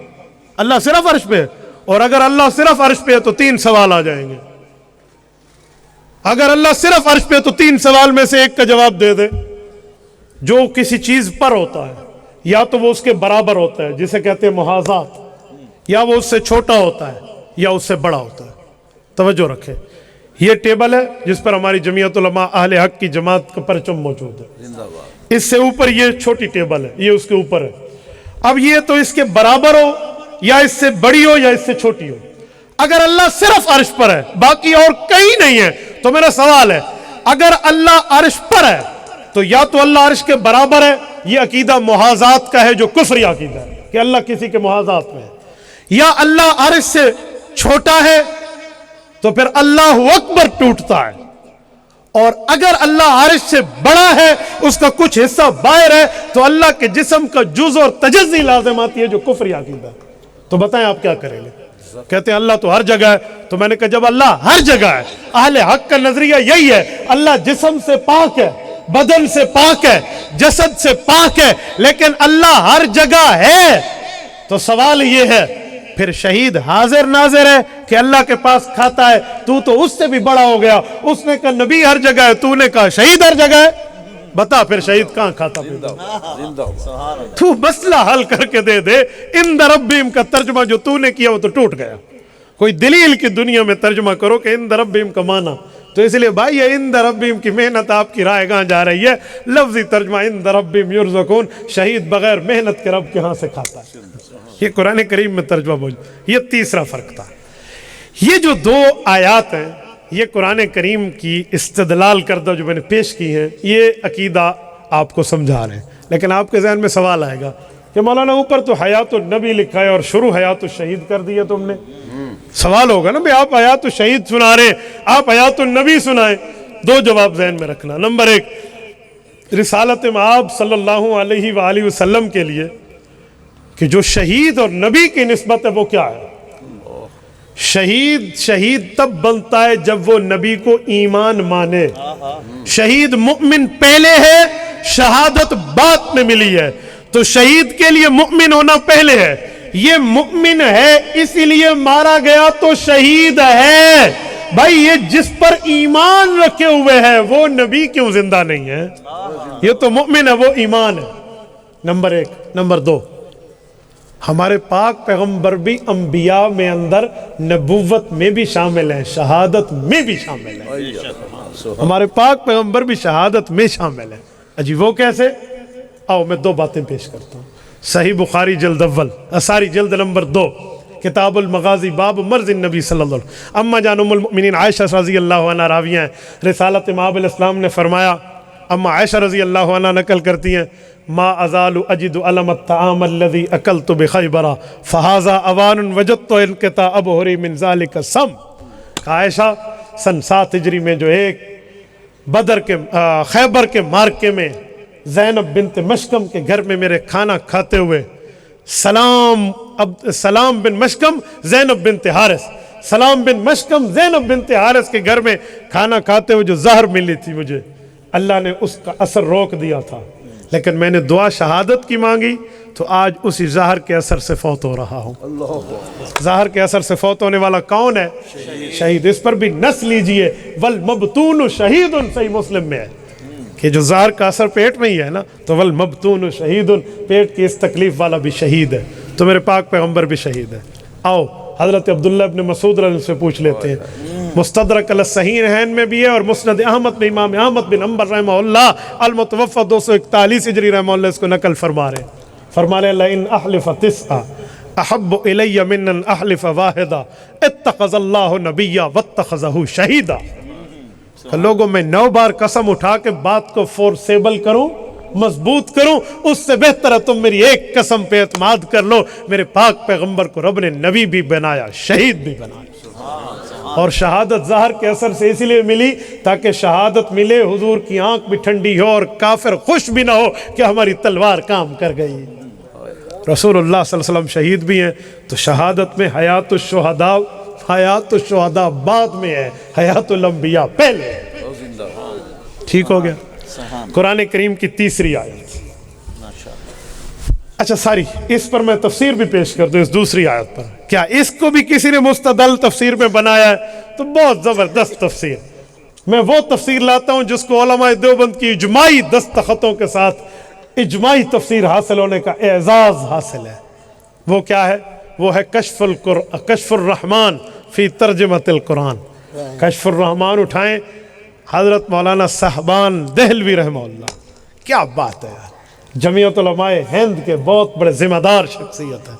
Speaker 1: اللہ صرف عرش پہ ہے، اور اگر اللہ صرف عرش پہ ہے تو 3 سوال آ جائیں گے۔ اگر اللہ صرف عرش پہ ہے تو 3 سوال میں سے ایک کا جواب دے دے۔ جو کسی چیز پر ہوتا ہے، یا تو وہ اس کے برابر ہوتا ہے جسے کہتے ہیں محاذات، یا وہ اس سے چھوٹا ہوتا ہے یا اس سے بڑا ہوتا ہے۔ توجہ رکھیں، یہ ٹیبل ہے جس پر ہماری جمعیت علماء اہل حق کی جماعت کا پرچم موجود ہے.
Speaker 2: زندہ باد.
Speaker 1: اس سے اوپر یہ چھوٹی ٹیبل ہے، یہ اس کے اوپر ہے. اب یہ تو اس کے برابر ہو یا اس سے بڑی ہو یا اس سے چھوٹی ہو. اگر اللہ صرف عرش پر ہے باقی اور کہیں نہیں ہے تو میرا سوال ہے اگر اللہ عرش پر ہے تو یا تو اللہ عرش کے برابر ہے، یہ عقیدہ محاذات کا ہے جو کفری عقیدہ ہے کہ اللہ کسی کے محاذات میں ہے، یا اللہ عرش سے چھوٹا ہے تو پھر اللہ اکبر ٹوٹتا ہے، اور اگر اللہ عرش سے بڑا ہے اس کا کچھ حصہ باہر ہے تو اللہ کے جسم کا جز اور تجزی لازم آتی ہے جو کفری عقیدہ ہے. تو بتائیں آپ کیا کریں گے؟ کہتے ہیں اللہ تو ہر جگہ ہے. تو میں نے کہا جب اللہ ہر جگہ ہے، اہل حق کا نظریہ یہی ہے اللہ جسم سے پاک ہے، بدن سے پاک ہے، جسد سے پاک ہے، لیکن اللہ ہر جگہ ہے. تو سوال یہ ہے پھر شہید حاضر ناظر ہے کہ اللہ کے پاس کھاتا ہے، تو اس سے بھی بڑا ہو گیا. اس نے کہا نبی ہر جگہ ہے، تو نے کہا شہید ہر جگہ ہے. بتا پھر شہید کہاں کھاتا پیتا؟
Speaker 2: زندہ باد.
Speaker 1: تو مسئلہ حل کر کے دے دے. ان ربہم کا ترجمہ جو تو نے کیا وہ تو ٹوٹ گیا. کوئی دلیل کی دنیا میں ترجمہ کرو کہ ان ربہم کا معنی. تو اس لیے بھائی یہ ان ربہم کی محنت آپ کی رائے گاہ جا رہی ہے. لفظی ترجمہ ان ربہم یرزقون، شہید بغیر محنت کے رب کے ہاں سے کھاتا ہے. یہ قرآن کریم میں ترجمہ موجود. یہ تیسرا فرق تھا. یہ جو دو آیات ہیں یہ قرآن کریم کی استدلال کردہ جو میں نے پیش کی ہیں یہ عقیدہ آپ کو سمجھا رہے ہیں. لیکن آپ کے ذہن میں سوال آئے گا کہ مولانا اوپر تو حیات النبی لکھا ہے اور شروع حیات الشہید کر دیا تم نے. سوال ہوگا نا بھئی آپ حیات الشہید سنا رہے ہیں، آپ حیات النبی سنائیں. دو جواب ذہن میں رکھنا. نمبر ایک، رسالت مآب صلی اللہ علیہ وآلہ وسلم کے لیے کہ جو شہید اور نبی کی نسبت ہے وہ کیا ہے؟ شہید تب بنتا ہے جب وہ نبی کو ایمان مانے. شہید مؤمن پہلے ہے، شہادت بعد میں ملی ہے. تو شہید کے لیے مؤمن ہونا پہلے ہے. یہ مؤمن ہے اسی لیے مارا گیا تو شہید ہے. بھائی یہ جس پر ایمان رکھے ہوئے ہے وہ نبی کیوں زندہ نہیں ہے؟ یہ تو مؤمن ہے، وہ ایمان ہے. نمبر ایک. نمبر دو، ہمارے پاک پیغمبر بھی انبیاء میں اندر نبوت میں بھی شامل ہیں، شہادت میں بھی شامل ہیں. ہمارے پاک پیغمبر بھی شہادت میں شامل ہیں. اجی وہ کیسے؟ آؤ میں دو باتیں پیش کرتا ہوں. صحیح بخاری جلد اول، ساری جلد نمبر 2، کتاب المغازی، باب مرض النبی صلی اللہ علیہ وسلم. اما جان ام المؤمنین عائشہ رضی اللہ عنہ راویہ ہیں. رسالت مآب علیہ السلام نے فرمایا، اما عائشہ رضی اللہ عنہ نقل کرتی ہیں، ما ازال اجد علم الطعام الذي اکلت بخیبر فهذا اوان وجدت انقطاع ابہری من ذلك السم. عائشہ سن 7 ہجری میں جو ایک بدر کے خیبر کے مارکے میں زینب بنت مشکم کے گھر میں میرے کھانا کھاتے ہوئے سلام بن مشکم زینب بنت حارث، سلام بن مشکم زینب بنت حارث کے گھر میں کھانا کھاتے ہوئے جو زہر ملی تھی مجھے، اللہ نے اس کا اثر روک دیا تھا، لیکن میں نے دعا شہادت کی مانگی تو آج اسی زہر کے اثر سے فوت ہو رہا ہوں. زہر کے اثر سے فوت ہونے والا کون ہے؟ شہید. اس پر بھی نس لیجئے، والمبتون شہید، صحیح مسلم میں ہے کہ جو زہر کا اثر پیٹ میں ہی ہے نا، تو والمبتون شہید، پیٹ کی اس تکلیف والا بھی شہید ہے. تو میرے پاک پیغمبر بھی شہید ہے. آؤ حضرت عبداللہ ابن مسعود رضی اللہ عنہ سے پوچھ لیتے ہیں. مستدرک علی الصحیحین میں بھی ہے اور مسند احمد میں امام احمد بن حنبل رحمہ اللہ المتوفى 241 ہجری رحمہ اللہ اس کو نقل فرما رہے ہیں. فرما رہے لئن احلف 9 احب الی من ان احلف واحدا اتخذ اللہ نبیا واتخذہ شہیدا. لوگوں میں 9 بار قسم اٹھا کے بات کو فورسیبل کروں، مضبوط کروں، اس سے بہتر ہے تم میری ایک قسم پہ اعتماد کر لو، میرے پاک پیغمبر کو رب نے نبی بھی بنایا، شہید بھی بنایا. اور شہادت زہر کے اثر سے اسی لیے ملی تاکہ شہادت ملے، حضور کی آنکھ بھی ٹھنڈی ہو اور کافر خوش بھی نہ ہو کہ ہماری تلوار کام کر گئی. رسول اللہ صلی اللہ علیہ وسلم شہید بھی ہیں. تو شہادت میں حیات الشہداء بعد میں ہے، حیات الانبیاء پہلے. ٹھیک ہو گیا. قرآن کریم کی تیسری آیت. اچھا ساری اس پر میں تفسیر بھی پیش کر دوں اس دوسری آیت پر. کیا اس کو بھی کسی نے مستدل تفسیر میں بنایا ہے؟ تو بہت زبردست تفسیر. میں وہ تفسیر لاتا ہوں جس کو علماء دیوبند کی اجماعی دستخطوں کے ساتھ اجماعی تفسیر حاصل ہونے کا اعزاز حاصل ہے. وہ کیا ہے؟ وہ ہے کشف الرحمن فی ترجمۃ القرآن. کشف الرحمان اٹھائیں حضرت مولانا صاحبان دہلوی رحمہ اللہ. کیا بات ہے یار, جمعیت علماء ہند کے بہت بڑے ذمہ دار شخصیت ہیں.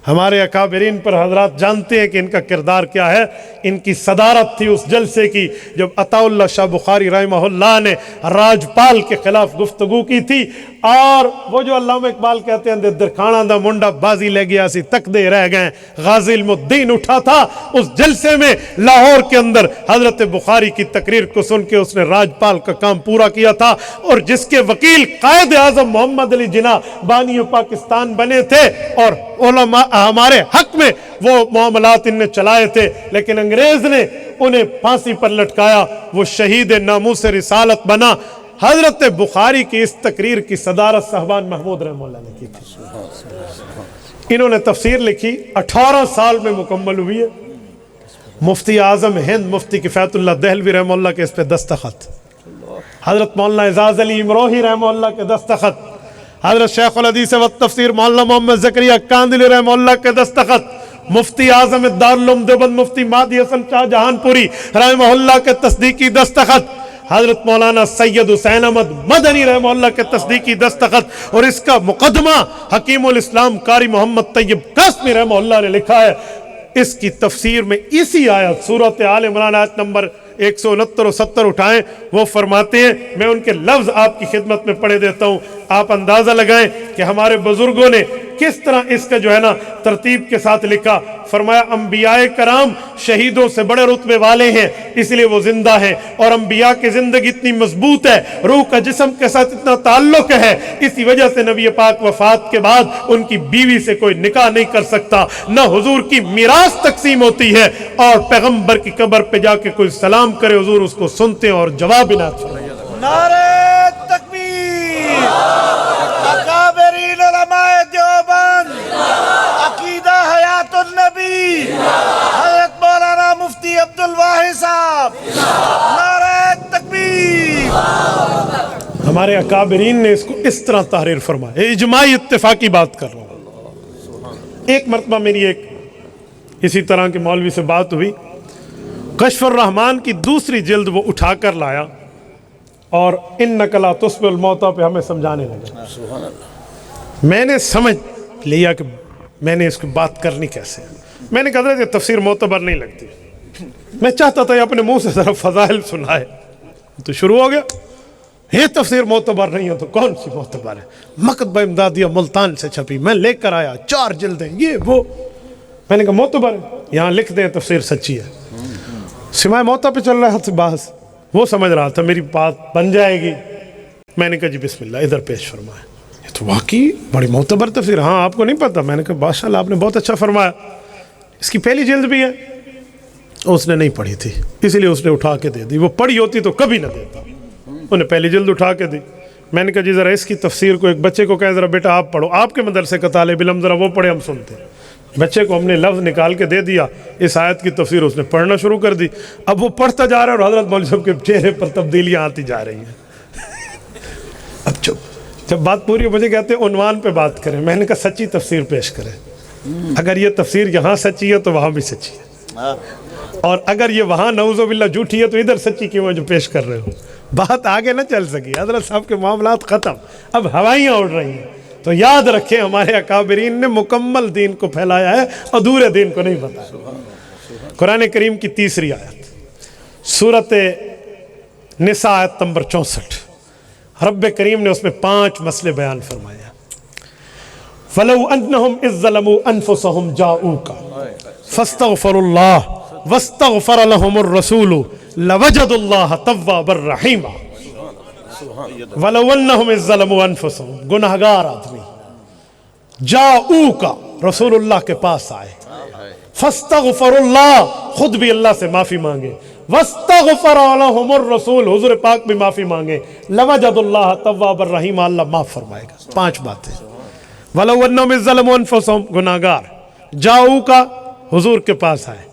Speaker 1: ہمارے اکابرین پر حضرات جانتے ہیں کہ ان کا کردار کیا ہے. ان کی صدارت تھی اس جلسے کی جب عطا اللہ شاہ بخاری رحمہ اللہ نے راجپال کے خلاف گفتگو کی تھی, اور وہ جو علامہ اقبال کہتے ہیں درکھانا دا منڈا بازی لے گیا سی تک دے رہ گئے, غازی علم الدین اٹھا تھا اس جلسے میں لاہور کے اندر. حضرت بخاری کی تقریر کو سن کے اس نے راجپال کا کام پورا کیا تھا, اور جس کے وکیل قائد اعظم محمد علی جناح بانی پاکستان بنے تھے, اور علماء ہمارے حق میں وہ معاملات ان نے چلائے تھے, لیکن انگریز نے انہیں پھانسی پر لٹکایا. وہ شہید ناموس رسالت بنا. حضرت بخاری کی اس تقریر کی صدارت صاحبان محمود رحمہ اللہ نے کی تھی. انہوں نے تفسیر لکھی, 18 سال میں مکمل ہوئی ہے. مفتی اعظم ہند مفتی کفایت اللہ دہلوی رحمہ اللہ کے اس پہ دستخط, حضرت مولانا اعزاز علی امروہی رحمہ اللہ کے دستخط, حضرت شیخ الحدیث و تفسیر مولانا محمد زکریہ کاندلی رحمہ اللہ کے دستخط, مفتی اعظم دارالعلوم دیوبند مفتی مہدی حسن شاہ جہان پوری رحمہ اللہ کے تصدیقی دستخط, حضرت مولانا سید حسین احمد مدنی رحمہ اللہ کے تصدیقی دستخط, اور اس کا مقدمہ حکیم الاسلام قاری محمد طیب قاسمی رحمہ اللہ نے لکھا ہے. اس کی تفسیر میں اسی آیت سورۃ آل عمران آیت نمبر 169 و 70 اٹھائیں. وہ فرماتے ہیں, میں ان کے لفظ آپ کی خدمت میں پڑھے دیتا ہوں, آپ اندازہ لگائیں کہ ہمارے بزرگوں نے کس طرح اس کا جو ہے نا ترتیب کے ساتھ لکھا. فرمایا انبیاء کرام شہیدوں سے بڑے رتبے والے ہیں, اس لیے وہ زندہ ہیں, اور انبیاء کی زندگی اتنی مضبوط ہے, روح کا جسم کے ساتھ اتنا تعلق ہے, اسی وجہ سے نبی پاک وفات کے بعد ان کی بیوی سے کوئی نکاح نہیں کر سکتا, نہ حضور کی میراث تقسیم ہوتی ہے, اور پیغمبر کی قبر پہ جا کے کوئی سلام کرے حضور اس کو سنتے ہیں اور جواب عنایت فرمائے.
Speaker 2: نعرہ تکبیر, اکابرین علماء دیوبند, عقیدہ حیات النبی, حضرت مولانا مفتی عبدالواحد صاحب, نعرہ تکبیر.
Speaker 1: ہمارے اکابرین نے اس کو اس طرح تحریر فرمایا, اجماعی اتفاقی بات کر رہا ہوں. ایک مرتبہ میری ایک اسی طرح کے مولوی سے بات ہوئی, کشف الرحمان کی دوسری جلد وہ اٹھا کر لایا, اور انک لا تسمع الموتیٰ پہ ہمیں سمجھانے لگا. میں نے سمجھ لیا کہ میں نے اس کو بات کرنی کیسے. میں نے کہا کہ تفسیر معتبر نہیں لگتی, میں چاہتا تھا یہ اپنے منہ سے ذرا فضائل سنائے. تو شروع ہو گیا, یہ تفسیر معتبر نہیں ہے تو کون سی معتبر ہے. مکتبہ امدادیہ ملتان سے چھپی, میں لے کر آیا 4 جلدیں, یہ وہ. میں نے کہا معتبر ہے, یہاں لکھ دیں تفسیر سچی ہے. سماع موتا پہ چل رہا تھا بحث, وہ سمجھ رہا تھا میری بات بن جائے گی. میں نے کہا جی بسم اللہ ادھر پیش فرمائے. یہ تو واقعی بڑی معتبر تفسیر, ہاں آپ کو نہیں پتا. میں نے کہا ماشاءاللہ آپ نے بہت اچھا فرمایا. اس کی پہلی جلد بھی ہے. اس نے نہیں پڑھی تھی, اسی لیے اس نے اٹھا کے دے دی. وہ پڑھی ہوتی تو کبھی نہ دیتا, انہیں پہلی جلد اٹھا کے دی. میں نے کہا جی ذرا اس کی تفسیر کو ایک بچے کو کہیں ذرا بیٹا آپ پڑھو, آپ کے مدرسے کا طالب علم, ذرا وہ پڑھے ہم سنتے ہیں. بچے کو ہم نے لفظ نکال کے دے دیا, اس آیت کی تفسیر اس نے پڑھنا شروع کر دی. اب وہ پڑھتا جا رہا ہے اور حضرت مولوی صاحب کے چہرے پر تبدیلیاں آتی جا رہی ہیں. اب جب بات پوری ہو مجھے کہتے ہیں عنوان پہ بات کریں. میں نے کہا سچی تفسیر پیش کریں, اگر یہ تفسیر یہاں سچی ہے تو وہاں بھی سچی ہے, اور اگر یہ وہاں نعوذ باللہ جھوٹی ہے تو ادھر سچی کیوں ہے جو پیش کر رہے ہو. بات آگے نہ چل سکی, حضرت صاحب کے معاملات ختم, اب ہوائیاں اڑ رہی ہیں. تو یاد رکھیں ہمارے اکابرین نے مکمل دین کو پھیلایا ہے, ادھورے دین کو نہیں بتایا. قرآن کریم کی تیسری آیت سورۃ نساء آیت نمبر 64, رب کریم نے اس میں 5 مسئلے بیان فرمایا. فَلَوْ أَنَّهُمْ إِذْ ظَلَمُوا أَنفُسَهُمْ جَاءُوكَ فَاسْتَغْفَرُوا اللَّهَ وَاسْتَغْفَرَ لَهُمُ الرَّسُولُ لَوَجَدُوا اللَّهَ تَوَّابًا رَحِيمًا. وَلَوْ أَنَّهُمْ إِذْ ظَلَمُوا أَنفُسَهُمْ, گناہگار آدمی جاؤوکا رسول اللہ کے پاس آئے, فاستغفر اللہ خود بھی اللہ سے معافی مانگے, واستغفر لهم الرسول حضور پاک بھی معافی مانگے, لوجد اللہ توابا رحیما, اللہ معاف فرمائے گا. 5 باتیں. وَلَوْ أَنَّهُمْ إِذْ ظَلَمُوا أَنفُسَهُمْ, گناہگار, جاؤوکا حضور کے پاس آئے,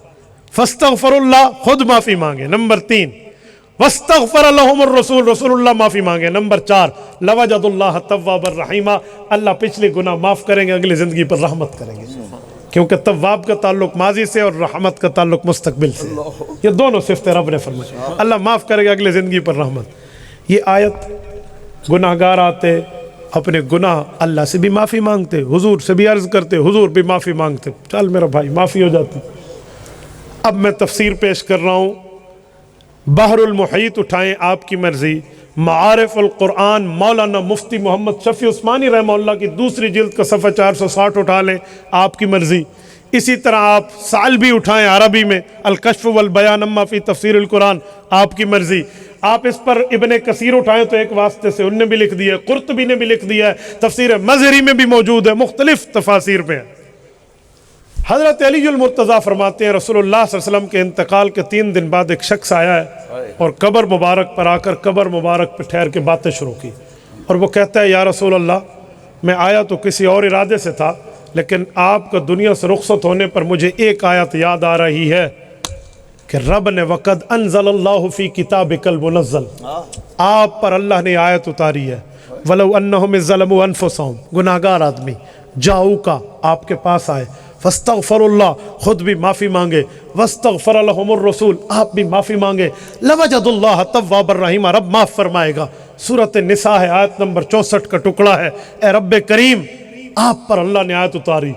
Speaker 1: فاستغفر اللہ خود معافی مانگے. نمبر 3 واستغفر لهم الرسول, رسول اللہ معافی مانگے. نمبر 4 لوجد اللہ توابا رحیما, اللہ پچھلے گناہ معاف کریں گے, اگلی زندگی پر رحمت کریں گے. کیونکہ تواب کا تعلق ماضی سے اور رحمت کا تعلق مستقبل سے، یہ دونوں صفت رب نے فرمائی. اللہ معاف کرے گا اگلے زندگی پر رحمت. یہ آیت گناہگار آتے اپنے گناہ اللہ سے بھی معافی مانگتے، حضور سے بھی عرض کرتے، حضور بھی معافی مانگتے، چل میرا بھائی معافی ہو جاتی. اب میں تفسیر پیش کر رہا ہوں، بحر المحیط اٹھائیں آپ کی مرضی، معارف القرآن مولانا مفتی محمد شفیع عثمانی رحمہ اللہ کی دوسری جلد کا صفحہ 460 اٹھا لیں، آپ کی مرضی. اسی طرح آپ سالبی اٹھائیں عربی میں، الکشف والبیان اما فی تفسیر القرآن، آپ کی مرضی. آپ اس پر ابن کثیر اٹھائیں تو ایک واسطے سے ان نے بھی لکھ دیا ہے، قرطبی نے بھی لکھ دیا ہے، تفسیر مظہری میں بھی موجود ہے، مختلف تفاسیر میں ہے. حضرت علی المرتضیٰ فرماتے ہیں رسول اللہ صلی اللہ علیہ وسلم کے انتقال کے 3 دن بعد ایک شخص آیا ہے اور قبر مبارک پر آ کر قبر مبارک پہ ٹھہر کے باتیں شروع کی، اور وہ کہتا ہے یا رسول اللہ میں آیا تو کسی اور ارادے سے تھا، لیکن آپ کا دنیا سے رخصت ہونے پر مجھے ایک آیت یاد آ رہی ہے کہ رب نے وقد انزل اللہ فی کتابک المنزل، آپ پر اللہ نے آیت اتاری ہے، ولو انہم ظلموا انفسہم، گناہگار آدمی جاؤ کا آپ کے پاس آئے، فاستغفر اللہ خود بھی معافی مانگے، واستغفر لہم الرسول آپ بھی معافی مانگے، لوجد اللہ تواب الرحیم رب معاف فرمائے گا. سورۃ النساء ہے، آیت نمبر 64 کا ٹکڑا ہے. اے رب کریم آپ پر اللہ نے آیت اتاری،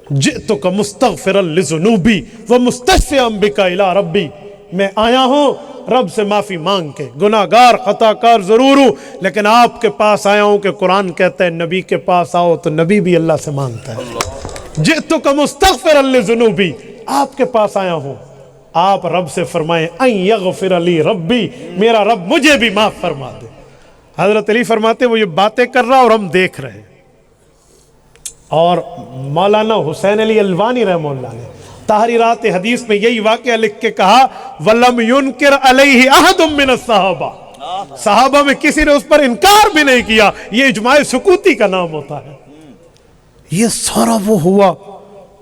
Speaker 1: جئتک مستغفرا لذنوبی ومستشفعا بک الی ربی، میں آیا ہوں رب سے معافی مانگ کے، گناہگار خطا کار ضرور ہوں لیکن آپ کے پاس آیا ہوں کہ قرآن کہتا ہے نبی کے پاس آؤ تو نبی بھی اللہ سے مانگتا ہے. جئتک مستغفرا لذنوبی، آپ کے پاس آیا ہوں، آپ رب سے فرمائیں ان یغفر لی ربی، میرا رب مجھے بھی معاف فرما دے. حضرت علی فرماتے وہ یہ باتیں کر رہا اور ہم دیکھ رہے ہیں. اور مولانا حسین علی الوانی رحمہ اللہ نے تحریرات حدیث میں یہی واقعہ لکھ کے کہا وَلَمْ يُنْكِرْ عَلَيْهِ أَحَدٌ مِّنَ الصَّحَابَةِ، صحابہ میں کسی نے اس پر انکار بھی نہیں کیا. یہ اجماع سکوتی کا نام ہوتا ہے. یہ سارا وہ ہوا،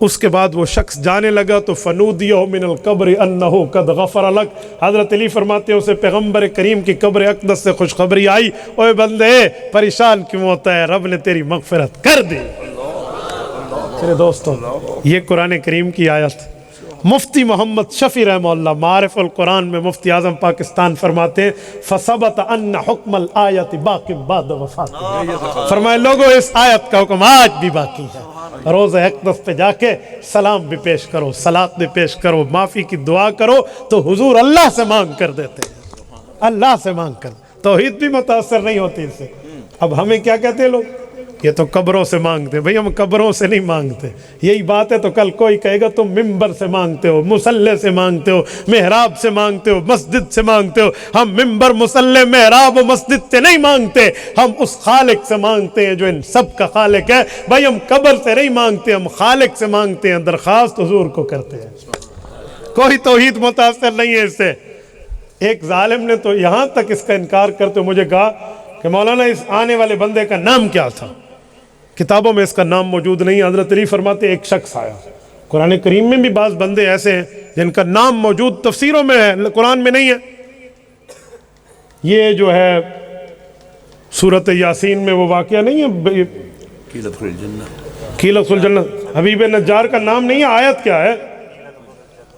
Speaker 1: اس کے بعد وہ شخص جانے لگا تو فنودیہ من القبر انہو قد غفر لک، حضرت علی فرماتے ہیں اسے پیغمبر کریم کی قبر اقدس سے خوشخبری آئی، اوے بندے پریشان کیوں ہوتا ہے، رب نے تیری مغفرت کر دی. میرے دوستوں یہ قرآن کریم کی آیت مفتی محمد شفیع رحمہ اللہ معارف القرآن میں مفتی اعظم پاکستان فرماتے ہیں فثبت ان حکم الآیت باقی بعد وفات، فرمائے لوگوں اس آیت کا حکم آج بھی باقی ہے. روز اقدس پہ جا کے سلام بھی پیش کرو، صلاۃ بھی پیش کرو، معافی کی دعا کرو تو حضور اللہ سے مانگ کر دیتے ہیں، اللہ سے مانگ کر. توحید بھی متاثر نہیں ہوتی اس سے. اب ہمیں کیا کہتے ہیں لوگ، یہ تو قبروں سے مانگتے. بھئی ہم قبروں سے نہیں مانگتے. یہی بات ہے تو کل کوئی کہے گا تم ممبر سے مانگتے ہو، مصلی سے مانگتے ہو، محراب سے مانگتے ہو، مسجد سے مانگتے ہو. ہم ممبر، مصلی، محراب و مسجد سے نہیں مانگتے، ہم اس خالق سے مانگتے ہیں جو ان سب کا خالق ہے. بھئی ہم قبر سے نہیں مانگتے، ہم خالق سے مانگتے ہیں، درخواست حضور کو کرتے ہیں. کوئی توحید متاثر نہیں ہے اس سے. ایک ظالم نے تو یہاں تک اس کا انکار کرتے مجھے کہا کہ مولانا اس آنے والے بندے کا نام کیا تھا، کتابوں میں اس کا نام موجود نہیں. حضرت علی فرماتے ایک شخص آیا، قرآن کریم میں بھی بعض بندے ایسے ہیں جن کا نام موجود تفسیروں میں ہے، قرآن میں نہیں ہے. یہ جو ہے سورۃ یاسین میں وہ واقعہ نہیں ہے کیلت الجنہ، حبیب نجار کا نام نہیں ہے. آیت کیا ہے،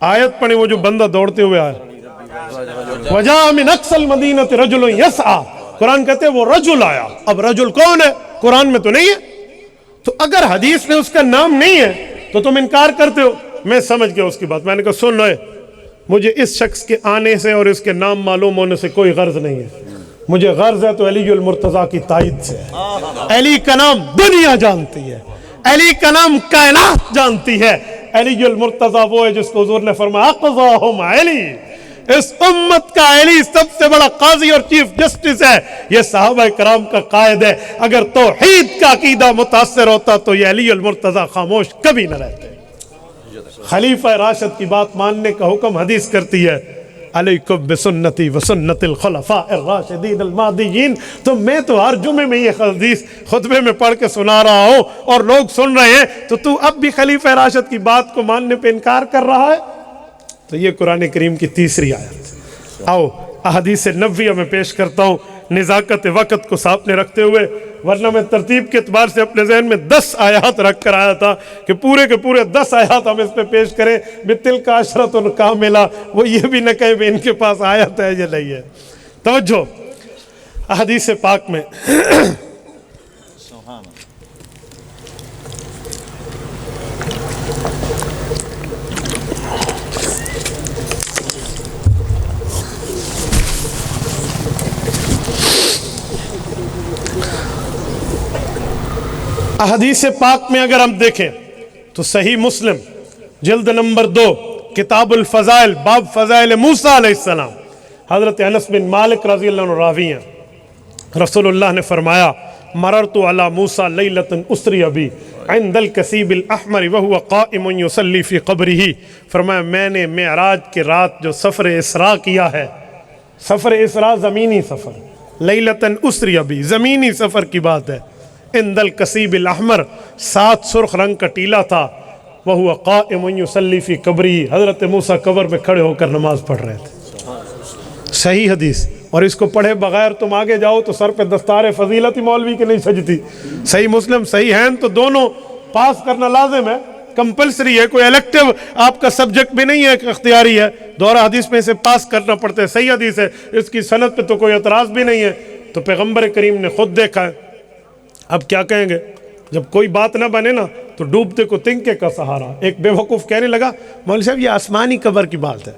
Speaker 1: آیت پڑھیں وہ جو بندہ دوڑتے ہوئے آیا، وجاء من اقصى المدینۃ رجل یسعی، قرآن کہتے ہیں وہ رجل آیا. اب رجل کون ہے، قرآن میں تو نہیں ہے. تو اگر حدیث میں اس کا نام نہیں ہے تو تم انکار کرتے ہو. میں سمجھ گیا اس کی بات. میں نے کہا سن لے، مجھے اس شخص کے آنے سے اور اس کے نام معلوم ہونے سے کوئی غرض نہیں ہے. مجھے غرض ہے تو علی المرتضیٰ کی تائید سے ہے. علی کا نام دنیا جانتی ہے، علی کا نام کائنات جانتی ہے. علی المرتضیٰ وہ ہے جس کو حضور نے فرمایا اقضاہم علی، اس امت کا علی سب سے بڑا قاضی اور چیف جسٹس ہے. یہ صحابہ کرام کا قائد ہے. اگر توحید کا عقیدہ متاثر ہوتا تو یہ علی المرتضیٰ خاموش کبھی نہ رہتے. خلیفہ راشد کی بات ماننے کا حکم حدیث کرتی ہے علیکم بسنتی وسنت الخلفاء الراشدین المہدیین. تو میں تو ہر جمعے میں یہ حدیث خطبے میں پڑھ کے سنا رہا ہوں اور لوگ سن رہے ہیں، تو اب بھی خلیفہ راشد کی بات کو ماننے پہ انکار کر رہا ہے. تو یہ قرآن کریم کی تیسری آیت. آؤ احادیث نبویہ میں پیش کرتا ہوں نزاکت وقت کو سامنے رکھتے ہوئے. ورنہ میں ترتیب کے اعتبار سے اپنے ذہن میں 10 آیات رکھ کر آیا تھا کہ پورے کے پورے 10 آیات ہم اس پہ پیش کریں بِتِلْکَ عَشْرَةٌ کاملہ، وہ یہ بھی نہ کہیں بھی ان کے پاس آیت ہے یا نہیں ہے۔ توجہ، احادیث پاک میں احادیث پاک میں اگر ہم دیکھیں تو صحیح مسلم جلد نمبر 2 کتاب الفضائل باب فضائل موسیٰ علیہ السلام، حضرت انس بن مالک رضی اللہ عنہ راوی ہیں، رسول اللہ نے فرمایا مررت علی موسیٰ لیلۃ اسری بی عند الکثیب الاحمر وہو قائم یصلی فی قبرہ، فرمایا میں نے معراج کے رات جو سفر اسراء کیا ہے، سفر اسراء زمینی سفر، لیلۃ اسری بی زمینی سفر کی بات ہے، عند الکثیب الاحمر 7 سرخ رنگ کا ٹیلا تھا، وہو قائم یصلی فی قبرہ، حضرت موسیٰ قبر میں کھڑے ہو کر نماز پڑھ رہے تھے۔ صحیح حدیث، اور اس کو پڑھے بغیر تم آگے جاؤ تو سر پہ دستار فضیلت مولوی کی نہیں سجتی۔ صحیح مسلم صحیح ہیں تو دونوں پاس کرنا لازم ہے، کمپلسری ہے، کوئی الیکٹیو آپ کا سبجیکٹ بھی نہیں ہے کہ اختیاری ہے، دورہ حدیث میں اسے پاس کرنا پڑتا ہے۔ صحیح حدیث ہے، اس کی سند پہ تو کوئی اعتراض بھی نہیں ہے، تو پیغمبر کریم نے خود دیکھا ہے۔ اب کیا کہیں گے جب کوئی بات نہ بنے نا تو ڈوبتے کو تنکے کا سہارا۔ ایک بے وقوف کہنے لگا مولوی صاحب یہ آسمانی قبر کی بات ہے۔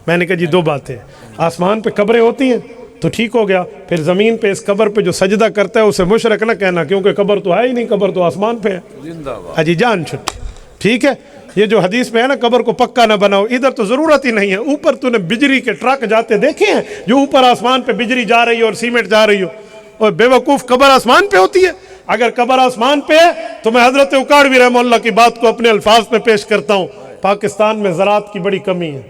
Speaker 1: میں نے کہا جی 2 باتیں، آسمان پہ قبریں ہوتی ہیں تو ٹھیک ہو گیا، پھر زمین پہ اس قبر پہ جو سجدہ کرتا ہے اسے مشرک نہ کہنا، کیونکہ قبر تو ہے ہی نہیں، قبر تو آسمان پہ ہے۔ اجی جان چھٹی، ٹھیک ہے۔ یہ جو حدیث میں ہے نا قبر کو پکا نہ بناؤ، ادھر تو ضرورت ہی نہیں ہے۔ اوپر تو نے بجری کے ٹرک جاتے دیکھے ہیں جو اوپر آسمان پہ بجری جا رہی ہو اور سیمنٹ جا رہی ہو، اور بے وقوف قبر آسمان پہ ہوتی ہے۔ اگر قبر آسمان پہ ہے تو میں حضرت اکاڑوی رحمہ اللہ کی بات کو اپنے الفاظ میں پیش کرتا ہوں، پاکستان میں زراعت کی بڑی کمی ہے،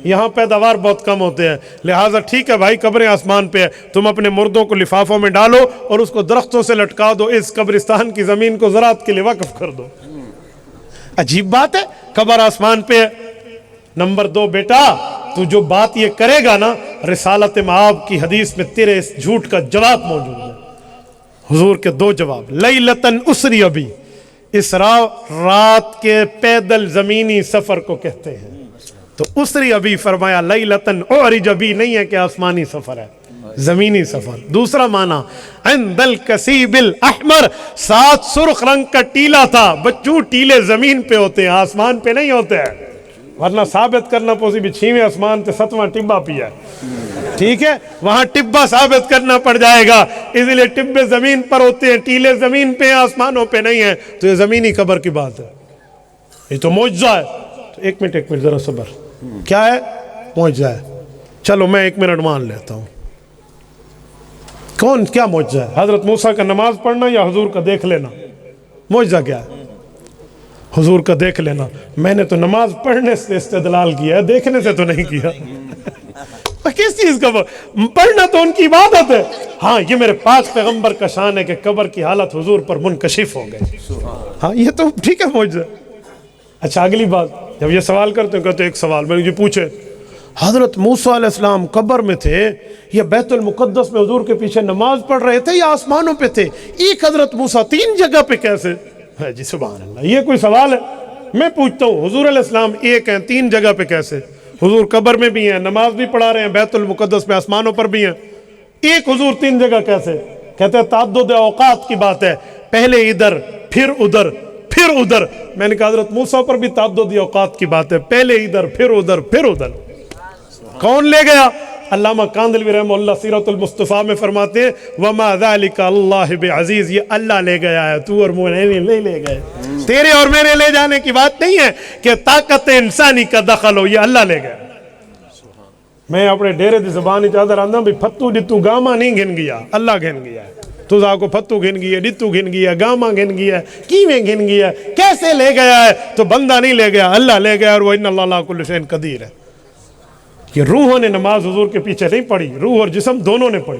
Speaker 1: یہاں پیداوار بہت کم ہوتے ہیں، لہٰذا ٹھیک ہے بھائی قبریں آسمان پہ ہے، تم اپنے مردوں کو لفافوں میں ڈالو اور اس کو درختوں سے لٹکا دو، اس قبرستان کی زمین کو زراعت کے لیے وقف کر دو۔ عجیب بات ہے، قبر آسمان پہ ہے۔ نمبر 2 بیٹا تو جو بات یہ کرے گا نا، رسالت مآب کی حدیث میں تیرے اس جھوٹ کا جواب موجود ہے۔ حضور کے 2 جواب، لیلتن اسری ابی، اسراء رات کے پیدل زمینی سفر کو کہتے ہیں، تو اسری ابی فرمایا لیلتن اعرج ابی نہیں ہے کہ آسمانی سفر ہے، زمینی سفر۔ دوسرا معنی عند الکثیب الاحمر 7 سرخ رنگ کا ٹیلا تھا، بچوں ٹیلے زمین پہ ہوتے ہیں آسمان پہ نہیں ہوتے ہیں، ورنہ ثابت کرنا پوسی بھی 6ویں آسمان تے 7واں ٹبا پیا ہے، ٹھیک ہے، وہاں ٹبا ثابت کرنا پڑ جائے گا، اس لیے ٹبے زمین پر ہوتے ہیں، ٹیلے زمین پہ ہیں آسمانوں پہ نہیں ہیں، تو یہ زمینی قبر کی بات ہے، یہ تو معجزہ ہے۔ تو ایک منٹ ذرا صبر، کیا ہے؟ معجزہ ہے۔ چلو میں 1 منٹ مان لیتا ہوں، کون کیا معجزہ ہے؟ حضرت موسیٰ کا نماز پڑھنا یا حضور کا دیکھ لینا؟ معجزہ کیا ہے؟ حضور کا دیکھ لینا۔ میں نے تو نماز پڑھنے سے استدلال کیا ہے، دیکھنے سے تو نہیں کیا۔ کس چیز کا پڑھنا تو ان کی عبادت ہے۔ ہاں یہ میرے پاک پیغمبر کا شان ہے کہ قبر کی حالت حضور پر منکشف ہو گئی، ہاں یہ تو ٹھیک ہے معجزہ۔ اچھا اگلی بات، جب یہ سوال کرتے ہیں کہتے ایک سوال میں نے پوچھے، حضرت موسیٰ علیہ السلام قبر میں تھے یا بیت المقدس میں حضور کے پیچھے نماز پڑھ رہے تھے یا آسمانوں پہ تھے؟ ایک حضرت موسیٰ 3 جگہ پہ کیسے؟ جی سبحان اللہ، یہ کوئی سوال ہے؟ میں پوچھتا ہوں حضور علیہ السلام ایک ہیں 3 جگہ پہ کیسے؟ حضور قبر میں بھی ہیں، نماز بھی پڑھا رہے ہیں، بیت المقدس میں آسمانوں پر بھی ہیں، ایک حضور 3 جگہ کیسے؟ کہتے ہیں تعدد اوقات کی بات ہے، پہلے ادھر پھر ادھر پھر ادھر۔ میں نے کہا حضرت موسیٰ پر بھی تعدد اوقات کی بات ہے، پہلے ادھر پھر ادھر پھر ادھر۔ کون لے گیا؟ علامہ کاندلوی رحمہ اللہ سیرت المصطفیٰ میں فرماتے ہیں وَمَا ذَلِكَ اللَّهِ بِعَزِيزِ، یہ اللہ لے گیا ہے، تو اور میں نہیں لے گئے، تیرے اور میرے لے جانے کی بات نہیں ہے کہ طاقت انسانی کا دخل ہو، یہ اللہ لے گیا۔ میں اپنے ڈیرے دی زبانی چادر آندھا بھی پھتو جتو گاما نہیں گھن گیا، اللہ گھن گیا ہے۔ تو ذا کو پھتو گھن گیا، ڈتو گھن گیا، گاما گھن گیا، کیویں گھن گیا، کیسے لے گیا ہے؟ تو بندہ نہیں لے گیا، اللہ لے گیا، اور وہ ان اللہ علی کل شیء قدیر ہے۔ یہ روحوں نے نماز حضور کے پیچھے نہیں پڑھی، روح اور جسم دونوں نے پڑھی۔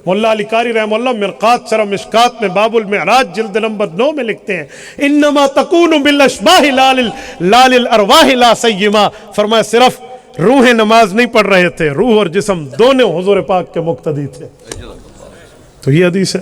Speaker 1: مولا علی قاری رحمہ اللہ مرقات شرح مشکات میں باب المعراج جلد نمبر 9 میں لکھتے ہیں انما تکون بالاشباح لا للارواح لا سیما، فرمایا صرف روحیں نماز نہیں پڑھ رہے تھے، روح اور جسم دونوں حضور پاک کے مقتدی تھے۔ تو یہ حدیث ہے۔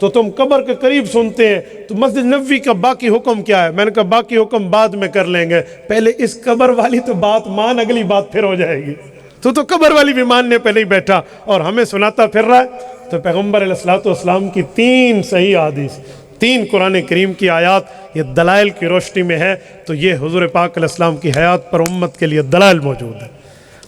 Speaker 1: تو تم قبر کے قریب سنتے ہیں، تو مسجد نبوی کا باقی حکم کیا ہے؟ میں نے کہا باقی حکم بعد میں کر لیں گے، پہلے اس قبر والی تو بات مان، اگلی بات پھر ہو جائے گی۔ تو قبر والی بھی ماننے پہ نہیں بیٹھا اور ہمیں سناتا پھر رہا ہے۔ تو پیغمبر علیہ الصلوۃ والسلام کی 3 صحیح حدیث، 3 قرآن کریم کی آیات، یہ دلائل کی روشنی میں ہے، تو یہ حضور پاک علیہ السلام کی حیات پر امت کے لیے دلائل موجود ہے۔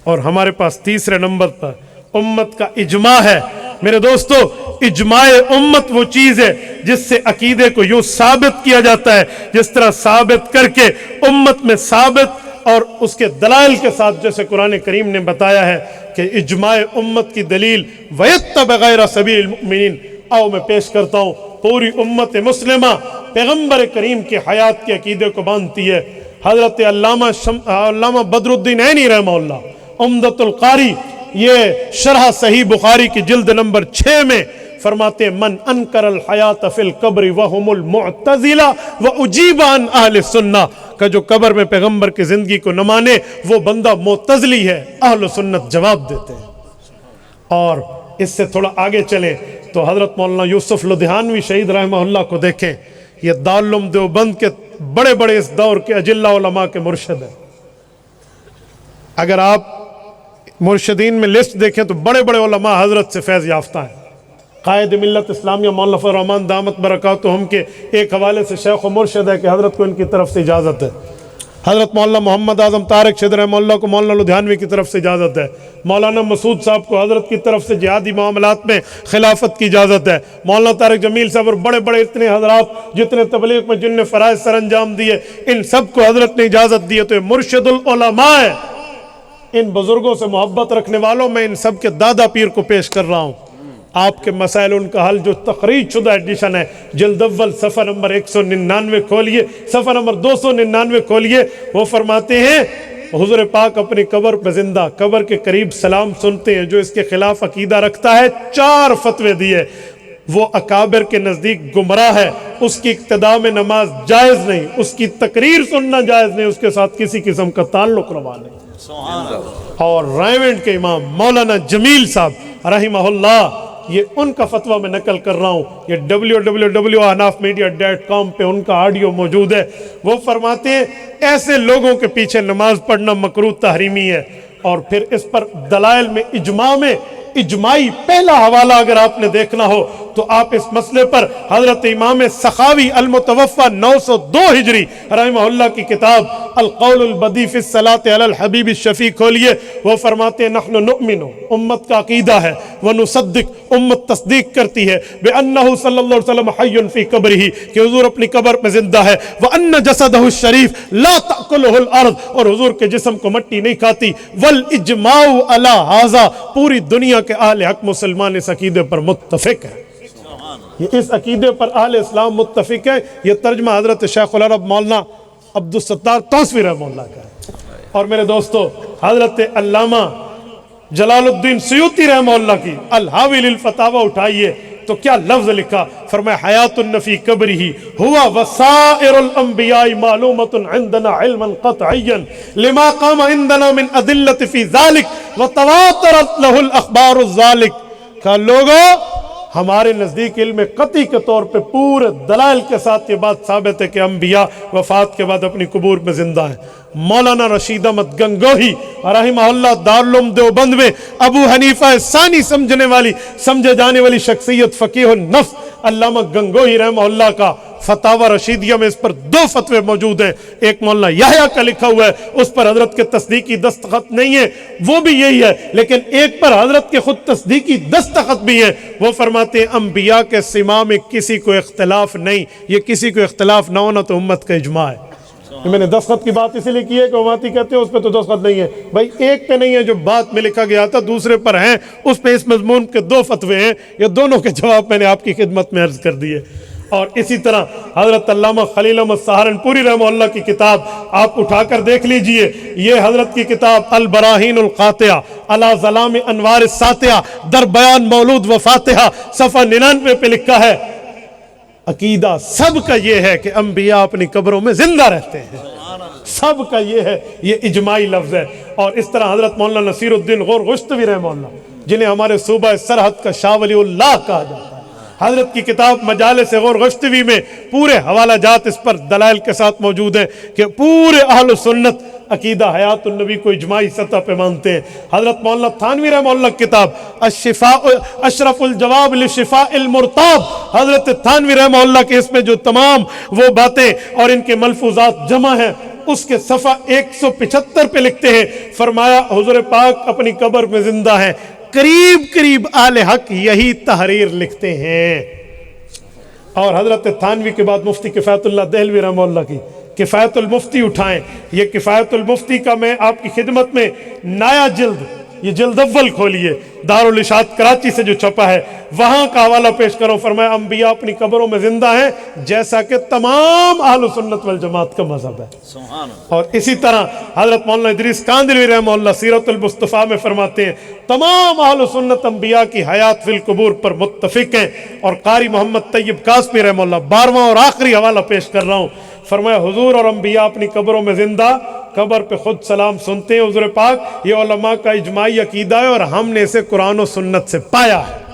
Speaker 1: اور ہمارے پاس تیسرے نمبر پر امت کا اجماع ہے۔ میرے دوستو، اجماع امت وہ چیز ہے جس سے عقیدے کو یوں ثابت کیا جاتا ہے جس طرح ثابت کر کے امت میں ثابت اور اس کے دلائل کے ساتھ، جیسے قرآن کریم نے بتایا ہے کہ اجماع امت کی دلیل وَيَتَّبِعْ غَيْرَ سَبِيلِ الْمُؤْمِنِينَ۔ آؤ میں پیش کرتا ہوں، پوری امت مسلمہ پیغمبر کریم کی حیات کے عقیدے کو مانتی ہے۔ حضرت علامہ بدر الدین عینی رحمہ اللہ عمدۃ القاری، یہ شرح صحیح بخاری کی جلد نمبر 6 میں فرماتے ہیں من انکر الحیات فی القبر وہم المعتزلہ واجیب عن اہل السنہ، کہ جو قبر میں پیغمبر کی زندگی کو نہ مانے وہ بندہ معتزلی ہے، اہل سنت جواب دیتے ہیں۔ اور اس سے تھوڑا آگے چلیں تو حضرت مولانا یوسف لدھیانوی شہید رحمہ اللہ کو دیکھیں، یہ دارالعلوم دیوبند کے بڑے بڑے اس دور کے اجلہ علماء کے مرشد ہیں۔ اگر آپ مرشدین میں لسٹ دیکھیں تو بڑے بڑے علماء حضرت سے فیض یافتہ ہیں۔ قائد ملت اسلامیہ مولانا فضل الرحمان دامت برکاتہم کے ایک حوالے سے شیخ و مرشد ہے کہ حضرت کو ان کی طرف سے اجازت ہے۔ حضرت مولانا محمد اعظم طارق شہید رحمہ اللہ کو مولانا لدھیانوی کی طرف سے اجازت ہے۔ مولانا مسعود صاحب کو حضرت کی طرف سے جہادی معاملات میں خلافت کی اجازت ہے۔ مولانا طارق جمیل صاحب اور بڑے بڑے اتنے حضرات جتنے تبلیغ میں جن نے فرائض سر انجام دیے، ان سب کو حضرت نے اجازت دی ہے۔ تو یہ مرشد العلماء ہے۔ ان بزرگوں سے محبت رکھنے والوں میں ان سب کے دادا پیر کو پیش کر رہا ہوں۔ آپ کے مسائل ان کا حل جو تخریج شدہ ایڈیشن ہے، جلد اول صفحہ نمبر 199 کھولیے، صفحہ نمبر 299 کھولیے، وہ فرماتے ہیں حضور پاک اپنی قبر پہ زندہ، قبر کے قریب سلام سنتے ہیں۔ جو اس کے خلاف عقیدہ رکھتا ہے 4 فتوے دیے، وہ اکابر کے نزدیک گمراہ ہے، اس کی اقتداء میں نماز جائز نہیں، اس کی تقریر سننا جائز نہیں، اس کے ساتھ کسی قسم کا تعلق روا نہیں۔ اور رائمنڈ کے امام مولانا جمیل صاحب رحمہ اللہ، یہ ان کا فتویٰ میں نقل کر رہا ہوں، یہ www.ahnafmedia.com پہ ان کا آڈیو موجود ہے۔ وہ فرماتے ہیں ایسے لوگوں کے پیچھے نماز پڑھنا مکروہ تحریمی ہے۔ اور پھر اس پر دلائل میں اجماع میں اجماعی پہلا حوالہ اگر آپ نے دیکھنا ہو تو آپ اس مسئلے پر حضرت امام سخاوی المتوفى 902 ہجری رحمہ اللہ کی کتاب القول البدی فی الصلاۃ علی الحبیب الشفیع کھولیے، وہ فرماتے ہیں نحن نؤمن، امت کا عقیدہ ہے، ونصدق، امت تصدیق کرتی ہے، بأنہ صلی اللہ علیہ وسلم حی فی قبرہ، کہ حضور اپنی قبر میں زندہ ہے، وأن جسدہ الشریف لا تأکلہ الارض، اور حضور کے جسم کو مٹی نہیں کھاتی، والاجماع علی ھذا، پوری دنیا کے اہل حق مسلمان اس عقیدے پر متفق ہیں۔ یہ اس عقیدے پر اہل اسلام متفق ہے۔ یہ ترجمہ حضرت شیخ العرب مولانا عبدالستار توسوی رحمہ اللہ کا ہے۔ اور میرے دوستو، حضرت علامہ جلال الدین سیوطی رحمہ اللہ کی الحاوی للفتاوی اٹھائیے تو کیا لفظ لکھا، فرمایا حیات فی قبرہ ہوا وسائر الانبیاء معلومۃ عندنا علما قطعیا لما قام عندنا من ادلۃ فی ذلک وتواترت لہ الاخبار الذالک، کہ لوگوں ہمارے نزدیک علم قطعی کے طور پہ پورے دلائل کے ساتھ یہ بات ثابت ہے کہ انبیاء وفات کے بعد اپنی قبور میں زندہ ہیں۔ مولانا رشید احمد گنگوہی رحمہ اللہ دارالعلوم دیوبند میں ابو حنیفہ ثانی سمجھے جانے والی شخصیت فقیہ النفس علامہ گنگوہی رحمہ اللہ کا فتاوی رشیدیہ میں اس پر 2 فتوے موجود ہیں۔ ایک مولانا یحییٰ کا لکھا ہوا ہے، اس پر حضرت کے تصدیقی دستخط نہیں ہے، وہ بھی یہی ہے، لیکن ایک پر حضرت کے خود تصدیقی دستخط بھی ہے۔ وہ فرماتے ہیں انبیاء کے سما میں کسی کو اختلاف نہیں، یہ کسی کو اختلاف نہ ہونا تو امت کا اجماع ہے۔ میں نے دستخط کی بات اسی لیے کی ہے کہ امتی کہتے ہیں اس پہ تو دستخط نہیں ہے، بھائی ایک پہ نہیں ہے جو بات میں لکھا گیا تھا، دوسرے پر ہیں، اس پہ اس مضمون کے 2 فتوے ہیں، یہ دونوں کے جواب میں نے آپ کی خدمت میں عرض کر دیے۔ اور اسی طرح حضرت علامہ خلیل احمد سہارنپوری رحمہ اللہ کی کتاب آپ اٹھا کر دیکھ لیجئے، یہ حضرت کی کتاب البراہین القاطعہ علی ظلام انوار الساطعہ در بیان مولود وفاتحہ، صفحہ 99 پہ لکھا ہے عقیدہ سب کا یہ ہے کہ انبیاء اپنی قبروں میں زندہ رہتے ہیں، سب کا یہ ہے، یہ اجماعی لفظ ہے۔ اور اس طرح حضرت مولانا نصیر الدین غور غشتوی رحمہ اللہ، جنہیں ہمارے صوبہ سرحد کا شاہ ولی اللہ کہا جاتا ہے، حضرت کی کتاب مجالس غور گفتگی میں پورے حوالہ جات اس پر دلائل کے ساتھ موجود ہیں کہ پورے اہل سنت عقیدہ حیات النبی کو اجماعی سطح پہ مانتے ہیں۔ حضرت مولانا تھانوی رحمہ اللہ کی کتاب الشفاء اشرف الجواب لشفاء المرتاب، حضرت تھانوی رحمہ اللہ کے اس میں جو تمام وہ باتیں اور ان کے ملفوظات جمع ہیں، اس کے صفحہ 175 پہ لکھتے ہیں، فرمایا حضور پاک اپنی قبر میں زندہ ہیں، قریب قریب آل حق یہی تحریر لکھتے ہیں۔ اور حضرت تھانوی کے بعد مفتی کفایت اللہ دہلوی رحمہ اللہ کی کفایت المفتی اٹھائیں، یہ کفایت المفتی کا میں آپ کی خدمت میں نیا جلد، یہ جلد اول کھولیے، دارالاشاعت کراچی سے جو چھپا ہے وہاں کا حوالہ پیش کرو، فرمایا انبیاء اپنی قبروں میں زندہ ہیں جیسا کہ تمام اہل سنت والجماعت کا مذہب ہے۔ اور اسی طرح حضرت مولانا ادریس کاندلوی رحمہ اللہ سیرت المصطفیٰ میں فرماتے ہیں تمام اہل سنت انبیاء کی حیات فی القبور پر متفق ہیں۔ اور قاری محمد طیب قاسمی رحمہ اللہ 12واں اور آخری حوالہ پیش کر رہا ہوں، فرمایا حضور اور انبیاء اپنی قبروں میں زندہ، قبر پہ خود سلام سنتے ہیں حضور پاک، یہ علماء کا اجماعی عقیدہ ہے اور ہم نے اسے قرآن و سنت سے پایا ہے۔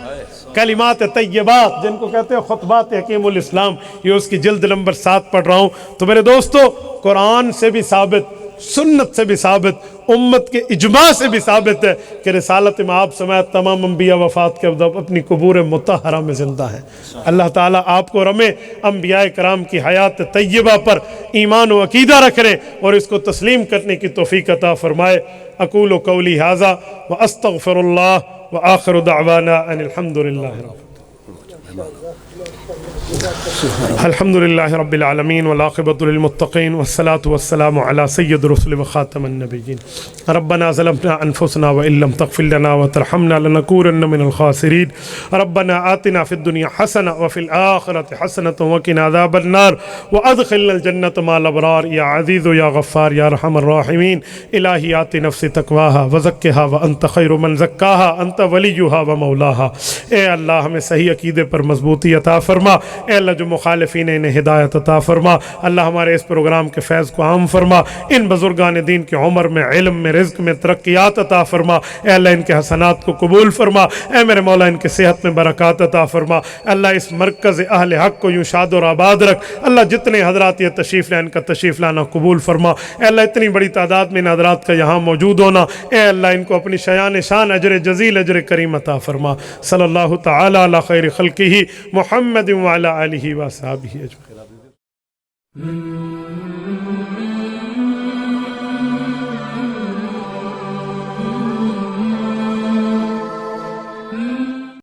Speaker 1: کلمات طیبات جن کو کہتے ہیں خطبات حکیم الاسلام، یہ اس کی جلد نمبر 7 پڑھ رہا ہوں۔ تو میرے دوستو، قرآن سے بھی ثابت، سنت سے بھی ثابت، امت کے اجماع سے بھی ثابت ہے کہ رسالت میں آپ سمیت تمام انبیاء وفات کے بعد اپنی قبور مطہرہ میں زندہ ہیں۔ اللہ تعالیٰ آپ کو رمے انبیاء کرام کی حیات طیبہ پر ایمان و عقیدہ رکھنے اور اس کو تسلیم کرنے کی توفیق عطا فرمائے۔ اقول قولی ھذا واستغفر اللہ وآخر دعوانا ان الحمد للہ الحمد للہ رب العالمین والعاقبۃ للمتقین والصلاة والسلام علی سید الرسل وخاتم النبیین۔ ربنا ظلمنا انفسنا وان لم تغفر لنا وترحمنا لنکونن من الخاسرین۔ ربنا آتنا فی الدنیا حسنہ وفی الآخرۃ حسنۃ وقنا عذاب النار وادخلنا الجنۃ مع الابرار یا عزیز یا غفار یا ارحم الراحمین۔ الہی آت نفسی تقواہا وزکھا وانت خیر من زکاہا انت ولیہا ومولاہا۔ اے اللہ ہمیں صحیح عقیدے پر مضبوطی عطا فرما، اے اللہ جو مخالفین انہیں ہدایت عطا فرما، اللہ ہمارے اس پروگرام کے فیض کو عام فرما، ان بزرگان دین کی عمر میں، علم میں، رزق میں ترقیات عطا فرما، اے اللہ ان کے حسنات کو قبول فرما، اے میرے مولا ان کے صحت میں برکات عطا فرما، اللہ اس مرکز اہل حق کو یوں شاد اور آباد رکھ، اللہ جتنے حضرات یہ تشریف لائیں ان کا تشریف لانا قبول فرما، اے اللہ اتنی بڑی تعداد میں ان حضرات کا یہاں موجود ہونا، اے اللہ ان کو اپنی شیان شان اجر جزیل اجر کریم عطا فرما۔ صلی اللہ تعالی علی خیر خلقہ محمد وعلی آلہ وصحبہ اجمعین۔